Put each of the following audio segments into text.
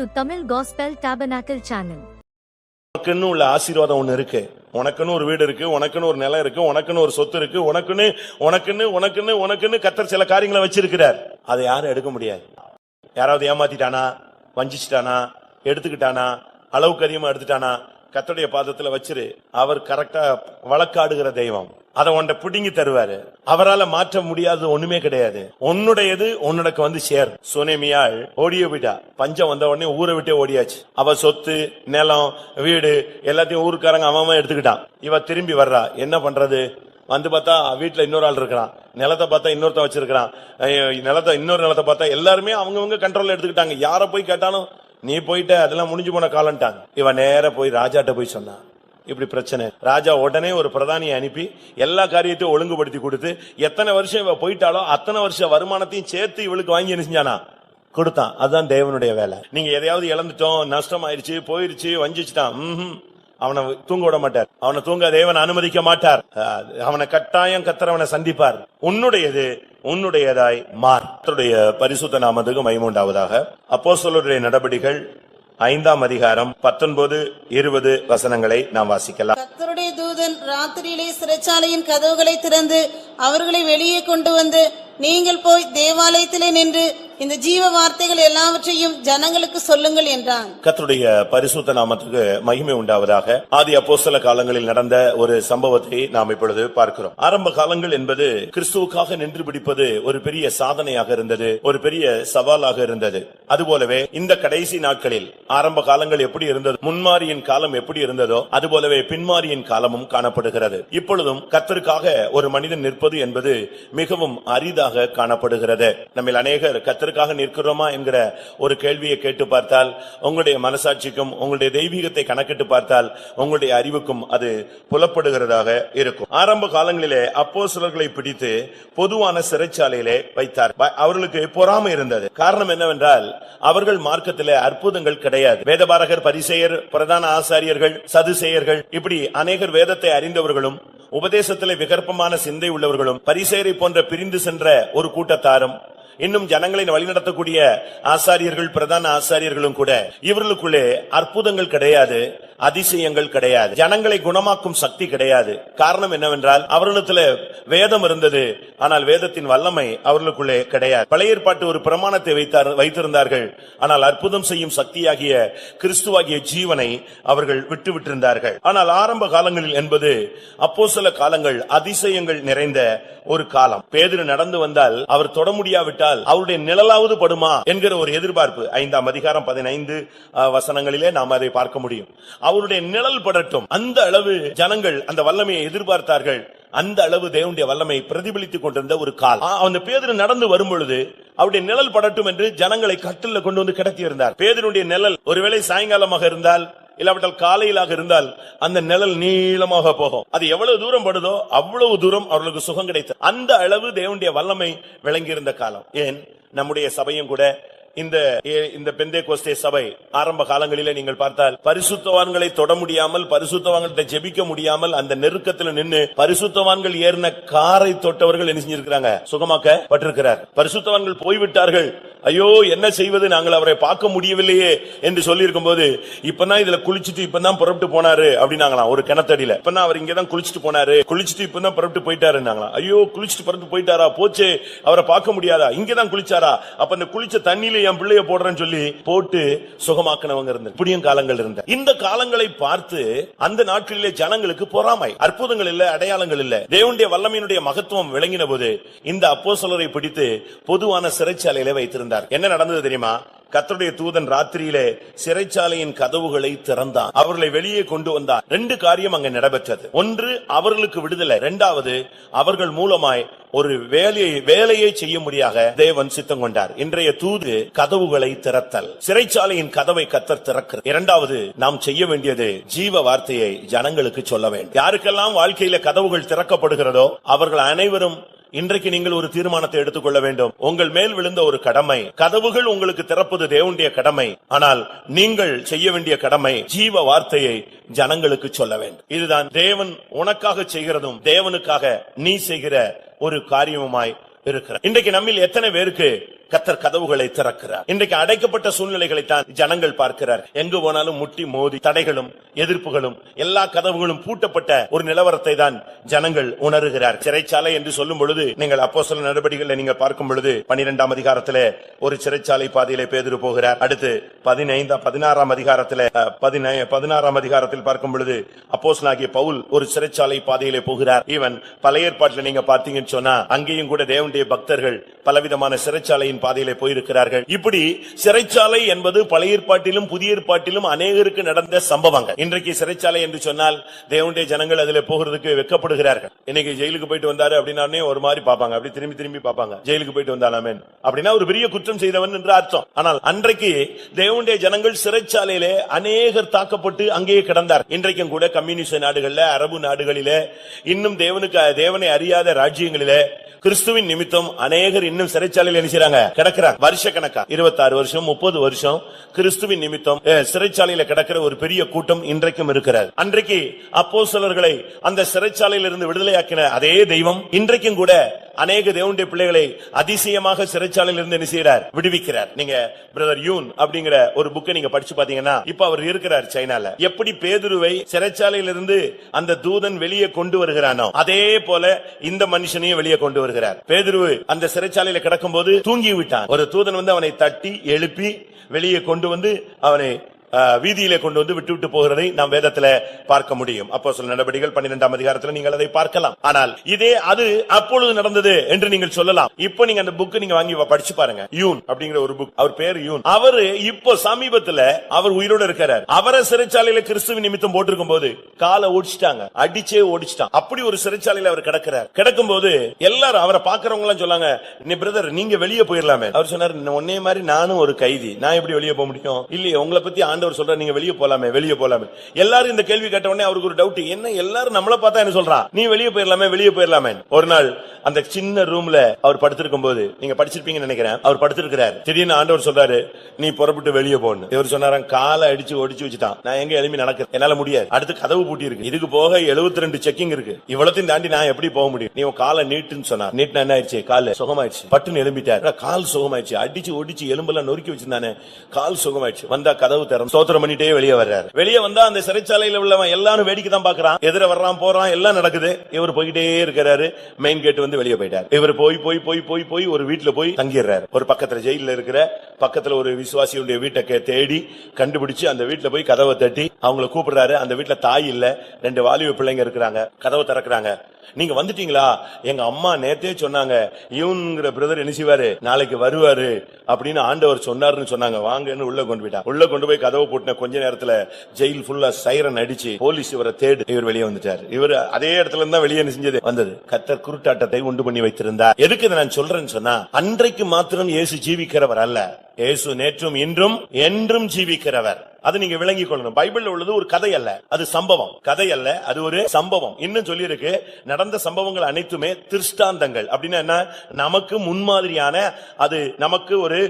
to Tamil Gospel Tabernacle channel. உனக்குன்னு உள்ள ஆசீர்வாதம் ஒண்ணு இருக்கு. உனக்குன்னு ஒரு வீடு இருக்கு, உனக்குன்னு ஒரு நிலம் இருக்கு, உனக்குன்னு ஒரு சொத்து இருக்கு, உனக்குன்னு கர்த்தர் சில காரியங்களை வச்சிருக்கிறார். அதை யாரும் எடுக்க முடியாது. யாராவது ஏமாத்திட்டானா, வஞ்சிச்சிட்டானா, எடுத்துக்கிட்டானா, அளவுக்கு அதிகமா எடுத்துட்டானா, கர்த்தருடைய பாதத்துல வச்சிரு. அவர் கரெக்டா வழக்காடுகிற தெய்வம். அதை உன்னை பிடுங்கி தருவாரு. அவரால மாற்ற முடியாதது ஒண்ணுமே கிடையாது. உன்னுடையது உன்னுக்கு வந்து சேர். சுனேமியாள் ஓடிய போயிட்டா. பஞ்சம் வந்த உடனே ஊரை விட்டே ஓடியாச்சு. அவ சொத்து, நிலம், வீடு எல்லாத்தையும் ஊருக்காரங்க அவன் எடுத்துக்கிட்டான். இவ திரும்பி வர்றா. என்ன பண்றது? வந்து பார்த்தா வீட்டுல இன்னொரு ஆள் இருக்கிறான். நிலத்தை பார்த்தா இன்னொருத்த வச்சிருக்கான். இன்னொரு நிலத்தை பார்த்தா எல்லாருமே அவங்கவங்க கண்ட்ரோல்ல எடுத்துக்கிட்டாங்க. யார போய் கேட்டாலும் நீ போயிட்ட, அதெல்லாம் முடிஞ்சு போன காலம்ட்டாங்க. இவன் நேர போய் ராஜாட்ட போய் சொன்னான், இப்படி பிரச்சனை. ராஜா உடனே ஒரு பிரதானியை அனுப்பி எல்லா காரியத்தையும் ஒழுங்குபடுத்தி கொடுத்து, எத்தனை வருஷம் இவ போயிட்டாலோ அத்தனை வருஷம் வருமானத்தையும் சேர்த்து இவளுக்கு வாங்கி என்ன செஞ்சானா கொடுத்தான். அதுதான் தேவனுடைய வேலை. நீங்க எதையாவது இழந்துட்டோம், நஷ்டம் ஆயிடுச்சு, போயிருச்சு, வஞ்சிச்சுட்டான், அவனை தூங்க விட மாட்டார். அவனை தூங்க தேவன் அனுமதிக்க மாட்டார். அவனை கட்டாயம் கர்த்தர் அவனை சந்திப்பார். உன்னுடையது உன்னுடையதாய் மார். கர்த்தருடைய பரிசுத்த நாமத்துக்கு மகிமை உண்டாவதாக. அப்போஸ்தலருடைய நடபடிகள் 5ஆம் அதிகாரம் 19, 20 வசனங்களை நாம் வாசிக்கலாம். கர்த்தருடைய தூதன் ராத்திரியிலே சிறைச்சாலையின் கதவுகளை திறந்து அவர்களை வெளியே கொண்டு வந்து, நீங்கள் போய் தேவாலயத்திலே நின்று இந்த ஜீவ வார்த்தைகள் எல்லாவற்றையும் ஜனங்களுக்கு சொல்லுங்கள் என்றான். கர்த்தருடைய பரிசுத்த நாமத்துக்கு மகிமை உண்டாவதாக. ஆதி அப்போஸ்தல காலங்களில் நடந்த ஒரு சம்பவத்தை நாம் இப்பொழுது பார்க்கிறோம். ஆரம்ப காலங்கள் என்பது கிறிஸ்துவுக்காக நின்று பிடிப்பது ஒரு பெரிய சாதனையாக இருந்தது, ஒரு பெரிய சவாலாக இருந்தது. அதுபோலவே இந்த கடைசி நாட்களில் ஆரம்ப காலங்கள் எப்படி இருந்தது, முன்மாரியின் காலம் எப்படி இருந்ததோ அதுபோலவே பின்மாரியின் காலமும் காணப்படுகிறது. இப்பொழுதும் கர்த்தருக்காக ஒரு மனிதன் நிற்பது என்பது மிகவும் அரிதாக காணப்படுகிறது. நம்ம அநேகர் கர்த்தருக்காக நிற்கிறோமா என்கிற ஒரு கேள்வியை கேட்டு பார்த்தால், உங்களுடைய மனசாட்சிக்கும் உங்களுடைய தெய்வீகத்தை கணக்கிட்டு பார்த்தால் உங்களுடைய அறிவுக்கும் அது புலப்படுகிறதாக இருக்கும். ஆரம்ப காலங்களிலே அப்போஸ்தலர்களை பிடித்து பொதுவான சிறைச்சாலையிலே வைத்தார். அவர்களுக்கு பொறாமை இருந்தது. காரணம் என்னவென்றால், அவர்கள் மார்க்கத்திலே அற்புதங்கள் கிடையாது. வேதபாரகர், பரிசேயர், பிரதான ஆசாரியர்கள், சதுசேயர்கள், இப்படி அநேகர் வேதத்தை அறிந்தவர்களும் உபதேசத்திலே விகற்பமான சிந்தை உள்ளவர்களும், பரிசேயரை போன்ற பிரிந்து சென்ற ஒரு கூட்டத்தாரும், இன்னும் ஜனங்களை வழிநடத்தக்கூடிய ஆசாரியர்கள், பிரதான ஆசாரியர்களும் கூட இவர்களுக்குள்ளே அற்புதங்கள் கிடையாது, அதிசயங்கள் கிடையாது, ஜனங்களை குணமாக்கும் சக்தி கிடையாது. காரணம் என்னவென்றால், அவர்களுக்கு வேதம் இருந்தது, ஆனால் வேதத்தின் வல்லமை அவர்களுக்குள்ளே கிடையாது. பழைய ஏற்பாட்டு ஒரு பிரமாணத்தை வைத்திருந்தார்கள், ஆனால் அற்புதம் செய்யும் சக்தியாகிய கிறிஸ்துவாகிய ஜீவனை அவர்கள் விட்டுவிட்டிருந்தார்கள். ஆனால் ஆரம்ப காலங்களில் என்பது அப்போஸ்தல காலங்கள் அதிசயங்கள் நிறைந்த ஒரு காலம். பேதுரு நடந்து வந்தால் அவர் தொட முடியாவிட்டால் அவருடைய நிழலாவது படுமா என்கிற ஒரு எதிர்பார்ப்பு 5ஆம் அதிகாரம் 15 வசனங்களிலே நாம் அதை பார்க்க முடியும். அவருடைய நிழல் படட்டும், அந்த அளவு ஜனங்கள் அந்த வல்லமையை எதிர்பார்த்தார்கள். அந்த அளவு தேவனுடைய வல்லமை பிரதிபலித்துக் கொண்டிருந்த ஒரு கால். அந்த பேதுரு நடந்து வரும் பொழுது அவருடைய நிழல் படட்டும் என்று ஜனங்களை கட்டில கொண்டு வந்து கிடத்தி இருந்தார். பேதுருடைய நிழல் ஒருவேளை சாயங்காலமாக இருந்தால், இல்லாவிட்டால் காலையிலாக இருந்தால் அந்த நிழல் நீளமாக போகும். அது எவ்வளவு தூரம் படுதோ அவ்வளவு தூரம் அவர்களுக்கு சுகம் கிடைத்தது. அந்த அளவு தேவனுடைய வல்லமை விளங்கியிருந்த காலம். ஏன் நம்முடைய சபையும் கூட இந்த பெந்தேகோஸ்தே சபை ஆரம்ப காலங்களிலே நீங்கள் பார்த்தால், பரிசுத்தவான்களை தொட முடியாமல், பரிசுத்தவான்களை ஜெபிக்க முடியாமல் அந்த நெருக்கத்தில் நின்று பரிசுத்தவான்கள் ஏறின காரை தொட்டவர்கள் என்ன செஞ்சிருக்கிறாங்க, சுகமாக்கப்பட்டிருக்கிறார். பரிசுத்தவான்கள் போய்விட்டார்கள், ஐயோ என்ன செய்வது, நாங்கள் அவரை பார்க்க முடியவில்லையே என்று சொல்லி இருக்கும் போது, இப்பதான் இதுல குளிச்சுட்டு இப்பதான் புறப்பட்டு போனாரு அப்படின்னாங்களாம். ஒரு கிணத்தடியில இப்பதான் அவர் இங்கதான் குளிச்சுட்டு போனாரு, குளிச்சுட்டு இப்பதான் புறப்பட்டு போயிட்டாருன்னாங்களாம். ஐயோ குளிச்சுட்டு புறப்பட்டு போயிட்டாரா, போச்சு, அவரை பார்க்க முடியாதா, இங்கதான் குளிச்சாரா, அப்ப அந்த குளிச்ச தண்ணியில என் பிள்ளைய போடுறேன்னு சொல்லி போட்டு சுகமாக்கினவங்க இருந்த இப்படியும் காலங்கள் இருந்த. இந்த காலங்களை பார்த்து அந்த நாட்களிலே ஜனங்களுக்கு பொறாமை. அற்புதங்கள் இல்ல, அடையாளங்கள் இல்ல, தேவனுடைய வல்லமையினுடைய மகத்துவம் விளங்கின போது இந்த அப்போஸ்தலரை பிடித்து பொதுவான சிறைச்சாலையில வைத்திருந்தார். என்ன நடந்தது தெரியுமா? கர்த்தருடைய தூதன் ராத்திரியிலே சிறைச்சாலையின் கதவுகளை திறந்தான், அவர்களை வெளியே கொண்டு வந்தார். 2 காரியம் அங்க நடைபெற்றது. ஒன்று, அவர்களுக்கு விடுதலை. 2வது, அவர்கள் மூலமாய் ஒரு வேலையை செய்யும்படியாக தேவன் சித்தம் கொண்டார். இன்றைய தூது கதவுகளை திறத்தல். சிறைச்சாலையின் கதவை கர்த்தர் திறக்கிறார். 2வது, நாம் செய்ய வேண்டியது ஜீவ வார்த்தையை ஜனங்களுக்கு சொல்ல வேண்டும். யாருக்கெல்லாம் வாழ்க்கையில கதவுகள் திறக்கப்படுகிறதோ அவர்கள் அனைவரும் இன்றைக்கு நீங்கள் ஒரு தீர்மானத்தை எடுத்துக்கொள்ள வேண்டும். உங்கள் மேல் விழுந்த ஒரு கடமை, கதவுகள் உங்களுக்கு திறப்பது தேவனுடைய கடமை. ஆனால் நீங்கள் செய்ய வேண்டிய கடமை ஜீவ வார்த்தையை ஜனங்களுக்கு சொல்ல வேண்டும். இதுதான் தேவன் உனக்காக செய்கிறதும் தேவனுக்காக நீ செய்கிற ஒரு காரியமாய் இருக்கிற. இன்றைக்கு நம்மில் எத்தனை பேருக்கு கர்த்தர் கதவுகளை திறக்கிறார். இன்றைக்கு அடைக்கப்பட்ட சூழ்நிலைகளை தான் ஜனங்கள் பார்க்கிறார். எங்கு போனாலும் முட்டி மோதி தடைகளும் எதிர்ப்புகளும் எல்லா கதவுகளும் பூட்டப்பட்ட ஒரு நிலவரத்தை தான் ஜனங்கள் உணர்கிறார். சிறைச்சாலை என்று சொல்லும் பொழுது நீங்கள் அப்போஸ்தலர் நடபடிகளை நீங்கள் பார்க்கும் பொழுது 12ஆம் அதிகாரத்திலே ஒரு சிறைச்சாலை பாதையிலே பேதுரு போகிறார். அடுத்து 16ஆம் அதிகாரத்தில் பார்க்கும் பொழுது அப்போஸ்தலனாகிய பவுல் ஒரு சிறைச்சாலை பாதையிலே போகிறார். இவன் பழைய ஏற்பாட்டில் நீங்க பார்த்தீங்கன்னு சொன்னா அங்கேயும் கூட தேவனுடைய பக்தர்கள் பலவிதமான சிறைச்சாலையின் பாதையிலே போயிருக்கிறார்கள். இப்படி சிறைச்சாலை என்பது பழைய ஏற்பாட்டிலும் புதிய ஏற்பாட்டிலும் அநேகருக்கு நடந்த சம்பவங்கள். இன்றைக்கு சிறைச்சாலை என்று சொன்னால் தேவனுடைய ஜனங்கள் அதிலே போகிறதுக்கு வெட்கப்படுகிறார்கள். இன்னைக்கு ஜெயிலுக்கு போயிட்டு வந்தாரு அப்படின்னா ஒரு மாதிரி பாப்பாங்க, அப்படி திரும்பி திரும்பி பாப்பாங்க. ஜெயிலுக்கு போயிட்டு வந்தாலாமே அப்படின்னா ஒரு பெரிய குற்றம் செய்தவன் என்று அர்த்தம். ஆனால் அன்றைக்கு தேவனுடைய ஜனங்கள் சிறைச்சாலையிலே அநேகர் தாக்கப்பட்டு அங்கேயே கிடந்தார். இன்றைக்கும் கூட கம்யூனிஸ்ட் நாடுகளில், அரபு நாடுகளிலே, இன்னும் தேவனை அறியாத ராஜ்யங்களிலே கிறிஸ்துவின் நிமித்தம் அநேகர் இன்னும் சிறைச்சாலையில் நினைச்சாங்க கிடக்கிறாங்க. வருஷ கணக்கா 26 வருஷம் 30 வருஷம் கிறிஸ்துவின் நிமித்தம் சிறைச்சாலையில கிடக்கிற ஒரு பெரிய கூட்டம் இன்றைக்கும் இருக்கிறார். அன்றைக்கு அப்போஸ்தலர்களை அந்த சிறைச்சாலையில் இருந்து விடுதலையாக்கின அதே தெய்வம் இன்றைக்கும் கூட அநேக தேவனுடைய பிள்ளைகளை அதிசயமாக சிறைச்சாலையில் இருந்து என்ன செய்கிறார்? விடுவிக்கிறார். நீங்க பிரதர் யூன் அப்படிங்கிற ஒரு புக்கை நீங்க படிச்சு பாத்தீங்கன்னா இப்ப அவர் இருக்கிறார் சைனால. எப்படி பேதுருவை சிறைச்சாலையில் இருந்து அந்த தூதன் வெளியே கொண்டு வருகிறானோ அதே போல இந்த மனுஷனையும் வெளியே கொண்டு வருகிறார். பேதுரு அந்த சிறைச்சாலையில கிடக்கும் போது தூங்கி விட்டான். ஒரு தூதன் வந்து அவனை தட்டி எழுப்பி வெளியே கொண்டு வந்து அவனை வீதியிலே கொண்டு வந்து விட்டு போகிறதை நாம் வேதத்துல பார்க்க முடியும். அப்போஸ்தலர் நடபடிகள் 12ஆம் அதிகாரத்தில் நீங்கள் அதை பார்க்கலாம். ஆனால் இதே அது அப்பொழுது நடந்தது என்று நீங்கள் சொல்லலாம். இப்போ நீங்க அந்த புக் நீங்க வாங்கி படிச்சு பாருங்க. யூன் அப்படிங்கிற ஒரு புக், அவர் பேர் யூன். அவரு இப்போ சமீபத்துல அவர் உயிரோடு இருக்கிறார். அவரை சிறைச்சாலையில கிறிஸ்துவின் நிமித்தம் போட்டிருக்கும் போது காலை ஓடிச்சிட்டாங்க, அடிச்சே ஓடிச்சிட்டான். அப்படி ஒரு சிறைச்சாலையில அவர் கிடக்கிறார். கிடக்கும் போது எல்லாரும் அவரை பாக்குறவங்க எல்லாம் சொன்னாங்க, நீ பிரதர் நீங்க வெளியே போயிடலாமே. அவர் சொன்னார், ஒன்னே மாதிரி நானும் ஒரு கைதி, நான் எப்படி வெளியே போக முடியும்? இல்லையே, உங்களை பத்தி ஆண்டவர் சொல்ற, நீங்க வெளியே போலாமே வெளியே போலாமே. எல்லாரும் இந்த கேள்வி கேட்ட உடனே அவருக்கு ஒரு டவுட், என்ன எல்லாரும் நம்மள பார்த்தா என்ன சொல்றான், நீ வெளியே போயிடலாமே வெளியே போயிடலாமே. ஒரு நாள் அந்த சின்ன ரூம்ல அவர் படுத்திருக்கும் போது, நீங்க படிச்சிருப்பீங்கன்னு நினைக்கிறேன், அவர் படுத்திருக்கிறார். திடீர்னு ஆண்டவர் சொல்றாரு, நீ புறப்பட்டு வெளியே போன்னு. இவர் சொன்னாராம், காலை அடிச்சு ஒடிச்சு வச்சுட்டான், நான் எங்க எழுப்பி நடக்கிறேன், என்னால முடியாது, அடுத்து கதவு பூட்டி இருக்கு, இதுக்கு போக 72 செக்கிங் இருக்கு, இவ்வளத்தையும் தாண்டி நான் எப்படி போக முடியும், நீ காலை நீட்டுன்னு சொன்னார். நீட்டினா என்ன ஆயிடுச்சு? கால சுகமாயிடுச்சு. பட்டுன்னு எழும்பிட்டார். கால் சுகமாயிடுச்சு. அடிச்சு ஒடிச்சு எலும்பெல்லாம் நொறுக்கி வச்சிருந்தானே, கால் சுகமாயிடுச்சு. வந்தா கதவு திறந்து ஸ்தோத்திரம் பண்ணிட்டே வெளியே வர்றாரு. வெளியே வந்தா அந்த சிறைச்சாலையில உள்ளவன் எல்லாரும் வேடிக்கை தான் பாக்குறான். எதிர வர்றான் போறான், எல்லாம் நடக்குது. இவர் போய்கிட்டே இருக்கிறாரு. மெயின் கேட் வந்து வெளியே போயிட்டார். இவர் போய் ஒரு வீட்டுல போய் தங்கிடுறாரு. ஒரு பக்கத்துல ஜெயில இருக்கிற பக்கத்துல ஒரு விசுவாசியுடைய வீட்டை தேடி கண்டுபிடிச்சு அந்த வீட்டுல போய் கதவை தட்டி அவங்கள கூப்பிடுறாரு. அந்த வீட்டுல தாய் இல்ல, 2 வாலிப பிள்ளைங்க இருக்கிறாங்க. கதவை திறக்கிறாங்க. நீங்க வந்துட்டீங்களா? எங்க அம்மா நேத்தே சொன்னாங்க, இவனுங்கிற பிரதர் என்ன செய்வாரு, நாளைக்கு வருவாரு அப்படின்னு ஆண்டவர் சொன்னாருன்னு சொன்னாங்க. வாங்கன்னு உள்ள கொண்டு போயிட்டா. உள்ள கொண்டு போய் கதவை போட்டுன கொஞ்ச நேரத்துல ஜெயில் ஃபுல்லா சைரன் அடிச்சு போலீஸ் இவரை தேடு. இவர் வெளியே வந்துட்டார். இவர் அதே இடத்துல இருந்தா வெளியே செஞ்சது வந்தது. கர்த்தர் குருட்டாட்டத்தை உண்டு பண்ணி வைத்திருந்தார். எதுக்கு இதை நான் சொல்றேன்னு சொன்னா, அன்றைக்கு மாத்திரம் இயேசு ஜீவிக்கிறவர் அல்ல, இயேசு நேற்றும் இன்றும் என்றும் ஜீவிக்கிறவர். அது நீங்க விளங்கிக் கொள்ளணும். பைபிள்ல உள்ளது ஒரு கதை அல்ல, அது சம்பவம். கதை அல்ல, அது ஒரு சம்பவம். இன்னும் சொல்லி இருக்கு, நடந்த சம்பவங்கள் அனைத்துமே திருஷ்டாந்தங்கள். அப்படின்னா என்ன? நமக்கு முன்மாதிரியான, அது நமக்கு ஒரு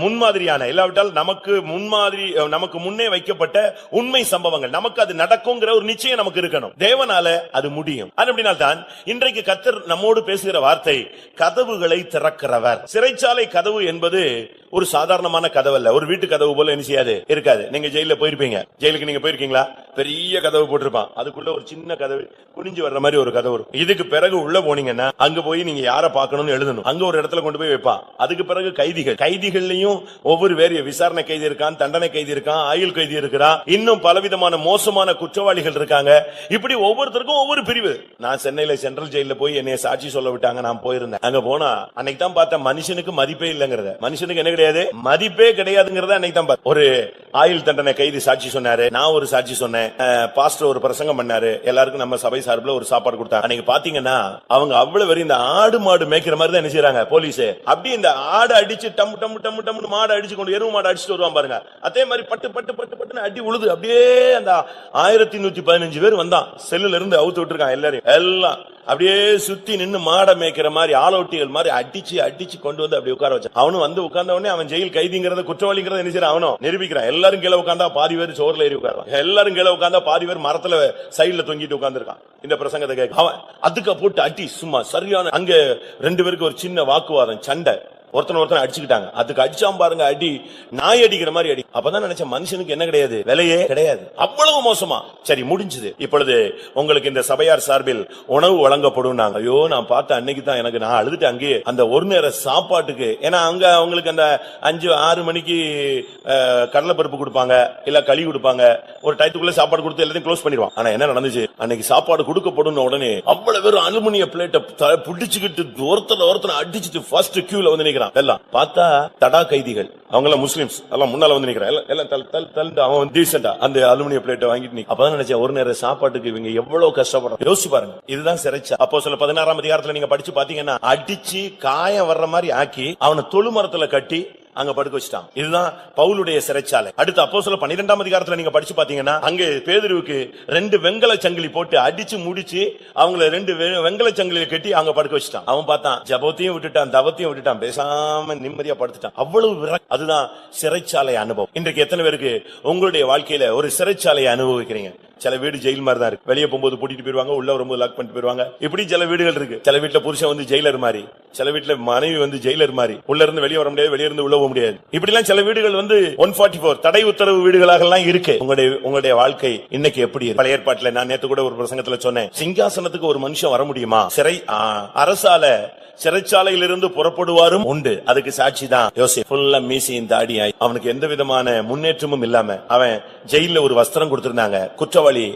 முன்மாதிரியான, இல்லாவிட்டால் நமக்கு முன்மாதிரி, நமக்கு முன்னே வைக்கப்பட்ட உண்மை சம்பவங்கள். நமக்கு அது நடக்குங்கிற ஒரு நிச்சயம் நமக்கு இருக்கணும். தேவனால அது முடியும். அப்படினால்தான் இன்றைக்கு கர்த்தர் நம்மோடு பேசுகிற வார்த்தை, கதவுகளை திறக்கிறவர். சிறைச்சாலை கதவு என்பது ஒரு சாதாரணமான கதவு அல்ல. ஒரு வீட்டு கதவு போல என்ன செய்யாது, இருக்காது. நீங்க ஜெயில போயிருப்பீங்க. ஜெயிலுக்கு நீங்க போயிருக்கீங்களா? பெரிய கதவு போட்டிருப்பான், அதுக்குள்ள ஒரு சின்ன கதவு குனிஞ்சு வர்ற மாதிரி ஒரு கதவு இருக்கும். இதுக்கு பிறகு உள்ள போனீங்கன்னா அங்க போய் நீங்க யார பாக்கணும்னு எழுதணும். அங்க ஒரு இடத்துல கொண்டு போய் வைப்பான். அதுக்கு பிறகு கைதிகள்லயும் ஒவ்வொரு வேறிய விசாரணை கைதி இருக்கான், தண்டனை கைதி இருக்கான், ஆயுள் கைதி இருக்கிறான், இன்னும் பலவிதமான மோசமான குற்றவாளிகள் இருக்காங்க. இப்படி ஒவ்வொருத்தருக்கும் ஒவ்வொரு பிரிவு. நான் சென்னையில சென்ட்ரல் ஜெயில போய் என்னைய சாட்சி சொல்ல விட்டாங்க. நான் போயிருந்தேன். அங்க போனா அன்னைக்கு தான் பார்த்தேன், மனுஷனுக்கு மதிப்பே இல்லங்கிறத. மனுஷனுக்கு என்ன கிடையாது, மதிப்பே கிடையாதுங்கிறத அன்னைக்கு தான் பார்த்தேன். ஒரு ஆயுள் தண்டனை கைதி சாட்சி சொன்னாரு, நான் ஒரு சாட்சி சொன்னேன், பாஸ்டர் ஒரு பிரசங்கம் பண்ணாரு, எல்லாருக்கும் நம்ம சபை சார்பில் ஒரு சாப்பாடு கொடுத்தாங்க. அன்னைக்கு பாத்தீங்கன்னா அவங்க அவ்வளவு வெறும் இந்த ஆடு மாடு மேய்க்கிற மாதிரி தான் என்ன செய்றாங்க போலீஸ். அப்படி இந்த ஆடு அடிச்சு டம் டம் டம் டம் மாடு அடிச்சு கொண்டு எருவு மாடு அடிச்சுட்டு வருவான் பாருங்க. அதே மாதிரி பட்டு பட்டு பட்டு பட்டுன்னு அடி உழுது. அப்படியே அந்த 1115 பேர் வந்தான். செல்லுல இருந்து அவுத்து விட்டுருக்கான் எல்லாரையும். எல்லாம் அப்படியே சுத்தி நின்னு மாடை மேய்க்கிற மாதிரி ஆளோட்டிகள் மாதிரி அடிச்சு அடிச்சு கொண்டு வந்து அப்படி உட்கார வச்சான். அவனும் வந்து உட்கார்ந்த உடனே அவன் ஜெயில் கைதிங்கிறத குற்றவாளிங்கிறத என்ன செய்யறான், அவனும் நிரூபிக்கிறான். எல்லாரும் கீழே உட்கார்ந்தா பாதி பேர் சோர்ல ஏறி உட்கார்றான். எல்லாரும் கீழே உட்கார்ந்தா பாதி பேர் மரத்துல சைடுல தொங்கிட்டு உட்கார்ந்துருக்கான். இந்த பிரசங்கத்தை கேட்க அவன் அதுக்கு போட்டு அடி சும்மா சரியான. அங்க 2 பேருக்கு ஒரு சின்ன வாக்குவாதம், சண்டை. ஒருத்தன் அடிச்சுக்கிட்டாங்க. அதுக்கு அடிச்சாம் பாருங்க, அடி நாய் அடிக்கிற மாதிரி அடி. அப்பதான் நினைச்ச மனுஷனுக்கு என்ன கிடையாது, விலையே கிடையாது, அவ்வளவு மோசமா. சரி, முடிஞ்சது. இப்பொழுது உங்களுக்கு இந்த சபையார் சார்பில் உணவு வழங்கப்படும். ஐயோ, நான் பார்த்த அன்னைக்கு தான் எனக்கு நான் அழுதுட்டு அங்கேயே அந்த ஒரு நேர சாப்பாட்டுக்கு. ஏன்னா அங்க அவங்களுக்கு அந்த 5-6 மணிக்கு கடலைப்பருப்பு கொடுப்பாங்க, இல்ல களி கொடுப்பாங்க. ஒரு டயத்துக்குள்ள சாப்பாடு கொடுத்து எல்லாத்தையும் க்ளோஸ் பண்ணிடுவான். ஆனா என்ன நடந்துச்சு, அன்னைக்கு சாப்பாடு கொடுக்கப்படும் உடனே அவ்வளவு பேரும் அலுமினிய பிளேட்டை பிடிச்சுக்கிட்டு ஒருத்தர் அடிச்சுட்டு ஃபர்ஸ்ட் கியூல வந்து நிக்கிறான். எல்லாம் பார்த்தா தடா கைதிகள், அவங்க எல்லாம் முஸ்லிம்ஸ், எல்லாம் முன்னால வந்து நிக்கிறான். எல்லாம் அவன் டீசென்டா அந்த அலுமினிய பிளேட்டை வாங்கிட்டு அப்பதான் நினைச்சேன், ஒரு நேரம் சாப்பாட்டுக்கு இவங்க எவ்வளவு கஷ்டப்படுறாங்க யோசிச்சு பாருங்க. இதுதான் சிறைச்சா. அப்போஸ்தலர் 16ஆம் அதிகாரத்துல நீங்க படிச்சு பாத்தீங்கன்னா, அடிச்சு காயம் வர்ற மாதிரி ஆக்கி அவனை தொழுமரத்துல கட்டி அங்க படுக்க வச்சுட்டான். இதுதான் பவுலுடைய சிறைச்சாலை. அடுத்து அப்போஸ்தலர் 12ஆம் அதிகாரத்துல நீங்க படிச்சு பாத்தீங்கன்னா, அங்க பேதுருவுக்கு 2 வெங்கல சங்கிலி போட்டு அடிச்சு முடிச்சு அவங்கள 2 வெங்கல சங்கிலியை கட்டி அங்க படுக்க வச்சுட்டான். அவன் பார்த்தான், ஜபத்தையும் விட்டுட்டான், தவத்தையும் விட்டுட்டான், பேசாம நிம்மதியா படுத்துட்டான். அவ்வளவு அதுதான் சிறைச்சாலை அனுபவம். இன்றைக்கு எத்தனை பேருக்கு உங்களுடைய வாழ்க்கையில ஒரு சிறைச்சாலையை அனுபவிக்கிறீங்க? சில வீடு ஜெயில் மாதிரி தான் இருக்கு. வெளியே போகும்போது பூட்டிட்டு போயிருவாங்க, உள்ள வரும்போது லாக் பண்ணிட்டு போயிருவாங்க. இப்படி சில வீடுகள் இருக்கு. சில வீட்டுல புருஷன் வந்து ஜெயிலர் மாதிரி, சில வீட்டுல மனைவி வந்து ஜெயிலர் மாதிரி, உள்ள இருந்து வெளியே வர முடியாது, வெளியே இருந்து உள்ள போக முடியாது. இப்படி எல்லாம் சில வீடுகள் வந்து 144 தடை உத்தரவு வீடுகளாக எல்லாம் இருக்கு. உங்களுடைய வாழ்க்கை இன்னைக்கு எப்படி? பழைய ஏற்பாட்டுல நான் நேத்து கூட ஒரு பிரசங்கத்துல சொன்னேன், சிங்காசனத்துக்கு ஒரு மனுஷன் வர முடியுமா? அரசால சிறைச்சாலையிலிருந்து புறப்படுவாரும் உண்டு. அதுக்கு சாட்சி தான் யோசேப்பு. ஃபுல்லா மீசையும் தாடியாய், அவனுக்கு எந்த விதமான முன்னேற்றமும் இல்லாம அவன் ஜெயில ஒரு வஸ்திரம் கொடுத்திருந்தாங்க, குற்றவாளி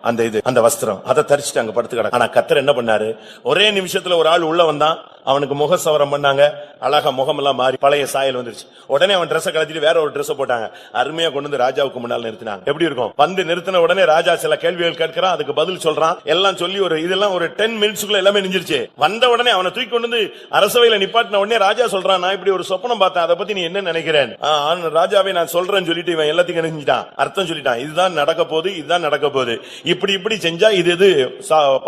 அந்த வஸ்திரம், அதை தரிச்சுட்டு அங்க படுத்து கிடக்கு. ஆனா கர்த்தர் என்ன பண்ணாரு, ஒரே நிமிஷத்துல ஒரு ஆள் உள்ள வந்தான், அவனுக்கு முக சவரம் பண்ணாங்க, அழகா முகம் எல்லாம் மாறி பழைய சாயல் வந்துருச்சு. உடனே அவன் ட்ரெஸ் கழட்டிட்டு வேற ஒரு ட்ரெஸ் போட்டாங்க, அருமையா கொண்டு வந்து ராஜாவுக்கு முன்னால் நிறுத்தினாங்க. எப்படி இருக்கும்? வந்து நிறுத்தின உடனே ராஜா சில கேள்விகள் கேட்கிறான், அதுக்கு பதில் சொல்றான், எல்லாம் சொல்லி இதெல்லாம் ஒரு 10 மினிட்ஸ்க்குள்ள எல்லாமே நிஞ்சிருச்சு. வந்த உடனே அவனை தூக்கி கொண்டு வந்து அரசவையில நிப்பாட்டின உடனே ராஜா சொல்றான், நான் இப்படி ஒரு சொப்பனம் பார்த்தேன், அதை பத்தி நீ என்ன நினைக்கிறேன்? ராஜாவே நான் சொல்றேன்னு சொல்லிட்டு இவன் எல்லாத்தையும் நினைச்சிட்டான், அர்த்தம் சொல்லிட்டான், இதுதான் நடக்க போகுது, இதுதான் நடக்க போகுது, இப்படி செஞ்சா இது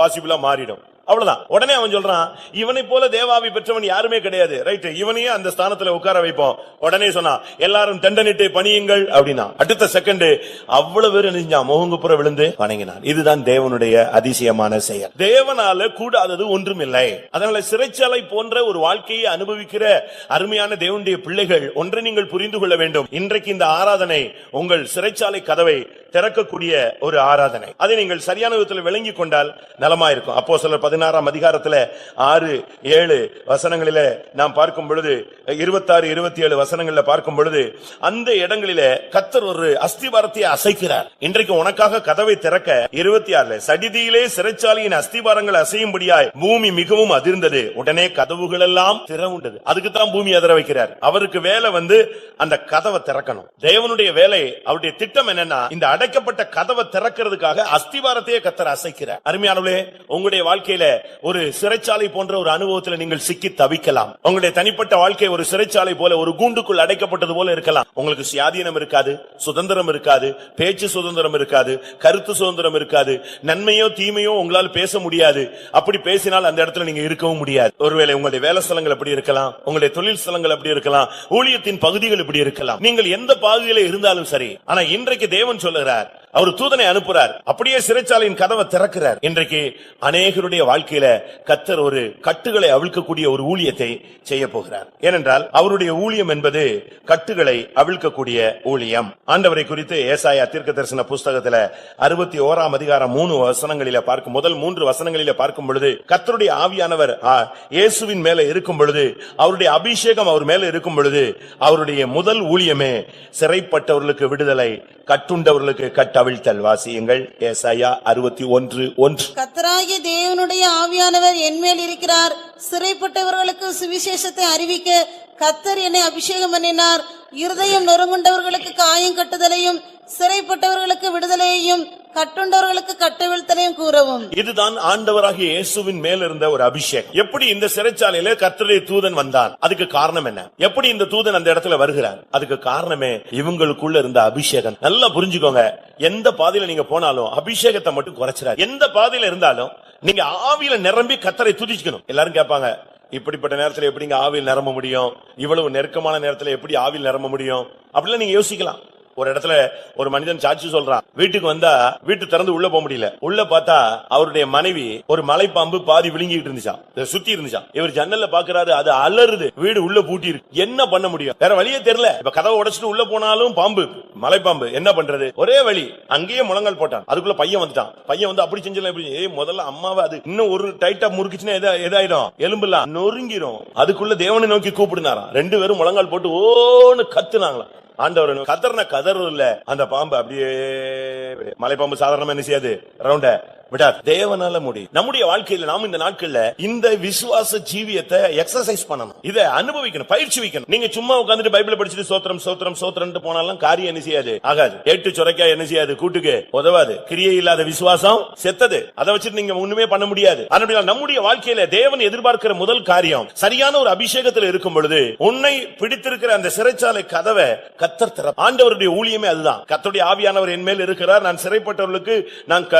பாசிபிளா மாறிடும். அவ்வளவுதான். உடனே அவன் சொல்றான், இவனை போல தேவாவி பெற்றவன் யாருமே கிடையாது. ரைட், இவனையே அந்த ஸ்தானத்துல உட்கார வைப்போம். உடனே சொன்னா, எல்லாரும் தண்டனிட்டு பணியுங்கள் அப்படின்னா, அடுத்த செகண்ட் அவ்வளவு பேர் நினைஞ்சான், முகங்குப்புற விழுந்து வணங்கினான். இதுதான் தேவனுடைய அதிசயமான செயல். தேவனால கூடாதது ஒன்றும் இல்லை. அதனால சிறைச்சாலை போன்ற ஒரு வாழ்க்கையை அனுபவிக்கிற அருமையான தேவனுடைய பிள்ளைகள், ஒன்றை நீங்கள் புரிந்து கொள்ள வேண்டும். இன்றைக்கு இந்த ஆராதனை உங்கள் சிறைச்சாலை கதவை திறக்கக்கூடிய ஒரு ஆராதனை. அதை நீங்கள் சரியான விதத்தில் விளங்கி கொண்டால் நலமாயிருக்கும். அப்போஸ்தலர் 16ஆம் அதிகாரத்துல 6-7 வசனங்களில நாம் பார்க்கும் பொழுது, 26-27 வசனங்கள்ல பார்க்கும் பொழுது, அந்த இடங்களிலே கர்த்தர் ஒரு அஸ்திபாரத்தை அசைக்கிறார். இன்றைக்கு உனக்காக கதவை திறக்க 26 சடிதியிலே சிறைச்சாலையின் அஸ்திபாரங்கள் அசையும்படியாய் பூமி மிகவும் அதிர்ந்தது, உடனே கதவுகள் எல்லாம் திறவுண்டது. அதுக்கு தான் பூமி அதிர வைக்கிறார். அவருக்கு வேலை வந்து அந்த கதவை திறக்கணும். தேவனுடைய வேலை, அவருடைய திட்டம் என்னன்னா, இந்த அடைக்கப்பட்ட கதவை திறக்கிறதுக்காக அஸ்திபாரத்தையே கர்த்தர் அசைக்கிறார். அருமையானவர்களே, உங்களுடைய வாழ்க்கையில ஒரு சிறைச்சாலை போன்ற ஒரு அனுபவத்தில் நீங்கள் சிக்கி தவிக்கலாம். உங்களுடைய தனிப்பட்ட வாழ்க்கை ஒரு சிறைச்சாலை போல, ஒரு கூண்டுக்குள் அடைக்கப்பட்டது போல இருக்கலாம். உங்களுக்கு சுயாதீனம் இருக்காது, சுதந்திரம் இருக்காது, பேச்சு சுதந்திரம் இருக்காது, கருத்து சுதந்திரம் இருக்காது, நன்மையோ தீமையோ உங்களால் பேச முடியாது. அப்படி பேசினால் அந்த இடத்துல நீங்க இருக்கவும் முடியாது. ஒருவேளை உங்களுடைய வேலை ஸ்தலங்கள் எப்படி இருக்கலாம், உங்களுடைய தொழில் ஸ்தலங்கள் எப்படி இருக்கலாம், ஊழியத்தின் பகுதிகள் இப்படி இருக்கலாம். நீங்கள் எந்த பாகுதியில இருந்தாலும் சரி. ஆனா இன்றைக்கு தேவன் சொல்லுகிறார், அவர் தூதனை அனுப்புறார், அப்படியே சிறைச்சாலையின் கதவை திறக்கிறார். இன்றைக்கு அநேகருடைய வாழ்க்கையில கர்த்தர் ஒரு கட்டுகளை அவிழ்க்கக்கூடிய ஒரு ஊழியத்தை செய்ய போகிறார். ஏனென்றால் அவருடைய ஊழியம் என்பது கட்டுகளை அவிழ்க்கக்கூடிய ஊழியம். ஆண்டவரை குறித்து ஏசாயா தீர்க்கதரிசன புஸ்தகத்துல 61ஆம் அதிகாரம் 3 வசனங்களில பார்க்கும், முதல் 3 வசனங்களில பார்க்கும் பொழுது, கர்த்தருடைய ஆவியானவர் இயேசுவின் மேல இருக்கும் பொழுது, அவருடைய அபிஷேகம் அவர் மேல இருக்கும் பொழுது, அவருடைய முதல் ஊழியமே சிறைப்பட்டவர்களுக்கு விடுதலை, கட்டுண்டவர்களுக்கு கட்டவிழ்த்தல். வாசியுங்கள் ஏசாயா 61:1. கர்த்தராகிய தேவனுடைய ஆவியானவர் என்மேல் இருக்கிறார், சிறைப்பட்டவர்களுக்கு சுவிசேஷத்தை அறிவிக்க கர்த்தர் என்னை அபிஷேகம் பண்ணினார், இருதயம் நொறுங்குண்டவர்களுக்கு காயம் கட்டுதலையும், சிறைப்பட்டவர்களுக்கு விடுதலையையும், கட்டுண்டவர்களுக்கு கட்டவிழ்த்தலையும் கூறவும். இதுதான் ஆண்டவராகிய இயேசுவின் மேல் இருந்த ஒரு அபிஷேகம். எப்படி இந்த சிறைச்சாலையில கர்த்தருடைய தூதன் வந்தான், அதுக்கு காரணம் என்ன? எப்படி இந்த தூதன் அந்த இடத்துல வருகிறார், அதுக்கு காரணமே இவங்களுக்குள்ள இருந்த அபிஷேகம். நல்லா புரிஞ்சுக்கோங்க, எந்த பாதையில நீங்க போனாலும் அபிஷேகத்தை மட்டும் குறைச்சிடாது. எந்த பாதையில இருந்தாலும் நீங்க ஆவியில நிரம்பி கர்த்தரை துதிக்கணும். எல்லாரும் கேட்பாங்க, இப்படிப்பட்ட நேரத்துல எப்படிங்க ஆவியில் நிரம்ப முடியும், இவ்வளவு நெருக்கமான நேரத்துல எப்படி ஆவியில் நிரம்ப முடியும் அப்படிலாம் நீங்க யோசிக்கலாம். ஒரு இடத்துல ஒரு மனிதன் சாட்சி சொல்றான், வீட்டுக்கு வந்தா வீட்டு திறந்து உள்ள போக முடியல. உள்ள பார்த்தா அவருடைய மனைவி ஒரு மலைப்பாம்பு பாதி விழுங்கிட்டு இருந்துச்சாம், சுத்தி இருந்துச்சாம். இவர் ஜன்னல்ல பாக்குறாரு, அது அலறுது, வீடு உள்ள பூட்டி இருக்கு. என்ன பண்ண முடியும்? வேற வழியே தெரியல. இப்ப கதவை உடைச்சிட்டு உள்ள போனாலும் பாம்பு, மலைப்பாம்பு. என்ன பண்றது? ஒரே வழி, அங்கேயே முழங்கால் போட்டான். அதுக்குள்ள பையன் வந்துட்டான். பையன் வந்து அப்படி செஞ்சலாம், முதல்ல அம்மாவை அது இன்னும் ஒரு டைட்டா முறுக்கிச்சுன்னா எதாயிடும், எலும்புலாம் நொறுங்கிரும். அதுக்குள்ள தேவனை நோக்கி கூப்பிடுனாராம். 2 பேரும் முழங்கால் போட்டு ஓன்னு கத்துனாங்களாம். ஆண்டவர் கதர்ன கதறு இல்ல, அந்த பாம்பு அப்படியே, மலைப்பாம்பு சாதாரணமா என்ன செய்யாது, ரவுண்ட விடாது. தேவனால முடியும். நம்முடைய வாழ்க்கையில நாம் இந்த நாட்கள்ல இந்த விசுவாச ஜீவியத்தை எக்ஸசைஸ் பண்ணணும், இதை அனுபவிக்கணும், பயிற்சி வைக்கணும். நீங்க சும்மா உட்கார்ந்துட்டு பைபிளை படிச்சுட்டு சோத்திரம் சோத்திரம் சோத்திரம் போனாலும் காரியம் என்ன செய்யாது, ஆகாது. 8 சுரைக்கா என்ன செய்யாது, கூட்டுக்கு உதவாது. கிரியை இல்லாத விசுவாசம் செத்தது. அதை வச்சுட்டு நீங்க ஒண்ணுமே பண்ண முடியாது. அதனால நம்முடைய வாழ்க்கையில தேவன் எதிர்பார்க்கிற முதல் காரியம், சரியான ஒரு அபிஷேகத்தில் இருக்கும் பொழுது உன்னை பிடித்திருக்கிற அந்த சிறைச்சாலை கதவை கர்த்தர் திற. ஆண்டவருடைய ஊழியமே அதுதான். கர்த்தருடைய ஆவியானவர் என் மேல் இருக்கிறார், நான் சிறைப்பட்டவர்களுக்கு நான்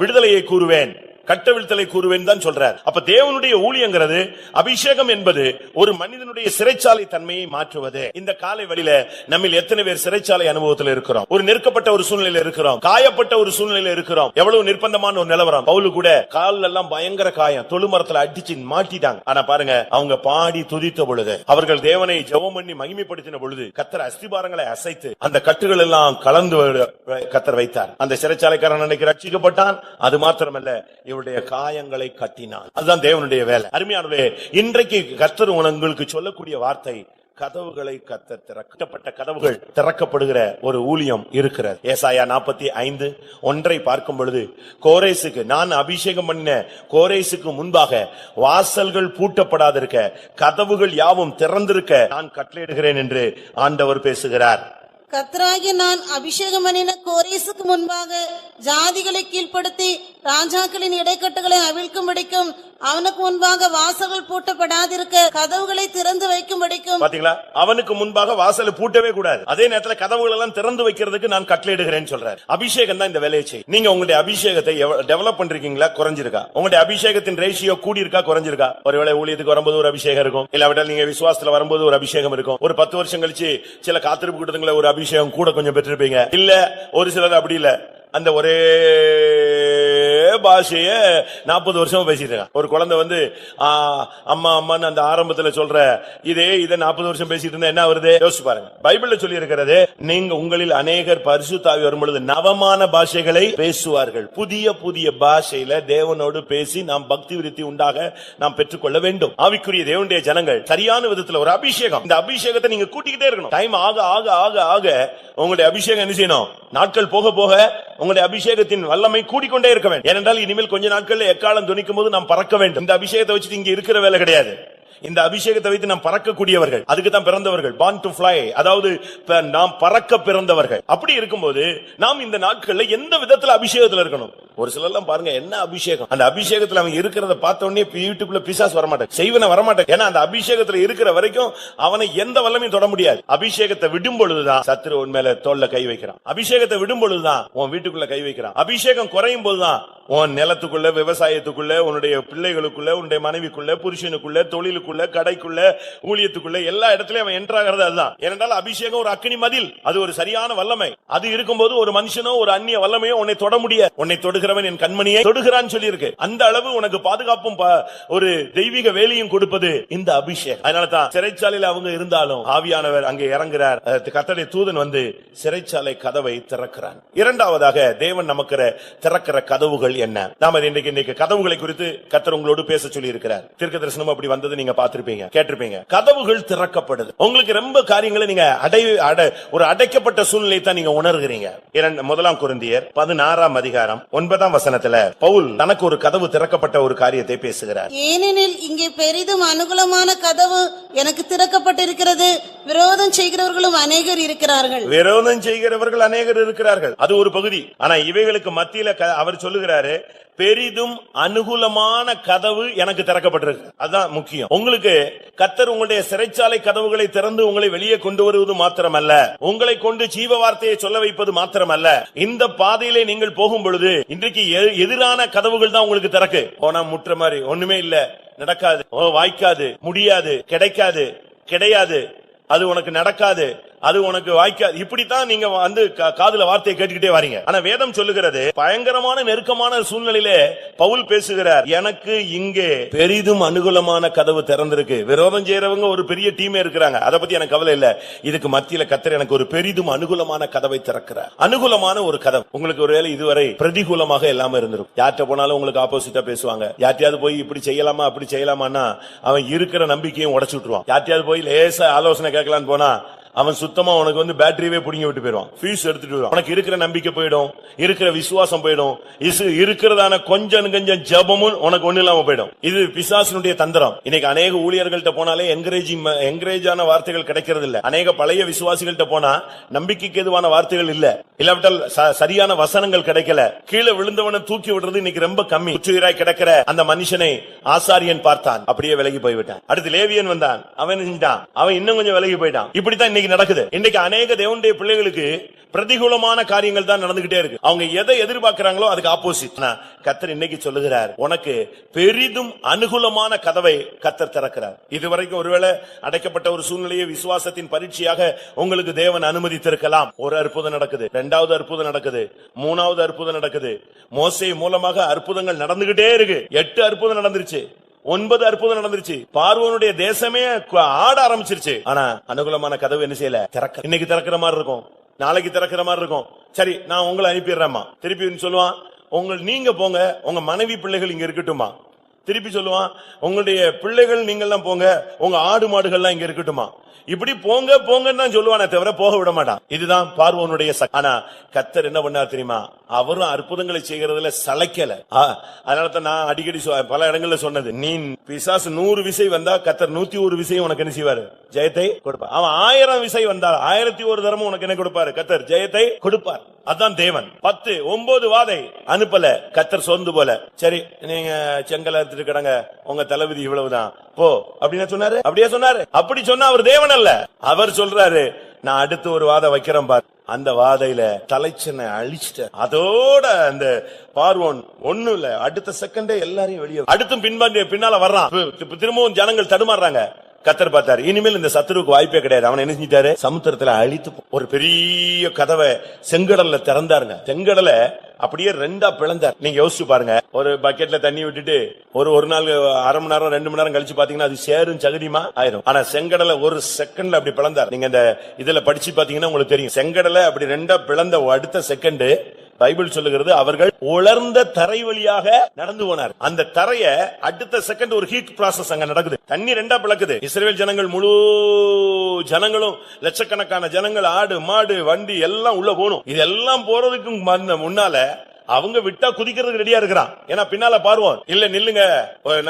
விடுதலையை கூறுவேன், கட்டவிழ்த்தலை கூறுவேன் தான் சொல்றார். அப்ப தேவனுடைய ஊழியங்கிறது, அபிஷேகம் என்பது ஒரு மனிதனுடைய சிறைச்சாலை தன்மையை மாற்றுவது. இந்த காலை வழியில நம்ம எத்தனை பேர் சிறைச்சாலை அனுபவத்தில் இருக்கிறோம்? ஒரு நெருக்கப்பட்ட ஒரு சூழ்நிலையில இருக்கிறோம், காயப்பட்ட ஒரு சூழ்நிலையில இருக்கிறோம். எவ்வளவு நிர்பந்தமான ஒரு நிலவரம். பவுல் கூட கால் எல்லாம் பயங்கர காயம், தொழுமரத்துல அடிச்சு மாட்டிட்டாங்க. ஆனா பாருங்க, அவங்க பாடி துதித்த பொழுது, அவர்கள் தேவனை ஜெபம் பண்ணி மகிமைப்படுத்தின பொழுது கர்த்தர் அஸ்திபாரங்களை அசைத்து அந்த கட்டுகள் எல்லாம் கலந்து கர்த்தர் வைத்தார். அந்த சிறைச்சாலைக்காரன் அன்னைக்கு ரட்சிக்கப்பட்டான். அது மாத்திரமல்ல, இவருடைய காயங்களை கட்டினான். அதுதான் தேவனுடைய வேலை. அருமையானவர்களே, இன்றைக்கு கர்த்தர் உங்களுக்கு சொல்லக்கூடிய வார்த்தை, கதவுகளை கர்த்தர் திறக்கப்பட்ட கதவுகள் திறக்கப்படுகிற ஒரு ஊழியம் இருக்கிறது. ஏசாயா 45:1 பார்க்கும் பொழுது, கோரேசுக்கு, நான் அபிஷேகம் பண்ணின கோரேசுக்கு முன்பாக வாசல்கள் பூட்டப்படாதிருக்க, கதவுகள் யாவும் திறந்திருக்க நான் கட்டளையிடுகிறேன் என்று ஆண்டவர் பேசுகிறார். கர்த்தராகிய நான் அபிஷேகம் பண்ணின கோரேசுக்கு முன்பாக ஜாதிகளை கீழ்ப்படுத்தி ராஜாக்களின் இடைக்கட்டுகளை அவிழ்க்கும்படிக்கும், அவனுக்கு முன்பாக வாசல்கள் பூட்டப்படாதிருக்க கதவுகளை திறந்து வைக்கும்படிக்கும். பாத்தீங்களா, அவனுக்கு முன்பாக வாசல் பூட்டவே கூடாது. அதே நேரத்துல கதவுகள் எல்லாம் திறந்து வைக்கிறதுக்கு நான் கட்டளையிடுகிறேன் சொல்றார். அபிஷேகம் தான் இந்த வேலையை செய்யும். நீங்க உங்களுடைய அபிஷேகத்தை டெவலப் பண்றீங்களா, குறைஞ்சிருக்கா? உங்களுடைய அபிஷேகத்தின் ரேஷியோ கூடி இருக்கா, குறைஞ்சிருக்கா? ஒருவேளை ஊழியத்துக்கு வரும்போது ஒரு அபிஷேகம் இருக்கும், இல்லாவிட்டால் நீங்க விசுவாசத்துல வரும்போது ஒரு அபிஷேகம் இருக்கும். ஒரு 10 வருஷம் கழிச்சு சில காத்திருப்பு கூட்டத்துல ஒரு அபிஷேகம் கூட கொஞ்சம் பெற்றிருப்பீங்க. இல்ல ஒரு சிலர் அப்படி இல்ல, அந்த ஒரே பாஷைய 40 வருஷமா பேசிட்டு இருக்கான். ஒரு குழந்தை வந்து அம்மா அம்மான்னு அந்த ஆரம்பத்துல சொல்ற இதை 40 வருஷம் பேசிட்டு இருந்தா என்ன வருது யோசிச்சு பாருங்க. பைபிள்ல சொல்லி இருக்கிறது, நீங்க உங்களில் அநேகர் பரிசுத்த ஆவி வரும் பொழுது நவமான பாஷைகளை பேசுவார்கள். புதிய புதிய பாஷையில தேவனோடு பேசி நாம் பக்தி விருத்தி உண்டாக நாம் பெற்றுக்கொள்ள வேண்டும். ஆவிக்குரிய தேவனுடைய ஜனங்கள் சரியான விதத்துல ஒரு அபிஷேகம், இந்த அபிஷேகத்தை நீங்க கூட்டிக்கிட்டே இருக்கணும். டைம் ஆக ஆக ஆக ஆக உங்களுடைய அபிஷேகம் என்ன செய்யணும்? நாட்கள் போக போக உங்களுடைய அபிஷேகத்தின் வல்லமை கூடிக்கொண்டே இருக்க வேண்டும். ஏனென்றால் இனிமேல் கொஞ்ச நாட்கள் எக்காலம் துணிக்கும் போது நாம் பறக்க வேண்டும். இந்த அபிஷேகத்தை வச்சுட்டு இங்க இருக்கிற வேலை கிடையாது. இந்த அபிஷேகத்தை வைத்து நாம் பறக்கக்கூடியவர்கள், அதுக்கு தான் பிறந்தவர்கள், born to fly, அதாவது நாம் பறக்க பிறந்தவர்கள். அப்படி இருக்கும்போது நாம் இந்த நாட்கள்ல எந்த விதத்துல அபிஷேகத்துல இருக்கணும்? ஒரு சிலர் எல்லாம் பாருங்க, என்ன அபிஷேகம், அந்த அபிஷேகத்துல அவன் இருக்கிறத பார்த்த உடனே வீட்டுக்குள்ள பிசாசு வரமாட்டான், செய்வன வரமாட்டான். ஏன்னா அந்த அபிஷேகத்துல இருக்கிற வரைக்கும் அவனை எந்த வல்லமையும் தொட முடியாது. அபிஷேகத்தை விடும் பொழுதுதான் சத்துரு உன் மேல தோல்ல கை வைக்கிறான். அபிஷேகத்தை விடும் பொழுதுதான் உன் வீட்டுக்குள்ள கை வைக்கிறான். அபிஷேகம் குறையும் போதுதான் உன் நிலத்துக்குள்ள, விவசாயத்துக்குள்ள, உன்னுடைய பிள்ளைகளுக்குள்ள, உன்னுடைய மனைவிக்குள்ள, புருஷனுக்குள்ள, தொழிலுக்குள்ள, கடைக்குள்ள, ஊழியத்துக்குள்ள, எல்லா இடத்துலயும் அவன் என்ட்ராகிறது. அதுதான். ஏனென்றால் அபிஷேகம் ஒரு அக்கினி மதில், அது ஒரு சரியான வல்லமை. அது இருக்கும்போது ஒரு மனுஷனோ ஒரு அந்நிய வல்லமையோ உன்னை தொட முடியாது. உன்னை தொடுகிறவன் என் கண்மணியை தொடுகிறான்னு சொல்லி இருக்கு. அந்த அளவு உனக்கு பாதுகாப்பும் ஒரு தெய்வீக வேலையும் கொடுப்பது இந்த அபிஷேகம். அதனாலதான் சிறைச்சாலையில் அவங்க இருந்தாலும் ஆவியானவர் அங்கே இறங்குறார். கர்த்தருடைய தூதன் வந்து சிறைச்சாலை கதவை திறக்கிறான். இரண்டாவதாக தேவன் நமக்கு திறக்கிற கதவுகள் என்ன? நாம இன்னைக்கு கதவுகளை குறித்து கர்த்தர் உங்களோடு பேச சொல்லி இருக்கிறார். தீர்க்க தரிசனம் அப்படி வந்தது நீங்க பார்த்திருப்பீங்க, கேட்டிருப்பீங்க. கதவுகள் திறக்கப்படுது. உங்களுக்கு ரொம்ப காரியங்களை நீங்க ஒரு அடைக்கப்பட்ட சூழ்நிலை தான் நீங்க உணர்கிறீங்க. 1 கொரிந்தியர் 16:9 பவுல் தனக்கு ஒரு கதவு திறக்கப்பட்ட ஒரு காரியத்தை பேசுகிறார். ஏனெனில் இங்கே பெரிதும் அனுகூலமான கதவு எனக்கு திறக்கப்பட்டிருக்கிறது, விரோதம் செய்கிறவர்களும் அநேகர் இருக்கிறார்கள். விரோதம் செய்கிறவர்கள் அநேகர் இருக்கிறார்கள், அது ஒரு பகுதி. ஆனா இவைகளுக்கு மத்தியில அவர் சொல்லுகிறாரு, பெரிதும் அனுகூலமான கதவு எனக்கு திறக்கப்பட்டிருக்கு. அதுதான் முக்கியம். உங்களுக்கு கர்த்தர் உங்களுடைய சிறைச்சாலை கதவுகளை திறந்து உங்களை வெளியே கொண்டு வருவது மாத்திரமல்ல, உங்களை கொண்டு ஜீவ வார்த்தையை சொல்ல வைப்பது மாத்திரமல்ல, இந்த பாதையிலே நீங்கள் போகும் பொழுது இன்றைக்கு எதிரான கதவுகள் தான் உங்களுக்கு திறக்கு. போனா முற்ற மாதிரி ஒண்ணுமே இல்ல, நடக்காது, வாய்க்காது, முடியாது, கிடைக்காது, கிடையாது, அது உனக்கு நடக்காது, அது உனக்கு வாய்க்காது. இப்படித்தான் நீங்க வந்து காதுல வார்த்தையை கேட்டுக்கிட்டே வரீங்க. ஆனா வேதம் சொல்லுகிறது பயங்கரமான நெருக்கமான சூழ்நிலையிலே பவுல் பேசுகிறார், எனக்கு இங்கே பெரிதும் அனுகூலமான கதவு திறந்திருக்கு. விரோதம் செய்யறவங்க ஒரு பெரிய டீமே இருக்கிறாங்க, அதை பத்தி எனக்கு கவலை இல்ல. இதுக்கு மத்தியில கர்த்தர் எனக்கு ஒரு பெரிதும் அனுகூலமான கதவை திறக்கிறார். அனுகூலமான ஒரு கதவு. உங்களுக்கு ஒருவேளை இதுவரை பிரதிகூலமாக எல்லாமே இருந்திருக்கும். யார்கிட்ட போனாலும் உங்களுக்கு ஆப்போசிட்டா பேசுவாங்க. யார்ட்டையாவது போய் இப்படி செய்யலாமா அப்படி செய்யலாமான்னா அவன் இருக்கிற நம்பிக்கையும் உடைச்சு விட்டுருவான். யார்ட்டையாவது போய் லேசா ஆலோசனை கேட்கலான்னு போனா அவன் சுத்தமா உனக்கு வந்து பேட்டரியே புடிங்கி விட்டு போயிடுவான், ஃபீஸ் எடுத்துட்டு வருவான். உனக்கு இருக்கிற நம்பிக்கை போயிடும், இருக்கிற விசுவாசம் போயிடும், இருக்கிறதான கொஞ்சம் ஜெபமும் உனக்கு ஒண்ணு இல்லாம போயிடும். இது பிசாசினுடைய தந்திரம். இன்னைக்கு அநேக ஊழியர்கள்ட்ட போனாலே என்கரேஜான வார்த்தைகள் கிடைக்கிறது இல்ல. அநேக பழைய விசுவாசிகள்ட்ட போனா நம்பிக்கைக்கு எதுவான வார்த்தைகள் இல்ல, இல்லாவிட்டால் சரியான வசனங்கள் கிடைக்கல. கீழே விழுந்தவனை தூக்கி விடுறது இன்னைக்கு ரொம்ப கம்மி. உச்சுயிராய் கிடக்கிற அந்த மனுஷனை ஆசாரியன் பார்த்தான், அப்படியே விலகி போய்விட்டான். அடுத்து லேவியன் வந்தான், அவன் செஞ்சான், அவன் இன்னும் கொஞ்சம் விலகி போயிட்டான். இப்படித்தான் இன்னைக்கு நடக்குது. இன்னைக்கு அநேக தேவனுடைய பிள்ளைகளுக்கு பிரதிகூலமான காரியங்கள் தான் நடந்துகிட்டே இருக்கு. அவங்க எதை எதிர்பார்க்கிறாங்களோ அதுக்கு ஆப்போசிட். கர்த்தர் இன்னைக்கு சொல்லுகிறார், உனக்கு பெரிதும் அனுகூலமான கதவை கர்த்தர் திறக்கிறார். இதுவரைக்கும் ஒருவேளை அடைக்கப்பட்ட ஒரு சூழ்நிலையை விசுவாசத்தின் பரீட்சையாக உங்களுக்கு தேவன் அனுமதித்திருக்கலாம். ஒரு அற்புதம் நடக்குது, இரண்டாவது அற்புதம் நடக்குது, மூணாவது அற்புதம் நடக்குது. மோசே மூலமாக அற்புதங்கள் நடந்துகிட்டே இருக்கு. 8 அற்புதம் நடந்துருச்சு, 9 அற்புதம் நடந்துருச்சு. பார்வோனுடைய தேசமே ஆட ஆரம்பிச்சிருச்சு. ஆனா அனுகூலமான கதவு என்ன செய்யல, திறக்க. இன்னைக்கு திறக்கிற மாதிரி இருக்கும், நாளைக்கு திறக்கிற மாதிரி இருக்கும். சரி நான் உங்களை அனுப்பிடுறேம்மா. திருப்பி சொல்லுவான், நீங்க போங்க, உங்க மனைவி பிள்ளைகள் இங்க இருக்கட்டுமா. திருப்பி சொல்லுவான், உங்களுடைய பிள்ளைகள் நீங்கெல்லாம் போங்க, உங்க ஆடு மாடுகள்லாம் இங்க இருக்கட்டுமா. இப்படி போங்க போங்கன்னு தான் சொல்லுவானே தவிர போக விட மாட்டான். இதுதான் பார்வோனுடைய சக்தி. ஆனா கர்த்தர் என்ன பண்ணார் தெரியுமா, அவரும் அற்புதங்களை செய்கிறதுல சளைக்கல. அதனாலதான் நான் அடிக்கடி பல இடங்கள்ல சொன்னது, நீ பிசாசு 100 விசை வந்தா கர்த்தர் 101 விசையும் உனக்கு என்ன செய்வாரு, ஜெயத்தை கொடுப்பார். அவன் 1000 விசை வந்தா 1001 தரமும் உனக்கு என்ன கொடுப்பாரு, கர்த்தர் ஜெயத்தை கொடுப்பார். அதான் தேவன். 10 9 வாதை அனுப்பல கர்த்தர் சொந்து போல. சரி நீங்க செங்கல் எடுத்துட்டு கிடங்க, உங்க தளபதி இவ்வளவுதான் போ அப்படின்னு சொன்னாரு. அப்படியே சொன்னாரு. அப்படி சொன்னா அவர் தேவன் அல்ல. அவர் சொல்றாரு, நான் அடுத்து ஒரு வாதை வைக்கிறேன் பார். அந்த வாதையில தலைச்சனை அழிச்சிட்ட. அதோட அந்த பார்வோன் ஒண்ணும் இல்ல, அடுத்த செகண்டே எல்லாரையும் வெளியே அடுத்தும் பின்னால வர்றான். திரும்பவும் ஜனங்கள் தடுமாறுறாங்க. கர்த்தர் பார்த்தாரு, இனிமேல் இந்த சத்துருவுக்கு வாய்ப்பே கிடையாது. அவன் என்ன செஞ்சிட்டாரு, சமுத்திரத்துல அழித்து ஒரு பெரிய கதவை செங்கடல்ல திறந்தாருங்க. செங்கடலை அப்படியே 2ஆ பிளந்தார். நீங்க யோசிச்சு பாருங்க, ஒரு பக்கெட்ல தண்ணி விட்டுட்டு ஒரு நாள் 1/2 மணி நேரம் 2 மணி நேரம் கழிச்சு பாத்தீங்கன்னா அது சேரும் சகதியுமா ஆயிரும். ஆனா செங்கடலை ஒரு செகண்ட்ல அப்படி பிளந்தார். நீங்க இந்த இதுல படிச்சு பாத்தீங்கன்னா உங்களுக்கு தெரியும். செங்கடலை அப்படி 2ஆ பிளந்த அடுத்த செகண்ட் பைபிள் சொல்லுகிறது, அவர்கள் உலர்ந்த தரை வழியாக நடந்து போனார். அந்த தரைய அடுத்த செகண்ட் ஒரு ஹீட் ப்ராசஸ் அங்க நடக்குது. தண்ணி 2ஆ பிளக்குது. இஸ்ரவேல் ஜனங்கள் முழு ஜனங்களும் லட்சக்கணக்கான ஜனங்கள், ஆடு மாடு வண்டி எல்லாம் உள்ள போகணும். இதெல்லாம் போறதுக்கு முன்னால அவங்க விட்டா குதிக்கிறதுக்கு ரெடியா இருக்கிறான். ஏன்னா பின்னால பார்வோம், இல்ல நில்லுங்க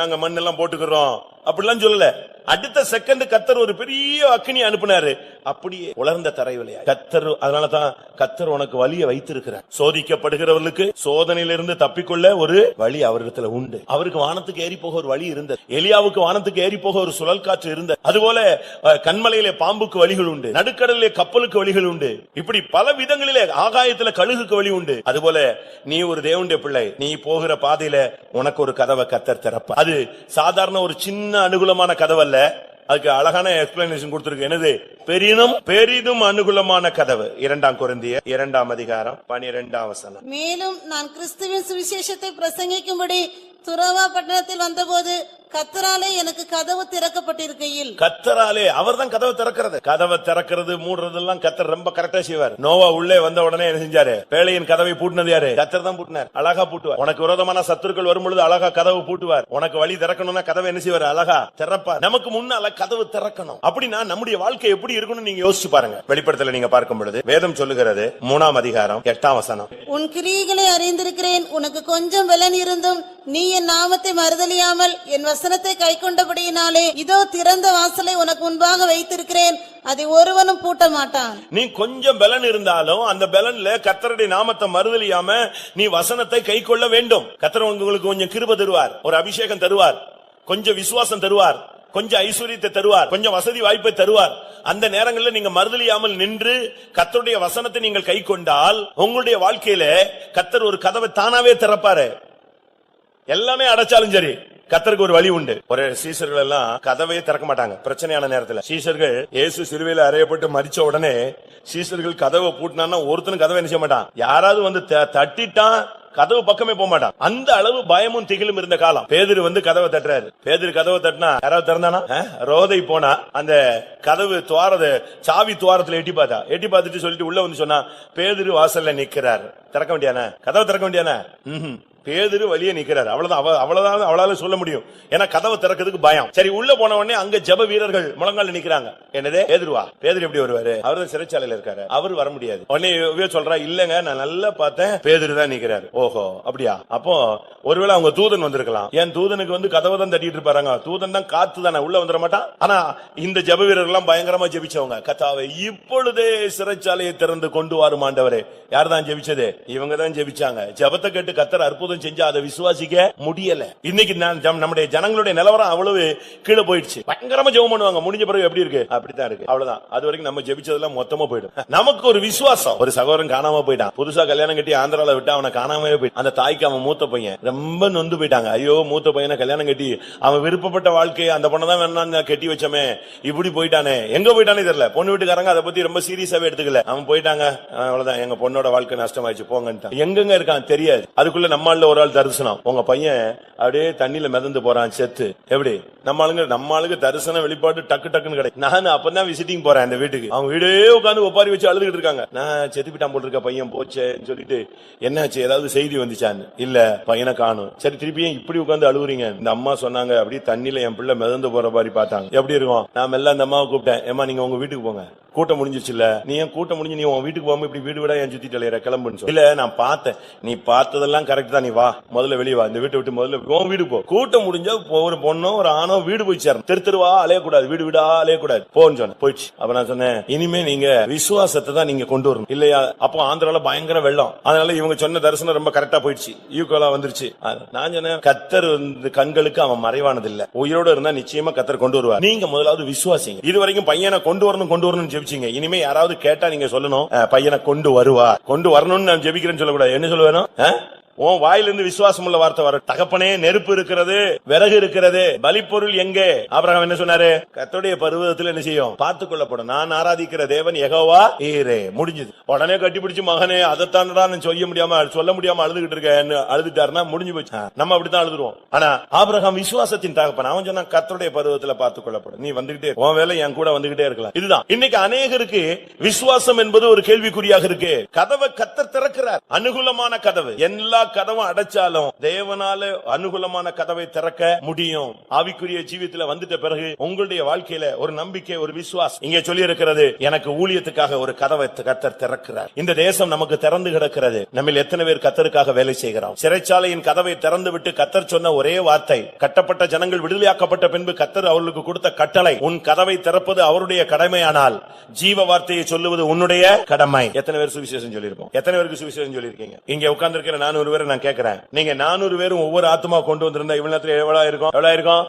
நாங்க மண் எல்லாம் போட்டுக்கிறோம் அப்படிலாம் சொல்லல. அடுத்த செகண்ட் கர்த்தர் ஒரு பெரிய அக்கினி அனுப்பினாரு, அப்படியே உலர்ந்த தரை வழியா கர்த்தர். அதனாலதான் கர்த்தர் உனக்கு வழியை வைத்திருக்கிறார். சோதிக்கப்படுகிறவர்களுக்கு சோதனையிலிருந்து தப்பிக்கொள்ள ஒரு வழி அவரிடத்துல உண்டு. அவருக்கு வானத்துக்கு ஏறி போக ஒரு வழி இருந்தது. எலியாவுக்கு வானத்துக்கு ஏறி போக ஒரு சுழல் காற்று இருந்தது. அதுபோல கண்மலையிலே பாம்புக்கு வழிகள் உண்டு, நடுக்கடலிலே கப்பலுக்கு வழிகள் உண்டு. இப்படி பல விதங்களிலே ஆகாயத்துல கழுகுக்கு வழி உண்டு. அதுபோல நீ ஒரு தேவனுடைய பிள்ளை, நீ போகிற பாதையில உனக்கு ஒரு கதவை கர்த்தர் திறப்பார். அது சாதாரண ஒரு சின்ன அனுகூலமான கதவு அல்ல, அதுக்கு அழகான எக்ஸ்பிளனேஷன் கொடுத்திருக்கு. என்னது, பெரிதும் அனுகூலமான கதவு. 2 கொரிந்தியர் 2ஆம் அதிகாரம் 12ஆம் வசனம். மேலும் நான் கிறிஸ்துவின் சுவிசேஷத்தை பிரசங்கிக்கும்படி துரோவா பட்டணத்தில் வந்தபோது கர்த்தராலே எனக்கு கதவு திறக்கப்பட்டிருக்கையில். கர்த்தராலே, அவர்தான் கதவை திறக்கிறது. கதவை திறக்கிறது மூடுறதெல்லாம் கர்த்தர் ரொம்ப கரெக்டா செய்வார். நோவா உள்ளே வந்த உடனே என்ன செஞ்சாரு, பேழையின் கதவை பூட்டினது யாரு, கர்த்தர் தான் பூட்டினார். அழகா பூட்டுவார். உனக்கு விரோதமான சத்துருக்கள் வரும்பொழுது அழகா கதவு பூட்டுவார். உனக்கு வழி திறக்கணும்னா கதவை என்ன செய்வார், அழகா திறப்பார். நமக்கு முன்னால கதவு திறக்கணும். அப்படின்னா நம்முடைய வாழ்க்கை எப்படி இருக்கணும் நீங்க யோசிச்சு பாருங்க. வெளிப்படுத்தல நீங்க பார்க்கும் பொழுது வேதம் சொல்லுகிறது 3ஆம் அதிகாரம் 8ஆம் வசனம், உன் கிரியைகளை அறிந்திருக்கிறேன், உனக்கு கொஞ்சம் பலன் இருந்தும் நீ என் நாமத்தை மறுதலியாமல் என் வசனத்தை கை கொண்டபடியினாலே இதோ திறந்த வாசலை உனக்கு முன்பாக வைத்திருக்கிறேன், அதை ஒருவனும் பூட்ட மாட்டான். நீ கொஞ்சம் பலன் இருந்தாலும் அந்த பலன்ல கர்த்தருடைய நாமத்தை மறுதலியாம நீ வசனத்தை கை கொள்ள வேண்டும். கர்த்தர் உங்களுக்கு கொஞ்சம் கிருபை தருவார், ஒரு அபிஷேகம் தருவார், கொஞ்சம் விசுவாசம் தருவார், கொஞ்சம் ஐஸ்வர்யத்தை தருவார், கொஞ்சம் வசதி வாய்ப்பை தருவார். அந்த நேரங்களில் நீங்க மறுதலியாமல் நின்று கர்த்தருடைய வசனத்தை நீங்கள் கை கொண்டால் உங்களுடைய வாழ்க்கையில கர்த்தர் ஒரு கதவை தானாவே திறப்பாரு. எல்லாமே அடைச்சாலும் சரி, கர்த்தருக்கு ஒரு வழி உண்டு. ஒரு சீஷர்கள் எல்லாம் கதவையே திறக்க மாட்டாங்க பிரச்சனையான நேரத்துல. சீஷர்கள் இயேசு சிலுவையில அறையப்பட்டு மரிச்ச உடனே சீஷர்கள் கதவை பூட்டினா ஒருத்தனும் கதவை என்ன செய்ய மாட்டான். யாராவது வந்து தட்டிட்டான் கதவு பக்கமே போக மாட்டான். அந்த அளவு பயமும் திகிலும் இருந்த காலம். பேதுரு வந்து கதவை தட்டுறாரு. பேதுரு கதவை தட்டினா யாராவது திறந்தானா? ரோதை போனா அந்த கதவு சாவி துவாரத்துல எட்டி பார்த்துட்டு சொல்லிட்டு உள்ள வந்து சொன்னா பேதுரு வாசல்ல நிக்கிறார். திறக்க வேண்டியானே, கதவை திறக்க வேண்டியானே? பேதுரு வழியே நிக்கிறார். அவ்வளவுதான் அவளால சொல்ல முடியும். ஏன்னா கதவை திறக்கிறதுக்கு பயம். சரி, உள்ள போன உடனே அங்க ஜெப வீரர்கள் முழங்கால நிக்கிறாங்க. என்னதே பேதுருவா? பேதுரு எப்படி வருவாரு? அவரு சிறைச்சாலையில இருக்காரு, அவரு வர முடியாது. உடனே சொல்றா, இல்லங்க நான் நல்லா பார்த்தேன், பேதுரு தான் நிக்கிறாரு. ஓஹோ அப்படியா? அப்போ ஒருவேளை அவங்க தூதன் வந்திருக்கலாம். ஏன் தூதனுக்கு வந்து கதவை தான் தட்டிட்டு இருப்பாங்க. தூதன் தான் காத்து தானே, உள்ள வந்துட மாட்டான். ஆனா இந்த ஜெப வீரர்கள் எல்லாம் பயங்கரமா ஜெபிச்சவங்க. கர்த்தாவே இப்பொழுதே சிறைச்சாலையை திறந்து கொண்டு வரும் ஆண்டவரே. யார் தான் ஜெபிச்சது? இவங்க தான் ஜெபிச்சாங்க. ஜெபத்தை கேட்டு கர்த்தர் அற்புதம் செஞ்சா அதை விசுவாசிக்க முடியல. இன்னைக்கு நம்முடைய ஜனங்களுடைய நிலவரம் அவ்வளவு கீழே போயிடுச்சு. பயங்கரமா ஜெபம் பண்ணுவாங்க, முடிஞ்ச பிறகு எப்படி இருக்கு? அப்படித்தான் இருக்கு. அவ்வளவுதான். அது வரைக்கும் நம்ம ஜெபிச்சதெல்லாம் மொத்தமா போயிடும். நமக்கு ஒரு விசுவாசம். ஒரு சகோதரன் காணாம போயிட்டான். புதுசா கல்யாணம் கட்டி ஆந்திரால விட்டு அவனை காணாம போயிட்டான். அந்த தாய்க்கு அவன் மூத்த பையன் ரொம்ப நொந்து போயிட்டாங்க. ஐயோ, மூத்த பையனை கல்யாணம் கட்டி அவன் விருப்பப்பட்ட வாழ்க்கையை அந்த பொண்ணை தான் வேணான்னு கட்டி வச்சமே, இப்படி போயிட்டானே. எங்க போயிட்டானே தெரியல. பொண்ணு வீட்டுக்காரங்க அதை பத்தி ரொம்ப சீரியஸாவே எடுத்துக்கல. அவன் போயிட்டாங்க, அவ்வளவுதான், எங்க பொண்ணோட வாழ்க்கை நஷ்டமாயிடுச்சு போங்கன்னு. எங்க இருக்கான் தெரியாது. அதுக்குள்ள நம்மால ஒரு ஆள் தரிசனம். உங்க பையன் அப்படியே தண்ணியில மிதந்து போறான் செத்து. எப்படி? நம்ம ஆளுங்க தரிசனம் வெளிப்பாடு டக்கு டக்குன்னு கிடைக்கும். நான் அப்பதான் விசிட்டிங் போறேன் அந்த வீட்டுக்கு. அவங்க வீடே உட்காந்து ஒப்பாரி வச்சு அழுதுகிட்டு இருக்காங்க. நான் செத்துப்பிட்டான் போட்டு இருக்க பையன் போச்சேன்னு சொல்லிட்டு, என்னாச்சு ஏதாவது செய்தி வந்துச்சான்னு. இல்ல, பையனை காணும். சரி, திருப்பியும் இப்படி உட்காந்து அழுகுறீங்க? இந்த அம்மா சொன்னாங்க, அப்படியே தண்ணியில என் பிள்ளை மிதந்து போற மாதிரி பார்த்தாங்க. எப்படி இருக்கும்? நான் எல்லாம் அந்த அம்மாவை கூப்பிட்டேன். ஏமா, நீங்க உங்க வீட்டுக்கு போங்க, கூட்டம் முடிஞ்சிச்சு. இல்ல, நீ ஏன் கூட்டம் முடிஞ்சு நீ உன் வீட்டுக்கு போகாம இப்படி வீடு விட என் சுத்தி தலையிற கிளம்புன்னு சொல்லி. இல்ல, நான் பார்த்தேன், நீ பார்த்ததெல்லாம் கரெக்ட் தான், நீ வா, முதல்ல வெளியே வா, இந்த வீட்டை விட்டு முதல்ல உன் வீடு போ. கூட்டம் முடிஞ்சா ஒரு பொண்ணோ ஒரு ஆணோ வீடு போய் சேரணும். தெருவா அலையக்கூடாது, வீடு வீடா அலையக்கூடாது, போன்னு சொன்னேன். போயிடுச்சு. அப்ப நான் சொன்னேன், இனிமே நீங்க விசுவாசத்தை தான் நீங்க கொண்டு வரணும். இல்லையா? அப்போ ஆந்திரால பயங்கர வெள்ளம். அதனால இவங்க சொன்ன தரிசனம் ரொம்ப கரெக்டா போயிடுச்சு, ஈக்குவலா வந்துருச்சு. நான் சொன்னேன், கர்த்தர் கண்களுக்கு அவன் மறைவானது இல்ல. உயிரோட இருந்தா நிச்சயமா கர்த்தர் கொண்டு வருவார். நீங்க முதலாவது விசுவாசிங்க. இது வரைக்கும் பையனை கொண்டு வரணும் ஜெபிச்சீங்க. இனிமே யாராவது கேட்டா நீங்க சொல்லணும், பையனை கொண்டு வருவா, கொண்டு வரணும்னு நான் ஜெபிக்கிறேன்னு சொல்லக்கூடாது. என்ன சொல்லுவேன்? உன் வாயிலிருந்து விசுவாசம் உள்ள வார்த்தை வர. தகப்பனே, நெருப்பு இருக்கிறது, விறகு இருக்கிறது, பலிப்பொருள் எங்கே? ஆபிரகாம் என்ன சொன்னாரு? கர்த்தருடைய பர்வதத்தில் என்ன செய்யும்? பார்த்துக் கொள்ளப்படும். நான் ஆராதிக்கிற தேவன் யெகோவா ஈரே. முடிஞ்சது. உடனே கட்டிப்பிடிச்சு, மகனே அதைத்தான்டா சொல்ல முடியாம அழுதுகிட்டு இருக்கேன்னு அழுதுட்டாருன்னா முடிஞ்சு போச்சு. நம்ம அப்படித்தான் அழுதுருவோம். ஆனா ஆபிரகாம் விசுவாசத்தின் தகப்பன். அவன் சொன்னா, கர்த்தருடைய பர்வதத்துல பார்த்துக் கொள்ளப்படும். நீ வந்துகிட்டே, உன் வேலை என் கூட வந்துகிட்டே இருக்கலாம். இதுதான் இன்னைக்கு அநேகருக்கு விசுவாசம் என்பது ஒரு கேள்விக்குறியாக இருக்கு. கதவை கர்த்தர் திறக்கிறார். அனுகூலமான கதவு. எல்லா கதவும் அடைச்சாலும் தேவனால அனுகூலமான கதவை திறக்க முடியும். ஆவிக்குரிய ஜீவியத்துல வந்துட்ட பிறகு உங்களுடைய வாழ்க்கையில ஒரு நம்பிக்கை, ஒரு விசுவாசம். இங்கே சொல்லி இருக்கிறது, எனக்கு ஊழியத்துக்காக ஒரு கதவை கர்த்தர் திறக்கிறார். இந்த தேசம் நமக்கு திறந்து கிடக்கிறது. நம்ம எத்தனை பேர் கர்த்தருக்காக வேலை செய்கிறோம்? சிறைச்சாலையின் கதவை திறந்து விட்டு கர்த்தர் சொன்ன ஒரே வார்த்தை, கட்டப்பட்ட ஜனங்கள் விடுதலையாக்கப்பட்ட பின்பு கர்த்தர் அவர்களுக்கு கொடுத்த கட்டளை, உன் கதவை திறப்பது அவருடைய கடமையானால் ஜீவ வார்த்தையை சொல்லுவது உன்னுடைய கடமை. எத்தனை பேர் சுவிசேஷம் சொல்லியிருக்கோம்? எத்தனை பேருக்கு சுவிசேஷம் சொல்லியிருக்கீங்க? இங்க உட்கார்ந்து இருக்கிற 400 பேர் நான் கேட்கிறேன், நீங்க 400 பேரும் ஒவ்வொரு ஆத்மா கொண்டு வந்திருந்தா இவ்வளவு நேரத்துல எவ்வளவு இருக்கும்?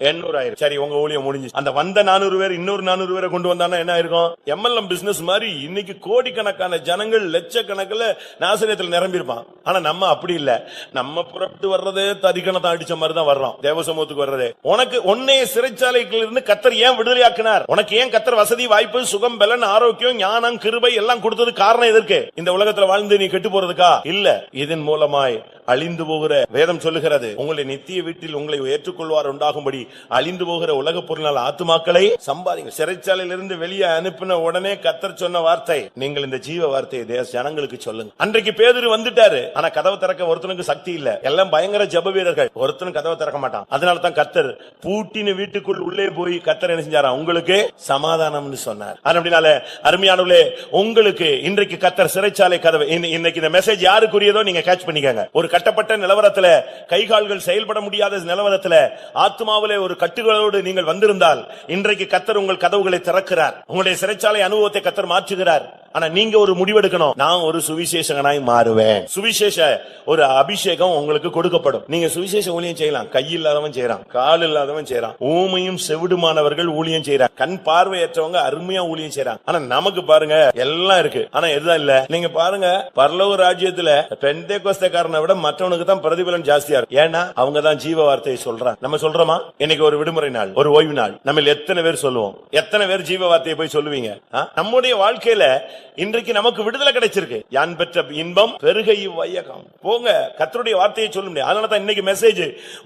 800 ஆயிரம். சரி, உங்க ஊழியம் முடிஞ்சு. அந்த வந்த 400 பேர் இன்னொரு 400 பேரை கொண்டு வந்தானா என்ன ஆயிருக்கும்? MLM பிசினஸ் மாதிரி இன்னைக்கு கோடிக்கணக்கான ஜனங்கள் லட்சக்கணக்கில் நாசரியத்தில் நிரம்பியிருப்பான். ஆனா நம்ம அப்படி இல்ல. நம்ம புறப்பட்டு வர்றதே தரிக்கணத்தை அடிச்ச மாதிரி தான் வர்றோம் தேவ சமூகத்துக்கு வர்றதே. உனக்கு ஒன்னைய சிறைச்சாலைகள் இருந்து கர்த்தர் ஏன் விடுதலையாக்கினார்? உனக்கு ஏன் கர்த்தர் வசதி, வாய்ப்பு, சுகம், பலன், ஆரோக்கியம், ஞானம், கிருபை எல்லாம் கொடுத்தது காரணம் எதற்கு? இந்த உலகத்துல வாழ்ந்து நீ கெட்டு போறதுக்கா? இல்ல. இதன் மூலமாய் அழிந்து போகிற வேதம் சொல்லுகிறது, உங்களை நித்திய வீட்டில் உங்களை ஏற்றுக்கொள்வார் உண்டாகும்படி அழிந்து போகிற உலக பொருளால் ஆத்துமாக்களை சம்பாதிங்க. சிறைச்சாலையில இருந்து வெளியே அனுப்பின உடனே கர்த்தர் சொன்ன வார்த்தை, நீங்கள் இந்த ஜீவ வார்த்தையை தேச ஜனங்களுக்கு சொல்லுங்க. அன்றைக்கு பேதுரு வந்துட்டாரு. ஆனா கதவை திறக்க ஒருத்தனுக்கு சக்தி இல்ல. எல்லாம் பயங்கர ஜெப வீரர்கள். ஒருத்தனும் கதவை திறக்க மாட்டான். அதனாலதான் கர்த்தர் பூட்டின வீட்டுக்குள் உள்ளே போய் கர்த்தர் என்ன செஞ்சாரா? உங்களுக்கு சமாதானம்னு சொன்னார். அப்படினால அருமையானவர்களே, உங்களுக்கு இன்றைக்கு கர்த்தர் சிறைச்சாலை கதவை, இன்னைக்கு இந்த மெசேஜ் யாருக்குரியதோ நீங்க கேட்ச் பண்ணிக்கங்க. ஒரு கட்டப்பட்ட நிலவரத்துல, கைகால்கள் செயல்பட முடியாத நிலவரத்துல, ஆத்மாவிலே ஒரு கட்டுகளோடு நீங்கள் வந்திருந்தால் இன்றைக்கு கர்த்தர் உங்கள் கதவுகளை திறக்கிறார். உங்களுடைய சிறைச்சாலை அனுபவத்தை கர்த்தர் மாற்றுகிறார். ஆனா நீங்க ஒரு முடிவெடுக்கணும், நான் ஒரு சுவிசேஷகனாய் மாறுவேன். சுவிசேஷ ஒரு அபிஷேகம் உங்களுக்கு கொடுக்கப்படும். நீங்க சுவிசேஷ ஊழியம் செய்யலாம். கை இல்லாதவன் செய்யறான், கால் இல்லாதவன் செய்யறான், ஊமையும் செவிடுமானவர்கள் ஊழியம் செய்யறாங்க, கண் பார்வையற்றவங்க அருமையா ஊழியம் செய்யறாங்க. ஆனா நமக்கு பாருங்க எல்லாம் இருக்கு, ஆனா எதுதான் இல்ல. நீங்க பாருங்க பரலோக ராஜ்யத்துல பெந்தேகோஸ்தேக்காரனை விட மற்றவனுக்கு தான் பிரதிபலன் ஜாஸ்தியா இருக்கு. ஏன்னா அவங்க தான் ஜீவ வார்த்தையை சொல்றாங்க. நம்ம சொல்றோமா? இன்னைக்கு ஒரு விடுமுறை நாள், ஒரு ஓய்வு நாள், நம்ம எத்தனை பேர் சொல்லுவோம்? எத்தனை பேர் ஜீவ வார்த்தையை போய் சொல்லுவீங்க? நம்முடைய வாழ்க்கையில இன்றைக்கு நமக்கு விடுதலை கிடைச்சிருக்கு. யான் பெற்ற இன்பம் பெருகை வையகம். போங்க கர்த்தருடைய வார்த்தையை சொல்ல முடியும். அதனாலதான் இன்னைக்கு மெசேஜ்,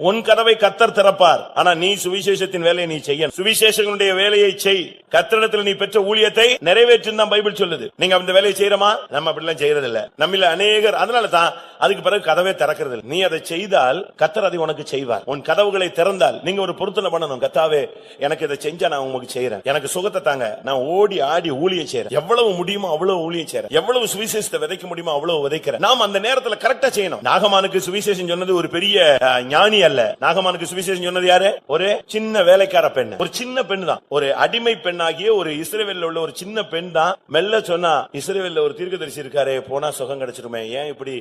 உன் கதவை கர்த்தர் திறப்பார், ஆனா நீ சுவிசேஷத்தின் வேலையை நீ செய்ய, சுவிசேஷங்களுடைய வேலையை செய், கர்த்தரிடத்தில் நீ பெற்ற ஊழியத்தை நிறைவேற்றும் தான் பைபிள் சொல்லுது. நீங்க அந்த வேலையை செய்யறோமா? நம்ம அப்படிலாம் செய்யறது இல்ல. நம்மள அநேகர் அதனால தான் அதுக்கு பிறகு கதவே திறக்கிறது இல்லை. நீ அதை செய்தால் கர்த்தர் அதை உனக்கு செய்வார். உன் கதவுகளை திறந்தால் நீங்க ஒரு பொருத்தனை பண்ணணும். கர்த்தாவே எனக்கு இதை செஞ்சா நான் உங்களுக்கு செய்யறேன், எனக்கு சுகத்தை தாங்க, நான் ஓடி ஆடி ஊழியம் செய்யறேன், எவ்வளவு முடியுமோ அவ்வளவு ஊழியம் செய்யறேன், எவ்வளவு சுவிசேஷத்தை விதைக்க முடியுமோ அவ்வளவு விதைக்கிறேன். நாம் அந்த நேரத்துல கரெக்டா செய்யணும். நாகமானுக்கு சுவிசேஷம் சொன்னது ஒரு பெரிய ஞானி அல்ல. நாகமானுக்கு சுவிசேஷம் சொன்னது யாரு? ஒரு சின்ன வேலைக்கார பெண், ஒரு சின்ன பெண் தான், ஒரு அடிமை பெண்ணாகிய ஒரு இஸ்ரவேல்ல உள்ள ஒரு சின்ன பெண் தான் மெல்ல சொன்னா, இஸ்ரவேல்ல ஒரு தீர்க்கதரிசி இருக்காரு, போனா சுகம் கிடைச்சிருமே, ஏன் இப்படி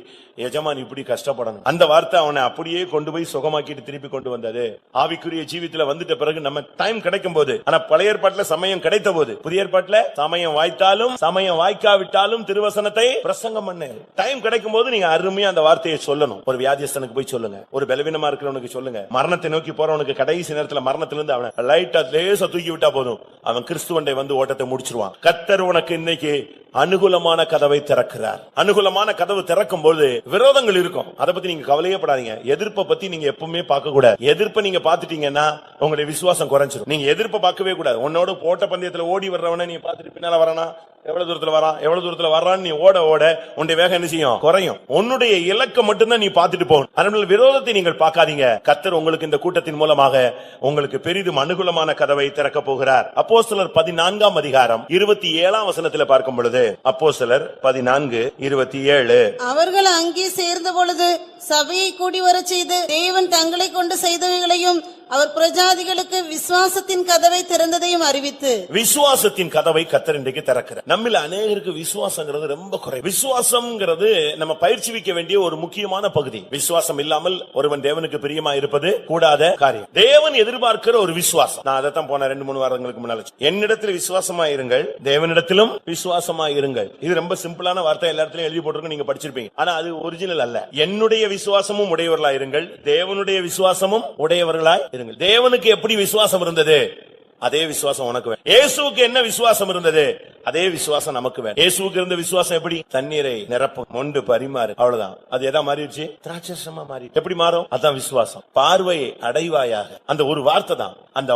எஜமான் இப்படி கஷ்டப்படணும்? அந்த வார்த்தை அவனை அப்படியே கொண்டு போய் சுகமாக்கிட்டு திருப்பி கொண்டு வந்தது. ஆவிக்குரிய ஜீவித்துல வந்துட்ட பிறகு நம்ம டைம் கிடைக்கும் போது, ஆனா பழைய ஏற்பாட்டுல சமயம் கிடைத்த போது, புதிய ஏற்பாட்டுல சமயம் வாய்த்தாலும் சமயம் வாய்க்காவிட்டாலும் திருவசனத்தை பிரசங்கம் பண்ணு. டைம் கிடைக்கும் போது நீங்க அருமையா அந்த வார்த்தையை சொல்லணும். ஒரு வியாதியஸ்தனுக்கு போய் சொல்லுங்க, ஒரு பலவீனமா இருக்கிறவனுக்கு சொல்லுங்க, மரணத்தை நோக்கி போறவனுக்கு கடைசி நேரத்துல மரணத்திலிருந்து அவனை லைட்டா லேசா தூக்கி விட்டா போதும், அவன் கிறிஸ்துவண்டை வந்து ஓட்டத்தை முடிச்சிருவான். கர்த்தர் உனக்கு இன்னைக்கு அனுகூலமான கதவை திறக்கிறார். அனுகூலமான கதவு திறக்கும் போது விரோதங்கள் இருக்கும், அதை பத்தி நீங்க கவலையே படாதீங்க. எதிர்ப்பை பத்தி நீங்க எப்பவுமே பார்க்க கூடாது. எதிர்ப்பை நீங்க பாத்துட்டீங்கன்னா உங்களுடைய விசுவாசம் குறைஞ்சிடும். நீங்க எதிர்ப்பை பார்க்கவே கூடாது. உன்னோட போட்ட பந்தயத்துல ஓடி வர்றவன நீ பாத்துட்டு பின்னால வரானா, எவ்வளவு தூரத்துல வரான், எவ்வளவு தூரத்துல வர்றான்னு நீ ஓட ஓட உன்னுடைய வேகம் என்ன செய்யும்? குறையும். உன்னுடைய இலக்கை மட்டும்தான் நீ பாத்துட்டு போகணும். அதனால விரோதத்தை நீங்கள் பார்க்காதீங்க. கர்த்தர் உங்களுக்கு இந்த கூட்டத்தின் மூலமாக உங்களுக்கு பெரிதும் அனுகூலமான கதவை திறக்க போகிறார். அப்போஸ்தலர் 14ஆம் அதிகாரம் 27ஆம் வசனத்துல பார்க்கும் பொழுது, அப்போஸ்தலர் 14:27, அவர்கள் அங்கே சேர்ந்த பொழுது சபையை கூடி வரச் செய்து தேவன் தங்களை கொண்டு செய்தவைகளையும் அவர் பிரஜாதிகளுக்கு விசுவாசத்தின் கதவை திறந்ததையும் அறிவித்து. விசுவாசத்தின் கதவை கர்த்தர் இன்றைக்கு திறக்கிறார். நம்மில் அநேகருக்கு விசுவாசங்கிறது ரொம்ப குறை. விசுவாசம்ங்கிறது நம்ம பயிற்சி வைக்க வேண்டிய ஒரு முக்கியமான பகுதி. விசுவாசம் இல்லாமல் ஒருவன் தேவனுக்கு பிரியமா இருப்பது கூடாத காரியம். தேவன் எதிர்பார்க்கிற ஒரு விசுவாசம். நான் அதைத்தான் போன 2-3 வாரங்களுக்கு முன்னால, என்னிடத்தில் விசுவாசமா இருங்கள், தேவனிடத்திலும் விசுவாசமா இருங்கள். இது ரொம்ப சிம்பிளான வார்த்தை, எல்லா இடத்திலும் எழுதி போட்டிருக்கு, நீங்க படிச்சிருப்பீங்க. ஆனா அது ஒரிஜினல் அல்ல. என்னுடைய விசுவாசமும் உடையவர்களாய் இருங்கள், தேவனுடைய விசுவாசமும் உடையவர்களாய் இருங்கள். தேவனுக்கு எப்படி விசுவாசம் இருந்தது, அதே விசுவாசம் உனக்கு வேணும். இயேசுவுக்கு என்ன விசுவாசம் இருந்தது, அதே விசுவாசம் நமக்கு வேணும். இயேசுவுக்கு இருந்த விசுவாசம் எப்படி? தண்ணீரை நிரப்பும், மொண்டு பரிமாறு, அவ்வளவுதான். அது எதா மாறிடுச்சு? திராட்சரசமா மாறி. எப்படி மாறும்? அதான் விசுவாசம். பார்வையை அடைவாயாக, அந்த ஒரு வார்த்தை தான். அந்த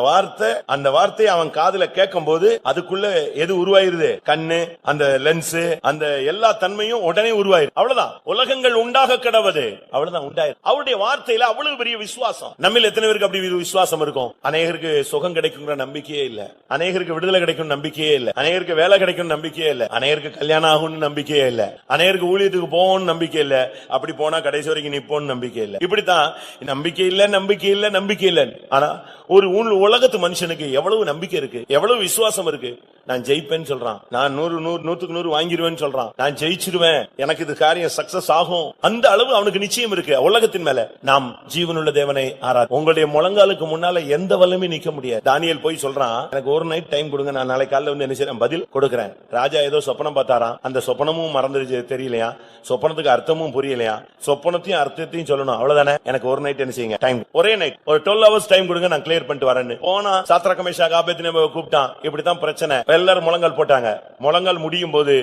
வார்த்தையை அவன் காதுல கேட்கும் போது அதுக்குள்ள எது உருவாயிருது? கண்ணு, அந்த லென்ஸ், அந்த எல்லா தன்மையும் உடனே உருவாயிரு. அவ்வளவுதான். உலகங்கள் உண்டாக கிடவது, அவ்வளவுதான், உண்டாயிரு. அவருடைய வார்த்தையில அவ்வளவு பெரிய விசுவாசம். நம்மில் எத்தனை பேருக்கு அப்படி விசுவாசம் இருக்கும்? அநேகருக்கு சுகம் கிடைக்குங்கிற நம்பிக்கையே இல்ல, அநேகருக்கு விடுதலை கிடைக்கும் நம்பிக்கையே இல்ல, அநேகருக்கு வேலை கிடைக்கும் நம்பிக்கையே இல்ல, அநேகருக்கு கல்யாணம் ஆகும்னு நம்பிக்கையே இல்ல, அநேகருக்கு ஊழியத்துக்கு போகணும்னு நம்பிக்கை இல்ல, அப்படி போனா கடைசி வரைக்கும் நிப்போன்னு நம்பிக்கை இல்ல. இப்படித்தான் நம்பிக்கை இல்ல, நம்பிக்கை இல்ல, நம்பிக்கை இல்ல. ஆனா ஒரு உலகத்து மனுஷனுக்கு எவ்வளவு நம்பிக்கை இருக்கு, எவ்வளவு விசுவாசம் இருக்கு. நான் ஜெயிப்பேன்னு சொல்றான், நான் 100க்கு 100 வாங்கிடுவேன்னு சொல்றான், நான் ஜெயிச்சிருவேன், எனக்கு இது காரியம் சக்சஸ் ஆகும், அந்த அளவு அவனுக்கு நிச்சயம் இருக்கு உலகத்தின் மேல. நாம் ஜீவனுள்ள தேவனை ஆராதி. உங்களுடைய முழங்காலுக்கு முன்னால எந்த வல்லமே நிக்க முடியாது. தானியேல் போய் சொல்றான், எனக்கு ஒரு நைட் டைம் கொடுங்க, நான் நாளை காலையில வந்து என்ன செய்யறேன், பதில் கொடுக்கறேன். ராஜா ஏதோ சொப்பனம் பார்த்தாராம், அந்த சொப்பனமும் மறந்துருச்சு, தெரியலையா, சொப்பனத்துக்கு அர்த்தமும் புரியலையா, சொப்பனத்தையும் அர்த்தத்தையும் சொல்லணும், அவ்வளவுதானே. எனக்கு ஒரு நைட் என்ன செய்யுங்க, டைம், ஒரே நைட், ஒரு 12 hours டைம் கொடுங்க, நான் கிளியர் பண்ணிட்டு வரேன்னு போனா சாத்ராக் மேஷாக் ஆபேத்நேகோவை கூப்பிட்டான். இப்படித்தான் பிரச்சனை. எல்லாரும் முழங்கால் போட்டாங்க. முழங்கால் முடியும் போது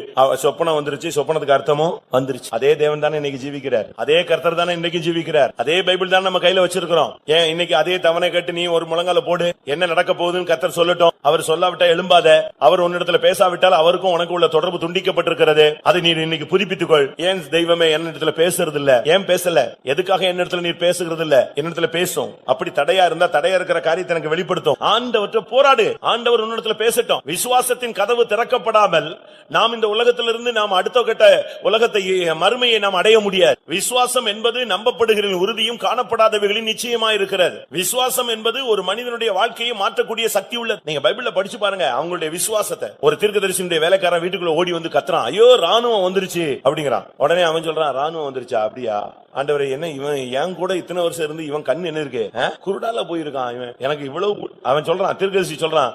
சொப்பனம் வந்துருச்சு, சொப்பனத்துக்கு அர்த்தமும் வந்துருச்சு. அதே தேவன் தானே இன்னைக்கு ஜீவிக்கிறார், அதே கர்த்தர் தானே இன்னைக்கு ஜீவிக்கிறார், அதே பைபிள் தானே நம்ம கையில வச்சிருக்கிறோம். ஏன் இன்னைக்கு அதே தவணை கேட்டு நீ ஒரு முழங்கால போடு, என்ன நடக்க போகுதுன்னு கர்த்தர் சொல்லட்டும். அவர் சொல்லாவிட்டா எழும்பாத, அவர் உன்னிடத்துல பேசாவிட்டால் அவருக்கும் உனக்கு உள்ள தொடர்பு துண்டிக்கப்பட்டிருக்கிறது. அதை நீ இன்னைக்கு புதுப்பித்துக்கொள். ஏன் தெய்வமே என்னிடத்துல பேசுறது இல்ல, ஏன் பேசல, எதுக்காக என்னிடத்துல நீ பேசுகிறது இல்ல, என்னிடத்துல பேசும். அப்படி தடையா இருந்தா தடையா இருக்கிற காரியத்தை எனக்கு வெளிப்படுத்தும். ஆண்டவர்கிட்ட போராடு, ஆண்டவர் உன்னிடத்துல பேசட்டும். விசுவாச விசுவாசத்தின் கதவு திறக்கப்படாமல் நாம் இந்த உலகத்திலிருந்து நாம் அடுத்த கட்ட உலகத்தை மறுமையை நாம் அடைய முடியாது. விசுவாசம் என்பது நம்பப்படுகிற உறுதியும் காணப்படாதவைகளின் நிச்சயமா இருக்கிறது. விசுவாசம் என்பது ஒரு மனிதனுடைய வாழ்க்கையை மாற்றக்கூடிய சக்தி உள்ளது. நீங்க பைபிள்ல படிச்சு பாருங்க அவங்களுடைய விசுவாசத்தை. ஒரு தீர்க்கதரிசியுடைய வேலைக்காரன் வீட்டுக்குள்ள ஓடி வந்து கத்துறான், ஐயோ ராணுவம் வந்துருச்சு அப்படிங்கிறான். உடனே அவன் சொல்றான், ராணுவம் வந்துருச்சா? அப்படியா ஆண்டவரே, என்ன இவன் என் கூட இத்தனை வருஷம் இருந்து இவன் கண் என்ன இருக்கு, குருடால போயிருக்கான் இவன், எனக்கு இவ்வளவு. அவன் சொல்றான், தீர்க்கதரிசி சொல்றான்,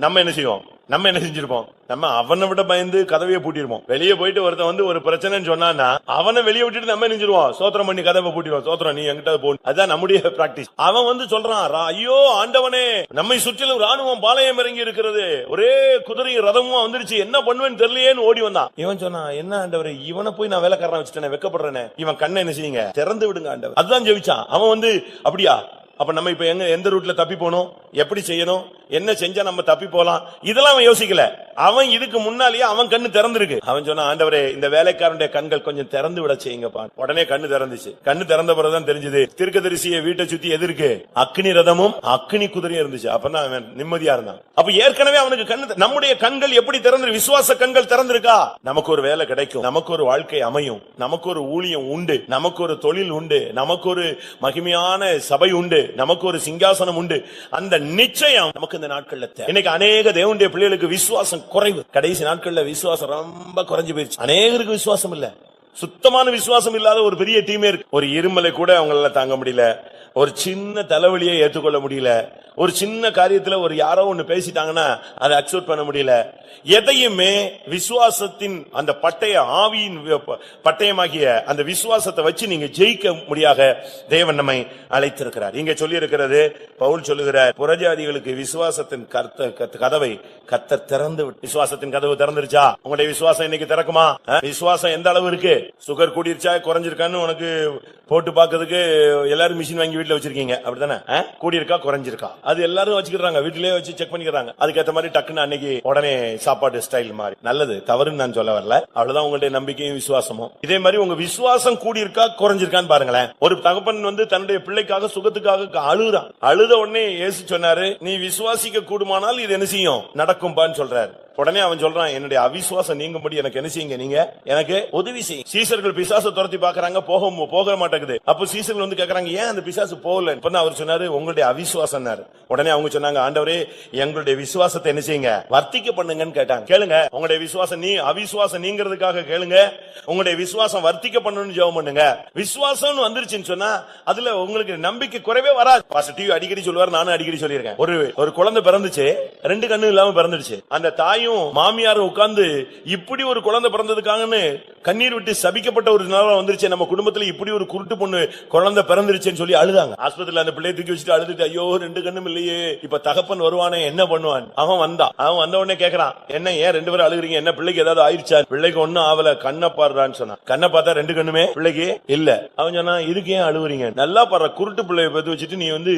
நம்ம என்ன செய்வோம், நம்ம என்ன செஞ்சிருப்போம், நம்ம அவனை விட பயந்து கதவையே பூட்டிருப்போம். வெளியே போயிட்டு ஒருத்தன் வந்து ஒரு பிரச்சனைன்னு சொன்னா அவனை வெளியே விட்டுட்டு நம்ம நினைச்சிருவோம், சோத்திரம் பண்ணி கதவை பூட்டிடுவோம், சோத்திரம் நீ என்கிட்ட போ. அதுதான் நம்முடைய பிராக்டிஸ். அவன் வந்து சொல்றான், ஐயோ ஆண்டவனே, நம்மை சுற்றிலும் ராணுவம் பாளையம் இறங்கி இருக்கிறது, ஒரே குதிரையும் ரதமும் வந்துருச்சு, என்ன பண்ணுவேன்னு தெரியலையேன்னு ஓடி வந்தான். இவன் சொன்னான், என்ன ஆண்டவரே, இவனை போய் நான் வேலைக்காரன் வச்சுட்டேன், வெக்கப்படுறேன், இவன் கண்ணை என்ன செய்யுங்க, திறந்து விடுங்க ஆண்டவர். அதுதான் ஜெபிச்சான். அவன் வந்து அப்படியா, அப்ப நம்ம இப்ப எந்த ரூட்ல தப்பி போனோம், எப்படி செய்யணும், என்ன செஞ்சா நம்ம தப்பி போலாம், இதெல்லாம் அவன் யோசிக்கல. அவன் இதுக்கு முன்னாலேயே அவன் கண்ணு திறந்திருக்கு. அவன் சொன்னா, ஆண்டவரே இந்த வேலைக்காரனுடைய கண்கள் கொஞ்சம் திறந்து விட செய்யுங்கப்பா. உடனே கண்ணு திறந்துச்சு. கண்ணு திறந்த பிறகுதான் தெரிஞ்சது, தீர்க்கதரிசியை வீட்டை சுத்தி எதிர்க்கு அக்னி ரதமும் அக்னி குதிரையும் இருந்துச்சு. அப்பதான் அவன் நிம்மதியா இருந்தான். அப்ப ஏற்கனவே அவனுக்கு கண்ணு, நம்முடைய கண்கள் எப்படி திறந்து, விசுவாச கண்கள் திறந்திருக்கா, நமக்கு ஒரு வேலை கிடைக்கும், நமக்கு ஒரு வாழ்க்கை அமையும், நமக்கு ஒரு ஊழியம் உண்டு, நமக்கு ஒரு தொழில் உண்டு, நமக்கு ஒரு மகிமையான சபை உண்டு, நமக்கு ஒரு சிங்காசனம் உண்டு. அந்த நிச்சயம் நமக்கு இந்த நாட்கள்ல இன்னைக்கு அநேக தேவனுடைய பிள்ளைகளுக்கு விசுவாசம் குறைவு. கடைசி நாட்கள்ல விசுவாசம் ரொம்ப குறைஞ்சு போயிருச்சு. அநேகருக்கு விசுவாசம் இல்ல, சுத்தமான விசுவாசம் இல்லாத ஒரு பெரிய டீமே இருக்கு. ஒரு இருமலை கூட அவங்களால தாங்க முடியல, ஒரு சின்ன தலைவலியை ஏற்றுக்கொள்ள முடியல, ஒரு சின்ன காரியத்துல ஒரு யாரோ ஒண்ணு பேசிட்டாங்கன்னா அதை அக்செப்ட் பண்ண முடியல. எதையுமே விசுவாசத்தின் அந்த பட்டய, ஆவியின் பட்டயமாகிய அந்த விசுவாசத்தை வச்சு நீங்க ஜெயிக்க முடியாத தேவன் நம்மை அழைத்திருக்கிறார். இங்க சொல்லி இருக்கிறது, பவுல் சொல்லுகிறார், புறஜாதிகளுக்கு விசுவாசத்தின் கதவை கர்த்தர் திறந்து விட்டு. விசுவாசத்தின் கதவு திறந்துருச்சா? உங்களுடைய விசுவாசம் இன்னைக்கு திறக்குமா? விசுவாசம் எந்த அளவு இருக்கு? சுகர் கூடிருச்சா குறைஞ்சிருக்கான்னு உனக்கு போட்டு பாக்கிறதுக்கு எல்லாரும் மிஷின் வாங்கி வீட்டுல வச்சிருக்கீங்க, அப்படித்தானே? கூடியிருக்கா குறைஞ்சிருக்கா அது எல்லாரும் வச்சுக்கிறாங்க, வீட்டிலேயே வச்சு செக் பண்ணிக்கிறாங்க. அதுக்கேற்ற மாதிரி டக்குன்னு அன்னைக்கு உடனே சாப்பாடு ஸ்டைல் மாதிரி. நல்லது, தவறுன்னு நான் சொல்ல வரல, அவ்வளவுதான் உங்களுடைய நம்பிக்கையும் விசுவாசமும். இதே மாதிரி உங்க விசுவாசம் கூடியிருக்கா குறைஞ்சிருக்கான்னு பாருங்களேன். ஒரு தகப்பன் வந்து தன்னுடைய பிள்ளைக்காக சுகத்துக்காக அழுறான். அழுத உடனே இயேசு சொன்னாரு, நீ விசுவாசிக்க கூடுமானால் இது என்ன செய்யும், நடக்கும்பான்னு சொல்றாரு. உடனே அவன் சொல்றான், என்னுடைய அவிசுவாசம் நீங்கும்படி எனக்கு என்ன செய்யுங்க, நீங்க எனக்கு உதவி செய்யுங்க. சீசர்கள் பிசாசை துரத்தி பாக்குறாங்க, போக மாட்டேங்குது. அப்ப சீசர்கள் வந்து கேக்குறாங்க, ஏன் அந்த பிசாசு போகல? அவர் சொன்னாரு, உங்களுடைய அவிசுவாசம். உடனே அவங்க சொன்னாங்க, ஆண்டவரே எங்களுடைய விசுவாசத்தை என்ன செய்யுங்க, வர்த்திக்க பண்ணுங்கன்னு கேட்டாங்க. கேளுங்க, உங்களுடைய விசுவாசம் அவிசுவாசம் நீங்கிறதுக்காக கேளுங்க, உங்களுடைய விசுவாசம் வர்த்திக்க பண்ணணும்னு ஜெபம் பண்ணுங்க. விசுவாசம் வந்துருச்சுன்னு சொன்னா அதுல உங்களுக்கு நம்பிக்கை குறைவே வராது. பாசிட்டிவ் அடிக்கடி சொல்லுவார், நானும் அடிக்கடி சொல்லியிருக்கேன். ஒரு குழந்தை பிறந்துச்சு, 2 கண்ணு இல்லாம பிறந்துடுச்சு. அந்த தாயும் மாமியாரும் உட்கார்ந்து இப்படி ஒரு குழந்தை பிறந்ததுக்காகன்னு கண்ணீர் விட்டு சபிக்கப்பட்ட ஒரு நேரம் வந்துருச்சு, நம்ம குடும்பத்துல இப்படி ஒரு குருட்டு பொண்ணு குழந்தை பிறந்துருச்சுன்னு சொல்லி அழுதாங்க. ஆஸ்பத்திரியில அந்த பிள்ளையை தூக்கி வச்சுட்டு அழுதுட்டு, ஐயோ 2 கண்ணும் இல்லையே, இப்ப தகப்பன் வருவானே என்ன பண்ணுவான்? அவன் வந்த உடனே கேக்குறான், என்ன ஏன் 2 பேரும் அழுகுறீங்க, என்ன பிள்ளைக்கு ஏதாவது ஆயிடுச்சா? பிள்ளைக்கு ஒண்ணும் ஆவல, கண்ணை பாடுறான்னு சொன்னான். கண்ணை பார்த்தா 2 கண்ணுமே பிள்ளைக்கு இல்ல. அவன் சொன்னா, இதுக்கு ஏன் அழுகுறீங்க, நல்லா பாடுற குருட்டு பிள்ளைய பத்தி வச்சுட்டு நீ வந்து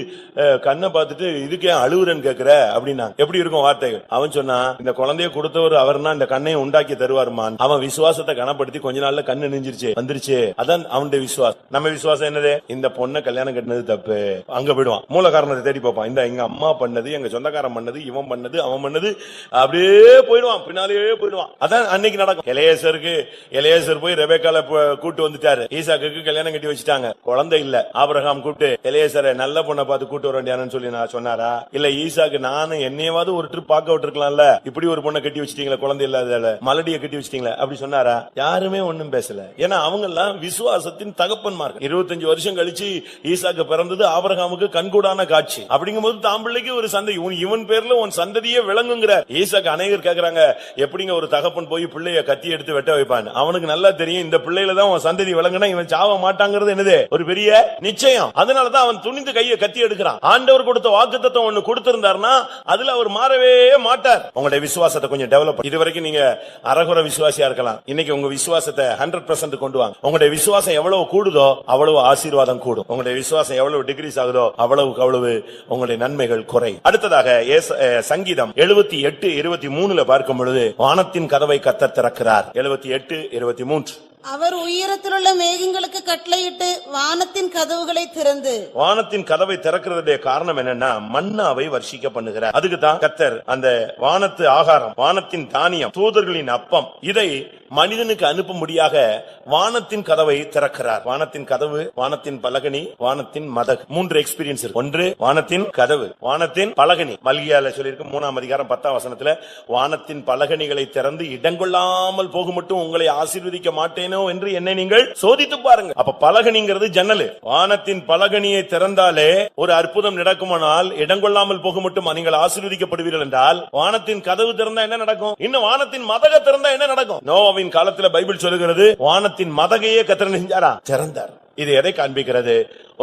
கண்ணை பார்த்துட்டு இதுக்கு ஏன் அழுகுறன்னு கேக்குற அப்படின்னா எப்படி இருக்கும் வார்த்தைகள். அவன் சொன்னா, இந்த குழந்தைய கொடுத்தவர் அவர்னா இந்த கண்ணையை உண்டாக்கி தருவாருமான். அவன் விசுவாசத்தை கனப்படுத்தி கொஞ்ச நாள்ல கண்ணு நெஞ்சிருச்சு, வந்துருச்சு. அதான் அவனுடைய விசுவாசம். நம்ம விசுவாசம் என்னது, இந்த பொண்ணை கல்யாணம் கட்டினது தப்பு, அங்க போயிடுவான், மூல காரணத்தை தேடி பார்ப்பான். இந்த எங்க அம்மா பண்ணது, எங்க சொந்தக்காரன் பண்ணது, இவன் பண்ணது, அவன் பண்ணது, அப்படியே போயிடுவான், பின்னாலேயே போயிடுவான். அதான் அன்னைக்கு நடக்கும். எலியேசர் போய் ரெபெக்கால கூட்டு வந்துட்டாரு. ஈசாக்கு கல்யாணம் கட்டி வச்சுட்டாங்க, குழந்தை இல்ல. ஆபிரகாம் கூப்பிட்டு, எலியேசரை நல்ல பொண்ணை பார்த்து கூட்டு வர வேண்டியானு சொல்லி நான் சொன்னாரா? இல்ல ஈசாக்கு நானும் என்னையாவது ஒரு ட்ரிப் பார்க்க விட்டுருக்கலாம்ல, இப்படி ஒரு பொண்ணை கட்டி வச்சிட்டீங்களா, குழந்தை இல்லாத மலடியை கட்டி வச்சிட்டீங்களா அப்படி சொன்னாரா? யாருமே ஒண்ணும் பேசல. ஏன்னா அவங்க எல்லாம் விசுவாசத்தின் தகப்பன்மார். 25 வருஷம் கழிச்சு ஈசாக்கு பிறந்தது ஆபிரகாமுக்கு கண்கூடான காட்சி. அப்படிங்கும்போது தாம்பிள்ளைக்கு ஒரு சந்ததி, இவன் பேர்ல உன் சந்ததியே விளங்குங்கிற. ஈசாக்கு அநேகர் கேக்குறாங்க, எப்படிங்க ஒரு தகப்பன் போய் பிள்ளைய கத்தி எடுத்து வெட்ட வைப்பான்? அவனுக்கு நல்லா தெரியும், இந்த பிள்ளையில தான் உன் சந்ததி விளங்குனா இவன் சாவ மாட்டாங்கிறது என்னது ஒரு பெரிய நிச்சயம். அதனாலதான் அவன் துணிந்து கையை கத்தி எடுக்கிறான். ஆண்டவர் கொடுத்த வாக்குத்தத்தம் ஒண்ணு கொடுத்திருந்தார்னா அதுல அவர் மாறவே மாட்டார். உங்களுடைய விசுவாசத்தை கொஞ்சம் டெவலப். இதுவரைக்கும் நீங்க அரகுர விசுவாசியா இருக்கலாம், இன்னைக்கு உங்க விசுவாசத்தை 100% கொண்டு வாங்க. உங்களுடைய விசுவாசம் எவ்வளவு கூடுதோ அவ்வளவு ஆசீர்வாதம் கூடும். உங்களுடைய விசுவாசம் எவ்வளவு டிகிரீஸ் ஆகுதோ அவ்வளவுக்கு அவ்வளவு உங்களுடைய நன்மைகள் குறை. அடுத்ததாக சங்கீதம் 78:23 பார்க்கும் பொழுது வானத்தின் கதவை கர்த்தர் திறக்கிறார். 78:23 அவர் உயரத்திலுள்ள மேகங்களுக்கு கட்டளையிட்டு வானத்தின் கதவுகளை திறந்து. வானத்தின் கதவை திறக்கிறதுடைய காரணம் என்னன்னா மன்னாவை வர்ஷிக்க பண்ணுகிறார். அதுக்கு தான் கர்த்தர் அந்த வானத்து ஆகாரம், வானத்தின் தானியம், தூதர்களின் அப்பம் இதை மனிதனுக்கு அனுப்பும்படியாக வானத்தின் கதவை திறக்கிறார். வானத்தின் கதவு, வானத்தின் பலகனி, வானத்தின் மதகு, 3 எக்ஸ்பீரியன்ஸ் இருக்கு. ஒன்று வானத்தின் கதவு, வானத்தின் பலகனி. மல்கியால சொல்லியிருக்கு 3ஆம் அதிகாரம் 10ஆம் வசனத்துல, வானத்தின் பலகனிகளை திறந்து இடங்கொள்ளாமல் போக மட்டும் உங்களை ஆசீர்வதிக்க மாட்டேனோ என்று என்னை நீங்கள் சோதித்து பாருங்க. அப்ப பலகனிங்கிறது ஜன்னல். வானத்தின் பலகனியை திறந்தாலே ஒரு அற்புதம் நடக்குமானால் இடங்கொள்ளாமல் போக மட்டும் நீங்கள் ஆசீர்வதிக்கப்படுவீர்கள் என்றால், வானத்தின் கதவு திறந்தா என்ன நடக்கும்? இன்னும் வானத்தின் மதக திறந்தா என்ன நடக்கும்? நோவாவின் காலத்துல பைபிள் சொல்லுகிறது வானத்தின் மதகையே கர்த்தர் செஞ்சாரா? திறந்தார். இது எதை காண்பிக்கிறது?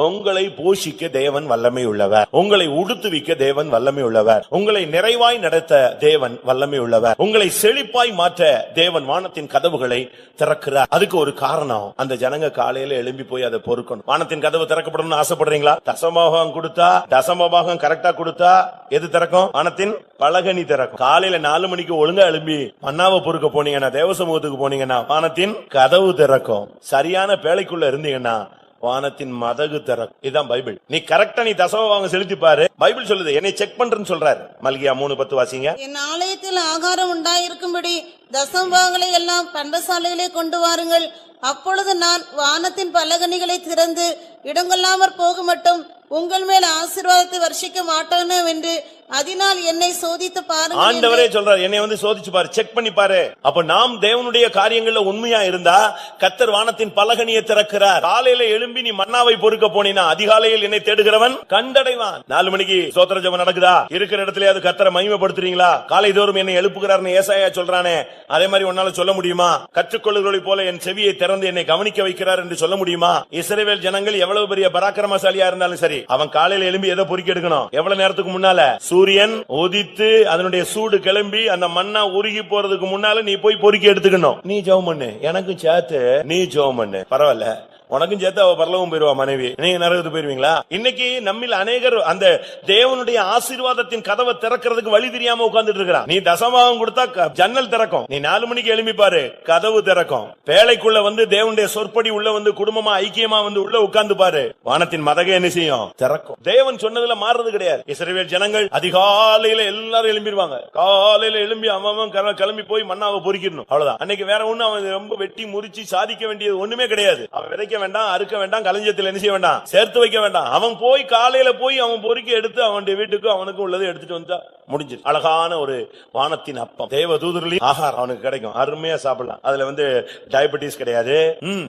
உங்களை போஷிக்க தேவன் வல்லமை உள்ளவர், உங்களை உடுத்துவிக்க தேவன் வல்லமை உள்ளவர், உங்களை நிறைவாய் நடத்த தேவன் வல்லமை உள்ளவர், உங்களை செழிப்பாய் மாற்ற தேவன் வானத்தின் கதவுகளை திறக்கிறார். அதுக்கு ஒரு காரணம், அந்த ஜனங்க காலையில எழும்பி போய் அதை பொறுக்கணும். வானத்தின் கதவு திறக்கப்படணும்னு ஆசைப்படுறீங்களா? தசமபாகம் கொடுத்தா, தசமபாகம் கரெக்டா கொடுத்தா எது திறக்கும்? வானத்தின் பலகனி திறக்கும். காலையில 4 மணிக்கு ஒழுங்கா எழும்பி மன்னாவை பொறுக்க போனீங்கன்னா, தேவ சமூகத்துக்கு போனீங்கன்னா வானத்தின் கதவு திறக்கும். சரியான பேழைக்குள்ள இருந்தீங்கன்னா வானத்தின் மதகு திறக்கும். இதுதான் பைபிள். நீ கரெக்டா நீ தசமபாகம் செலுத்தி பாரு. பைபிள் சொல்லுது, என்னை செக் பண்றேன்னு சொல்றாரு. மல்கியா 3:10 வாசிங்க. என் ஆலயத்தில் ஆகாரம் உண்டாயிருக்கும்படி தசமபாகங்களை எல்லாம் பண்டசாலையிலே கொண்டு வாருங்கள். அப்பொழுது நான் வானத்தின் பலகனிகளை திறந்து இடங்கொள்ளாமற் போக மட்டும் உங்கள் மேல் ஆசீர்வாதத்தை வர்ஷிக்க மாட்டேனோ என்று அதனால் என்னை சோதித்து பாருங்கள். ஆண்டவரே சொல்றார், என்னை வந்து சோதிச்சு பாரு, செக் பண்ணி பாரு. அப்ப நாம் தேவனுடைய காரியங்கள்ல உண்மையா இருந்தா கர்த்தர் வானத்தின் பலகனியை திறக்கிறார். காலையில எழும்பி நீ மன்னாவை பொறுக்க போனீனா அதிகாலையில் என்னை தேடுகிறவன் கண்டடைவான். 4 மணிக்கு ஸ்தோத்திர ஜெபம் நடக்குதா? இருக்கிற இடத்துல அது கர்த்தரை மகிமைப்படுத்துறீங்களா? காலை தோறும் என்னை எழுப்புகிறார்னு ஏசாயா சொல்றானே, அதே மாதிரி உன்னால சொல்ல முடியுமா? கற்றுக்கொள்ளுகளை போல என் செவியை திறந்து என்னை கவனிக்க வைக்கிறார் என்று சொல்ல முடியுமா? இஸ்ரவேல் ஜனங்கள் எவ்வளவு பெரிய பராக்கிரமசாலியா இருந்தாலும் சரி, அவன் காலையில எழும்பி எதை பொறுக்கி எடுக்கணும்? எவ்வளவு நேரத்துக்கு முன்னால? சூரியன் உதித்து அதனுடைய சூடு கிளம்பி அந்த மண்ணா உருகி போறதுக்கு முன்னால நீ போய் பொறுக்கி எடுத்துக்கணும். நீ ஜெபம் பண்ணு, எனக்கும் சேர்த்து நீ ஜெபம் பண்ணு. பரவாயில்ல, உனக்கும் சேர்த்து அவ பரலோகம் போயிருவா மனைவி, நீங்க நரகத்துக்கு போயிருவீங்களா? இன்னைக்கு நம்மில் அநேகர் அந்த தேவனுடைய ஆசீர்வாதத்தின் கதவை திறக்கிறதுக்கு வழி தெரியாம உட்கார்ந்துட்டு இருக்கிறான். நீ தசமாகம் கொடுத்தா ஜன்னல் திறக்கும். நீ 4 மணிக்கு எழும்பி பாரு, கதவு திறக்கும். பேழைக்குள்ள வந்து தேவனுடைய சொற்படி உள்ள வந்து குடும்பமா ஐக்கியமா வந்து உள்ள உட்கார்ந்து பாரு, வானத்தின் மதகை என்ன செய்யும்? திறக்கும். தேவன் சொன்னதுல மாறுறது கிடையாது. இஸ்ரவேல் ஜனங்கள் அதிகாலையில எல்லாரும் எழும்பிடுவாங்க. காலையில எழும்பி அவன் கிளம்பி போய் மன்னாவை பொறுக்கிடணும், அவ்வளவுதான். அன்னைக்கு வேற ஒண்ணு அவன் ரொம்ப வெட்டி முறிச்சு சாதிக்க வேண்டியது ஒண்ணுமே கிடையாது. அவன் விதைக்க வேண்டாம், அறுக்க வேண்டாம், களஞ்சியத்தில் என்ன செய்ய வேண்டாம், சேர்த்து வைக்க வேண்டாம். அவன் போய் காலையில போய் அவன் பொறுக்கி எடுத்து அவனுடைய வீட்டுக்கு அவனுக்கு உள்ளதை எடுத்துட்டு வந்தா முடிஞ்சது. அழகான ஒரு வானத்தின் அப்பம், தேவ தூதர்களின் ஆகாரம் அவனுக்கு கிடைக்கும். அருமையா சாப்பிடலாம். அதுல வந்து டயபெட்டிஸ் கிடையாது.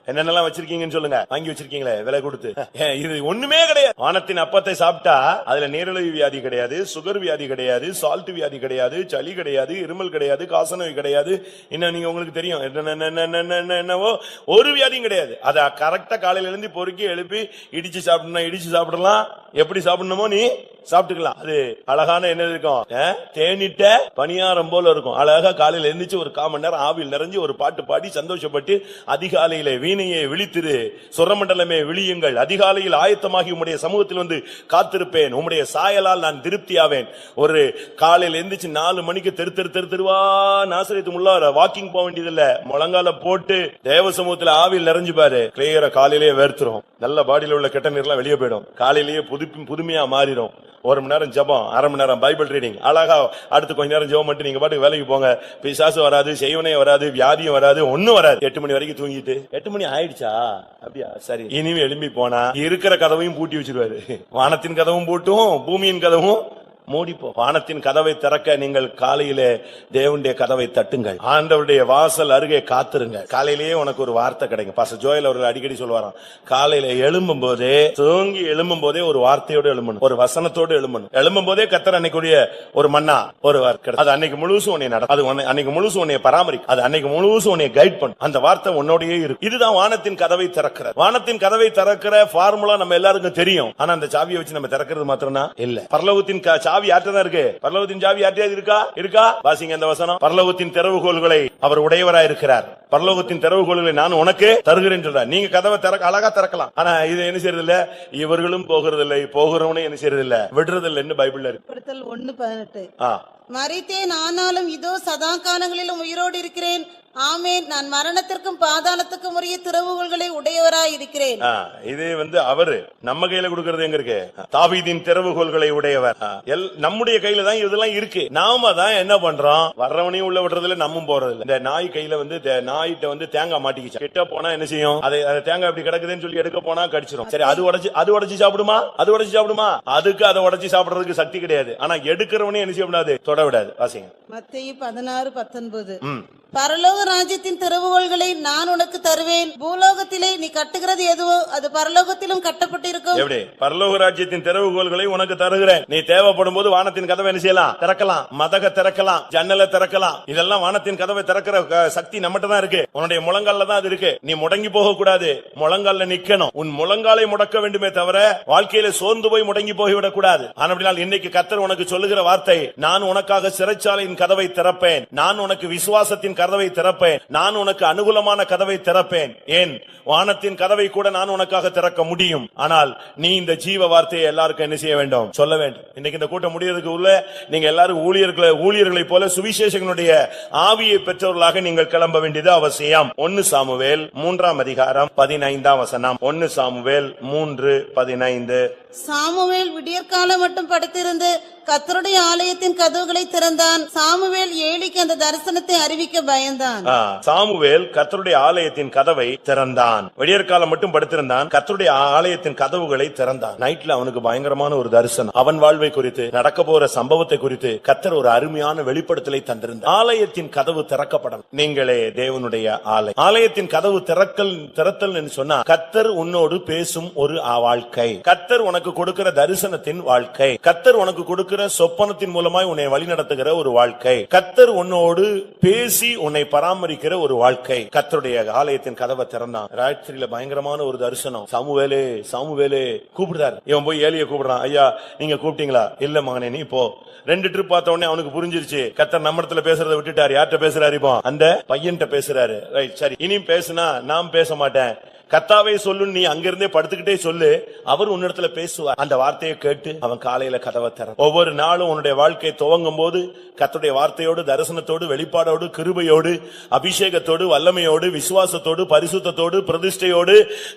என்னென்னலாம் வச்சிருக்கீங்கன்னு சொல்லுங்க, வாங்கி வச்சிருக்கீங்களே விலை கொடுத்து, இது ஒண்ணுமே கிடையாது. வானத்தின் அப்பத்தை சாப்பிட்டா அதுல நீரிழிவு வியாதி கிடையாது, சுகர் வியாதி கிடையாது, சால்ட் வியாதி கிடையாது, சளி கிடையாது, இருமல் கிடையாது, காசநோய் கிடையாது. இன்னும் நீங்க உங்களுக்கு தெரியும் என்னவோ ஒரு வியாதியும் கிடையாது. அத கரெக்டா காலையில இருந்து பொறுக்கி எழுப்பி இடிச்சு சாப்பிடணும், இடிச்சு சாப்பிடலாம். எப்படி சாப்பிடணுமோ நீ சாப்பிட்டுக்கலாம். அது அழகான என்ன இருக்கும், தேனிட்ட பணியாரம் போல இருக்கும். அழகா காலையில எழுந்திச்சு ஒரு 1/4 மணி நேரம் ஆவில் நிறைஞ்சு ஒரு பாட்டு பாடி சந்தோஷப்பட்டு, அதிகாலையில வீணையை விழித்திரு, சுரமண்டலமே விழியுங்கள், அதிகாலையில் ஆயத்தமாகி உம்முடைய சமூகத்தில் வந்து காத்திருப்பேன், உம்முடைய சாயலால் நான் திருப்தியாவேன். ஒரு காலையில எழுந்திச்சு 4 மணிக்கு தெருவா நாசரேத்து முள்ள வாக்கிங் போக வேண்டியதில்ல, முழங்கால போட்டு தேவ சமூகத்தில் ஆவில் நிறைஞ்சு பாரு, கிளியரா காலையிலேயே வேர்த்துரும். நல்ல பாடியில உள்ள கெட்ட நீர்லாம் வெளியே போயிடும். காலையிலேயே புதுமையா மாறிடும். 1 மணி நேரம் ஜெபம், 1/2 மணி நேரம் பைபிள் ரீடிங், அழகா அடுத்து கொஞ்ச நேரம் ஜெபம் பண்ணிட்டு நீங்க பாட்டுக்கு வேலைக்கு போங்க. பிசாசு வராது, செய்வனே வராது, வியாதியும் வராது, ஒண்ணும் வராது. 8 மணி வரைக்கும் தூங்கிட்டு 8 மணி ஆயிடுச்சா? அப்படியா, சரி. இனிமே எழும்பி போனா இருக்கிற கதவையும் பூட்டி வச்சிருவாரு. வானத்தின் கதவும் பூட்டும், பூமியின் கதவும் மூடிப்போ. வானத்தின் கதவை திறக்க நீங்கள் காலையிலே தேவனுடைய கதவை தட்டுங்கள். ஆண்டவருடைய வாசல் அருகே காத்திருங்க. காலையிலேயே உனக்கு ஒரு வார்த்தை கிடைக்கும். பாஸ்டர் ஜோயல் அவர்கள் அடிக்கடி சொல்லுவாராம், காலையில எழும்பும் போதே, தூங்கி எழும்பும் போதே ஒரு வார்த்தையோடு எழும்பணும், ஒரு வசனத்தோடு எழும்பணும். எழும்பும் போதே கர்த்தர் அன்னைக்குரிய ஒரு மன்னா ஒரு வார்த்தை, அது அன்னைக்கு முழுசும் உன்னை நடக்கும், அது அன்னைக்கு முழுசும் உன்னை பராமரிக்கும், அது அன்னைக்கு முழுசும் உன்னை கைட் பண்ணும். அந்த வார்த்தை உன்னோடயே இருக்கும். இதுதான் வானத்தின் கதவை திறக்கிறது. வானத்தின் கதவை திறக்கிற ஃபார்முலா நம்ம எல்லாருக்கும் தெரியும். ஆனா அந்த சாவியை வச்சு நம்ம திறக்கிறது மாத்திரம்னா இல்ல. பரலோகத்தின் சாவி யார்கிட்ட இருக்கு? பரலோகத்தின் சாவி யார்கிட்ட இருக்கா? வாசிங்க அந்த வசனம். பரலோகத்தின் திறவுகோல்களை அவர் உடையவராய் இருக்கிறார். பரலோகத்தின் திறவுகோல்களை நான் உனக்கு தருகிறேன் சொல்றார். நீங்க கதவை அழகா திறக்கலாம். ஆனா இது என்ன செய்யறது இல்ல, இவர்களும் போகிறது இல்லை, போகிறவனே என்ன செய்யறது இல்ல, விடுறது இல்லைன்னு பைபிள்ல இருக்கு. 1:18 மரித்தேன், ஆனாலும் இதோ சதா காலங்களிலும் உயிரோடு இருக்கிறேன், ஆமென். நான் மரணத்திற்கும் பாதாளத்துக்கும் உரிய திறவுகோல்களை உடையவராய் இருக்கிறேன். இது அவரு நம்ம கையில கொடுக்கறது எங்க இருக்கு? தாவீதின் திறவுகோல்களை உடையவர். நம்முடைய கையில தான் இதெல்லாம் இருக்கு. நாம தான் என்ன பண்றோம்? வர்றவனையும் உள்ள விடுறதுல நம்மும் போறது இல்ல. இந்த நாய் கையில நாயிட்ட தேங்காய் மாட்டிக்கிச்சு. கிட்ட போனா என்ன செய்யும்? அதை தேங்காய் இப்படி கிடக்குதுன்னு சொல்லி எடுக்க போனா கடிச்சிரும். சரி, அது உடைச்சு சாப்பிடுமா? அதுக்கு அதை உடைச்சு சாப்பிடுறதுக்கு சக்தி கிடையாது. ஆனா எடுக்கிறவனே என்ன செய்யக்கூடாது? தொட விடாது. வாசிங்க மத்தேயு 16:19. பரலோக ராஜ்யத்தின் திறவுகோல்களை நான் உனக்கு தருவேன். பூலோகத்திலே நீ கட்டுகிறது எதுவோ அது பரலோகத்திலும் கட்டப்பட்டிருக்கும். எப்படி? பரலோக ராஜ்யத்தின் திறவுகோல்களை உனக்கு தருகிறேன். நீ தேவைப்படும் போது வானத்தின் கதவை என்ன செய்யலாம்? திறக்கலாம். மதக திறக்கலாம், ஜன்னலை திறக்கலாம். இதெல்லாம் வானத்தின் கதவை திறக்கிற சக்தி நம்மகிட்ட தான் இருக்கு. உன்னுடைய முழங்கால தான் அது இருக்கு. நீ முடங்கி போக கூடாது. முழங்கால நிக்கணும். உன் முழங்காலை முடக்க வேண்டுமே தவிர வாழ்க்கையில சோர்ந்து போய் முடங்கி போய்விடக் கூடாது. ஆனால் இன்னைக்கு கர்த்தர் உனக்கு சொல்லுகிற வார்த்தை, நான் உனக்காக சிறைச்சாலையின் கதவை திறப்பேன். நான் உனக்கு விசுவாசத்தின் கதவை திறப்பேன். நான் உனக்கு அனுகூலமான கதவை திறப்பேன். ஏன்? வானத்தின் கதவை கூட நான் உனக்காக திறக்க முடியும். ஆனால் நீ இந்த ஜீவ வார்த்தையை எல்லாருக்கும் என்ன செய்ய வேண்டும்? சொல்ல வேண்டும். இன்னைக்கு இந்த கூட்டம் முடியறதுக்கு உள்ள நீங்க எல்லாரும் ஊழியர்களை போல சுவிசேஷங்களுடைய ஆவியை பெற்றவர்களாக நீங்கள் கிளம்ப வேண்டியது அவசியம். 1 சாமுவேல் 3:15. 1 சாமுவேல் 3:15. சாமுவேல் விடியற்காலம் மட்டும் படுத்திருந்து கர்த்தருடைய ஆலயத்தின் கதவுகளை திறந்தான். சாமுவேல் ஏலிக்கு அந்த தரிசனத்தை அறிவிக்க பயந்தான். சாமுவேல் கர்த்தருடைய ஆலயத்தின் கதவை திறந்தான். விடியற்காலம் மட்டும் படுத்திருந்தான். கர்த்தருடைய ஆலயத்தின் கதவுகளை திறந்தான். நைட்ல அவனுக்கு பயங்கரமான ஒரு தரிசனம். அவன் வாழ்வை குறித்து, நடக்க போற சம்பவத்தை குறித்து கர்த்தர் ஒரு அருமையான வெளிப்படுத்தலை தந்திருந்தார். ஆலயத்தின் கதவு திறக்கப்படணும். நீங்களே தேவனுடைய ஆலயம். ஆலயத்தின் கதவு திறத்தல் என்று சொன்னா கர்த்தர் உன்னோடு பேசும் ஒரு வாழ்க்கை. கர்த்தர் உனக்கு கொடுக்கிற தரிசனத்தின் வாழ்க்கை. கர்த்தர் உனக்கு கொடுக்கிற சொப்பனத்தின் மூலமாய் உன்னை வழி நடத்துகிற ஒரு வாழ்க்கை. கர்த்தர் உன்னோடு பேசி உன்னை பராமரிக்கிற ஒரு வாழ்க்கை. கர்த்தருடைய ஆலயத்தின் கதவை திறந்தான். ராத்திரியில பயங்கரமான ஒரு தரிசனம். சாமுவேலே கூப்பிடுறாரு. இவன் போய் ஏலியை கூப்பிடுறான். ஐயா, நீங்க கூப்பிட்டீங்களா? இல்ல மகனே, நீ போ. 2 ட்ரிப் பார்த்த உடனே அவனுக்கு புரிஞ்சிருச்சு. கர்த்தர் நம்ம இடத்துல பேசுறதை விட்டுட்டாரு. யார்கிட்ட பேசுறாரு? இப்போ அந்த பையன்கிட்ட பேசுறாரு. ரைட், சரி. இனியும் பேசுனா நான் பேச மாட்டேன். கர்த்தாவே சொல்லு, நீ அங்கிருந்தே படுத்துக்கிட்டே சொல்லு, அவர் உன்னிடத்துல பேசுவார். அந்த வார்த்தையை கேட்டு அவன் காலையில கதவை திற. ஒவ்வொரு நாளும் உன்னுடைய வாழ்க்கை துவங்கும் போது கர்த்தருடைய வார்த்தையோடு, தரிசனத்தோடு, வெளிப்பாடோடு, கிருபையோடு, அபிஷேகத்தோடு, வல்லமையோடு, விசுவாசத்தோடு, பரிசுத்தத்தோடு, பிரதிஷ்டையோடு,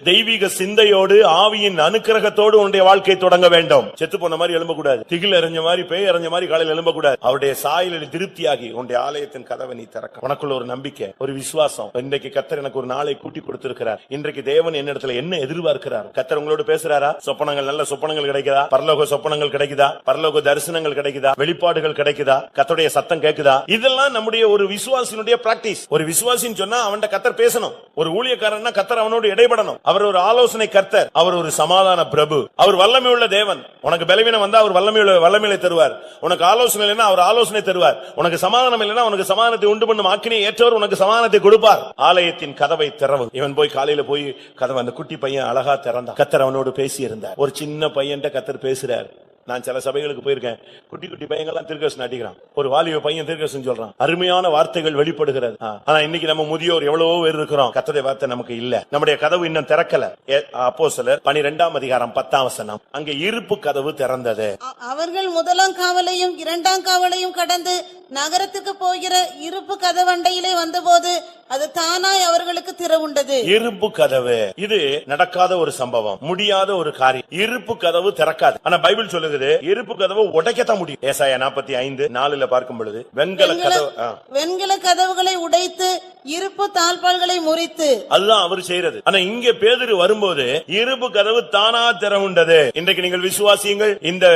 தெய்வீக சிந்தையோடு, ஆவியின் அனுக்கிரகத்தோடு உன்னுடைய வாழ்க்கை தொடங்க வேண்டும். செத்து போன மாதிரி எழும்பக்கூடாது. திகில் எறிஞ்ச மாதிரி, பேய் எறிஞ்ச மாதிரி காலையில் எழும்பக்கூடாது. அவருடைய சாயலில் திருப்தியாகி உன்னுடைய ஆலயத்தின் கதவை நீ திறக்க. உனக்குள்ள ஒரு நம்பிக்கை, ஒரு விசுவாசம். இன்றைக்கு கர்த்தர் எனக்கு ஒரு நாளை கூட்டி கொடுத்திருக்கிறார். இன்றைக்கு தேவன் என்னிடத்துல என்ன எதிர்பார்க்கிறார்? கர்த்தர் உங்களோடு பேசுறாரா? சொப்பனங்கள், நல்ல சொப்பனங்கள் கிடைக்குதா? பரலோக சொப்பனங்கள் கிடைக்குதா? பரலோக தரிசனங்கள் கிடைக்குதா? வெளிப்பாடுகள் கிடைக்குதா? கர்த்தருடைய சத்தம் கேக்குதா? இதெல்லாம் நம்முடைய ஒரு விசுவாசினுடைய பிராக்டிஸ். ஒரு விசுவாசின்னு சொன்னா அவன்கிட்ட கர்த்தர் பேசணும். ஒரு ஊழியக்காரன்னா கர்த்தர் அவனோடு இடைபடணும். அவர் ஒரு ஆலோசனை கர்த்தர். அவர் ஒரு சமாதான பிரபு. அவர் வல்லமை உள்ள தேவன். உனக்கு பலவீனம் வந்தா அவர் வல்லமையை தருவார். உனக்கு ஆலோசனை இல்லைன்னா அவர் ஆலோசனை தருவார். உனக்கு சமாதானம் இல்லைன்னா உனக்கு சமாதானத்தை உண்டு பண்ணும் ஆக்கினை ஏற்றவர் உனக்கு சமாதானத்தை கொடுப்பார். ஆலயத்தின் கதவை திறவு. இவன் போய் காலையில போய் கதவை, அந்த குட்டி பையன் அழகா திறந்தான். கர்த்தர் அவனோடு பேசி இருந்தார். ஒரு சின்ன பையன்ட்ட கர்த்தர் பேசுறார். நான் சில சபைகளுக்கு போயிருக்கேன். குட்டி குட்டி பையங்கள்லாம் தீர்க்கதரிசனம் நடிக்கிறான். ஒரு வாலிப பையன் தீர்க்கதரிசனம் சொல்றான். அருமையான வார்த்தைகள் வெளிப்படுகிறது. ஆனா இன்னைக்கு நம்ம முதியோர் எவ்வளவோ பேர் இருக்கிறோம். கர்த்தருடைய வார்த்தை நமக்கு இல்ல. நம்முடைய கதவு இன்னும் திறக்கல. அப்போஸ்தலர் 12:10. அங்கே இருப்பு கதவு திறந்தது. அவர்கள் 1ஆம் காவலையும் 2ஆம் காவலையும் கடந்து நகரத்துக்கு போகிற இருப்பு கதவண்டையிலே வந்தபோது அது தானாய் அவர்களுக்கு திறவுண்டது. இருப்பு கதவு, இது நடக்காத ஒரு சம்பவம், முடியாத ஒரு காரியம். இருப்பு கதவு திறக்காது. ஆனா பைபிள் சொல்லுகிறது இருப்பு கதவு உடைக்கத்தான் முடியும். ஏசாயா 45:4 பார்க்கும் பொழுது வெண்கல கதவுகளை உடைத்து இருப்பு தாழ்பால்களை முறித்து, அதுதான் அவர் செய்யறது. ஆனா இங்க பேதுரு வரும்போது இருப்பு கதவு தானா திறவுண்டது. இன்றைக்கு நீங்கள் விசுவாசியுங்கள். இந்த